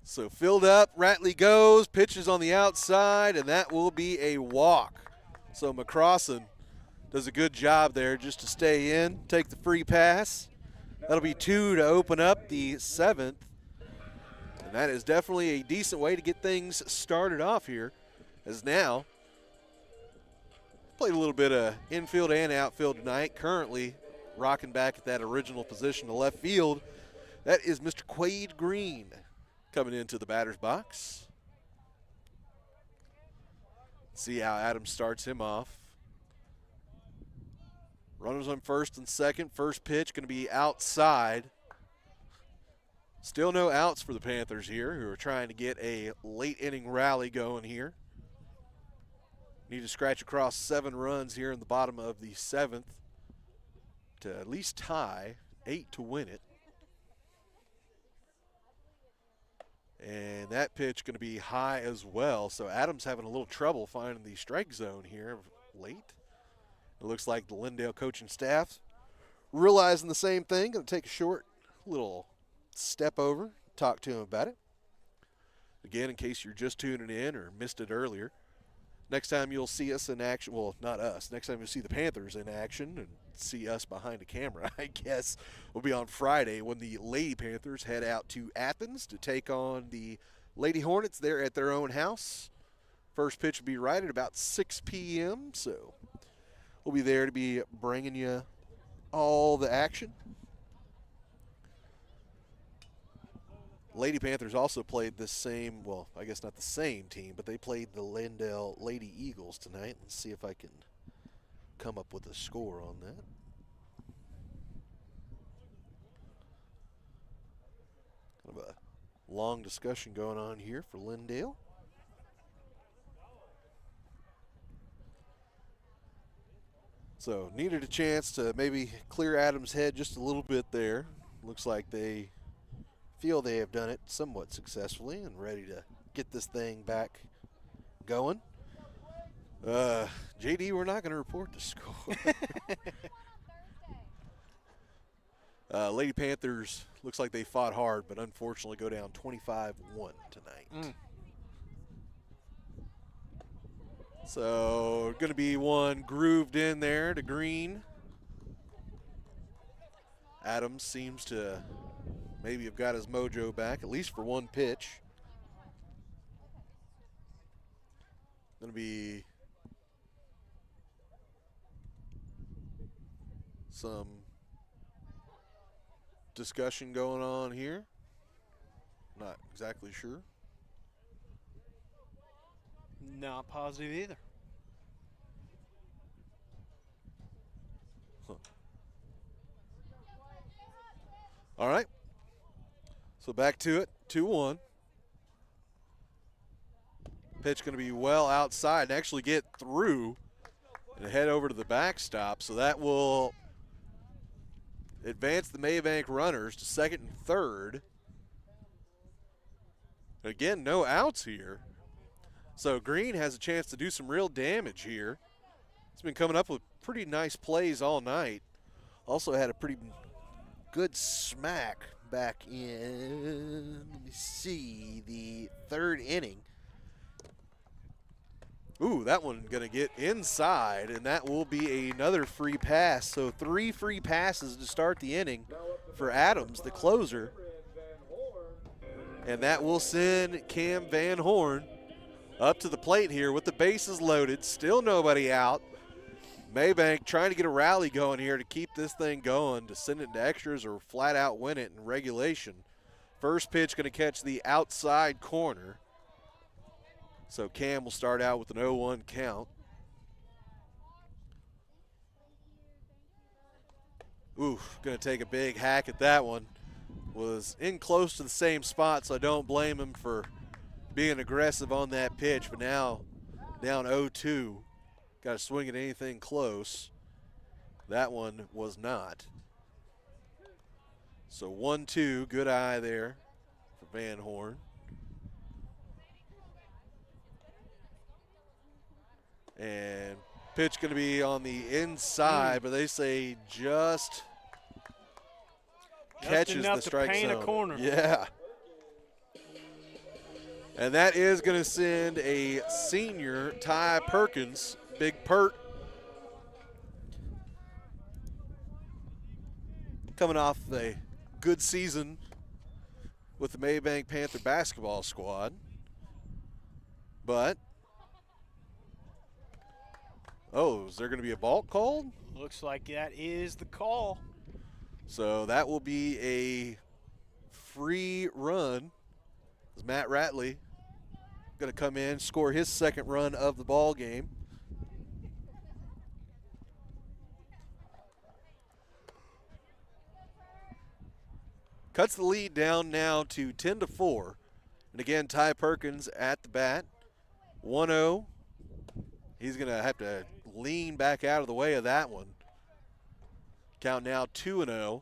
So filled up, Ratley goes, pitches on the outside, and that will be a walk. So McCrossan does a good job there just to stay in, take the free pass. That'll be 2 to open up the 7th. And that is definitely a decent way to get things started off here, as now played a little bit of infield and outfield tonight. Currently rocking back at that original position to left field. That is Mr. Quade Green coming into the batter's box. See how Adams starts him off. Runners on first and second. First pitch going to be outside. Still no outs for the Panthers here, who are trying to get a late inning rally going here. Need to scratch across 7 runs here in the bottom of the 7th to at least tie 8 to win it. And that pitch going to be high as well. So Adams having a little trouble finding the strike zone here late. It looks like the Lindale coaching staff realizing the same thing. Going to take a short little step over, talk to him about it. Again, in case you're just tuning in or missed it earlier, next time you'll see us in action, well, not us, next time you'll see the Panthers in action and see us behind a camera, I guess, will be on Friday when the Lady Panthers head out to Athens to take on the Lady Hornets there at their own house. First pitch will be right at about 6 p.m., so we'll be there to be bringing you all the action. Lady Panthers also played the same, well, I guess not the same team, but they played the Lindale Lady Eagles tonight. Let's see if I can come up with a score on that. Kind of a long discussion going on here for Lindale. So needed a chance to maybe clear Adams' head just a little bit there. Looks like they feel they have done it somewhat successfully and ready to get this thing back going. JD, we're not going to report the score. Lady Panthers, looks like they fought hard, but unfortunately go down 25-1 tonight. So going to be one grooved in there to Green. Adams seems to maybe have got his mojo back, at least for one pitch. Going to be some discussion going on here. Not exactly sure. Not positive either. Huh. All right. So back to it, 2-1. Pitch going to be well outside and actually get through and head over to the backstop. So that will advance the Mabank runners to second and third. Again, no outs here. So Green has a chance to do some real damage here. He's been coming up with pretty nice plays all night. Also had a pretty good smack back in, let me see, the third inning. Ooh, that one gonna get inside, and that will be another free pass. So 3 free passes to start the inning for Adams, the closer. And that will send Cam Van Horn up to the plate here with the bases loaded. Still nobody out. Mabank trying to get a rally going here to keep this thing going, to send it to extras or flat out win it in regulation. First pitch going to catch the outside corner. So Cam will start out with an 0-1 count. Ooh, going to take a big hack at that one. Was in close to the same spot, so I don't blame him for being aggressive on that pitch. But now down 0-2. Got to swing at anything close. That one was not. So 1-2, good eye there for Van Horn. And pitch going to be on the inside, but they say just catches the strike zone. A corner. Yeah. And that is going to send a senior, Ty Perkins, Big Pert, coming off a good season with the Mabank Panther basketball squad. But, oh, is there going to be a balk called? Looks like that is the call. So that will be a free run. As Matt Ratley going to come in, score his second run of the ball game. Cuts the lead down now to 10-4. And again, Ty Perkins at the bat. 1-0. He's going to have to lean back out of the way of that one. Count now 2-0.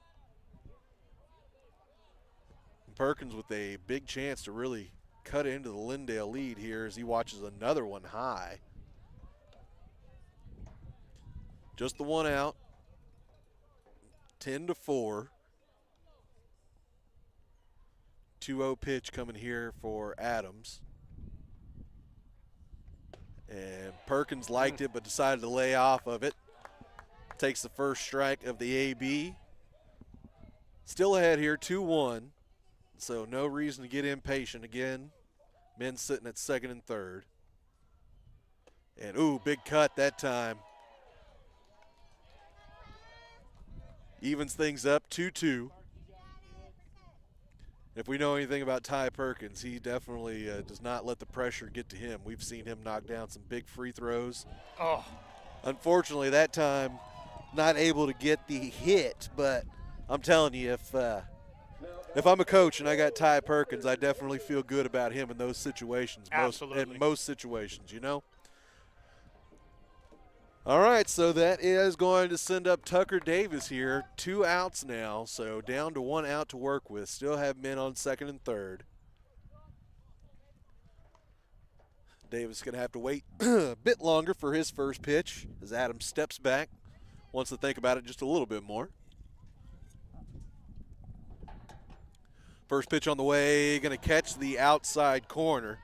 Perkins with a big chance to really cut into the Lindale lead here as he watches another one high. Just the one out. 10-4. 2-0 pitch coming here for Adams. And Perkins liked it but decided to lay off of it. Takes the first strike of the AB. Still ahead here, 2-1. So no reason to get impatient again. Men sitting at second and third. And ooh, big cut that time. Evens things up, 2-2. If we know anything about Ty Perkins, he definitely does not let the pressure get to him. We've seen him knock down some big free throws. Oh. Unfortunately, that time not able to get the hit, but I'm telling you, if I'm a coach and I got Ty Perkins, I definitely feel good about him in those situations. Absolutely. In most situations, you know? All right, so that is going to send up Tucker Davis here. 2 outs now, so down to 1 out to work with. Still have men on second and third. Davis going to have to wait a bit longer for his first pitch as Adam steps back, wants to think about it just a little bit more. First pitch on the way, going to catch the outside corner.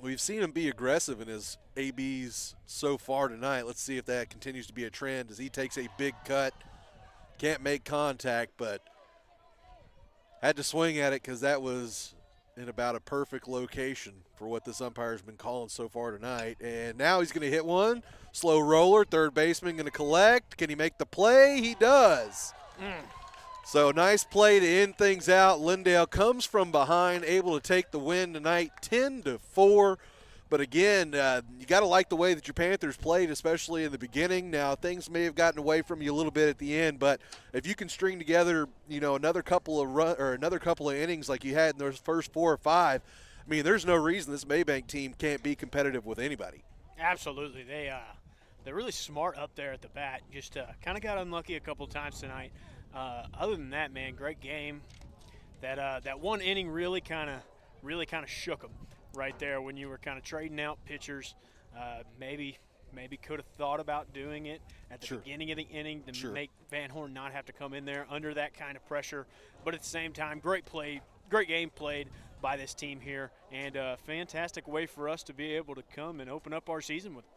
We've seen him be aggressive in his ABs so far tonight. Let's see if that continues to be a trend as he takes a big cut. Can't make contact, but had to swing at it because that was in about a perfect location for what this umpire's been calling so far tonight. And now he's going to hit one. Slow roller, third baseman going to collect. Can he make the play? He does. So nice play to end things out. Lindale comes from behind, able to take the win tonight, 10-4. But again, you got to like the way that your Panthers played, especially in the beginning. Now things may have gotten away from you a little bit at the end, but if you can string together, another couple of innings like you had in those first 4 or 5, I I mean, there's no reason this Mabank team can't be competitive with anybody. Absolutely. They're really smart up there at the bat. Just kind of got unlucky a couple times tonight. Other than that, man, great game. That one inning really kind of shook them right there when you were kind of trading out pitchers. Maybe could have thought about doing it at the beginning of the inning to make Van Horn not have to come in there under that kind of pressure. But at the same time, great game played by this team here, and a fantastic way for us to be able to come and open up our season with them.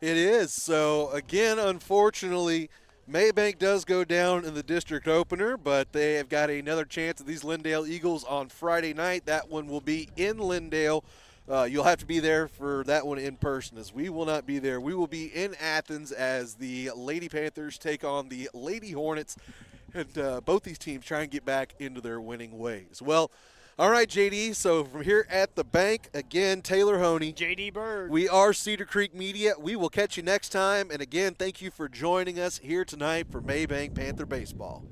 It is. So, again, unfortunately, Mabank does go down in the district opener, but they have got another chance at these Lindale Eagles on Friday night. That one will be in Lindale. You'll have to be there for that one in person, as we will not be there. We will be in Athens as the Lady Panthers take on the Lady Hornets, and both these teams try and get back into their winning ways. Well, all right, JD, so from here at the bank, again, Taylor Honey. JD Bird. We are Cedar Creek Media. We will catch you next time. And again, thank you for joining us here tonight for Mabank Panther Baseball.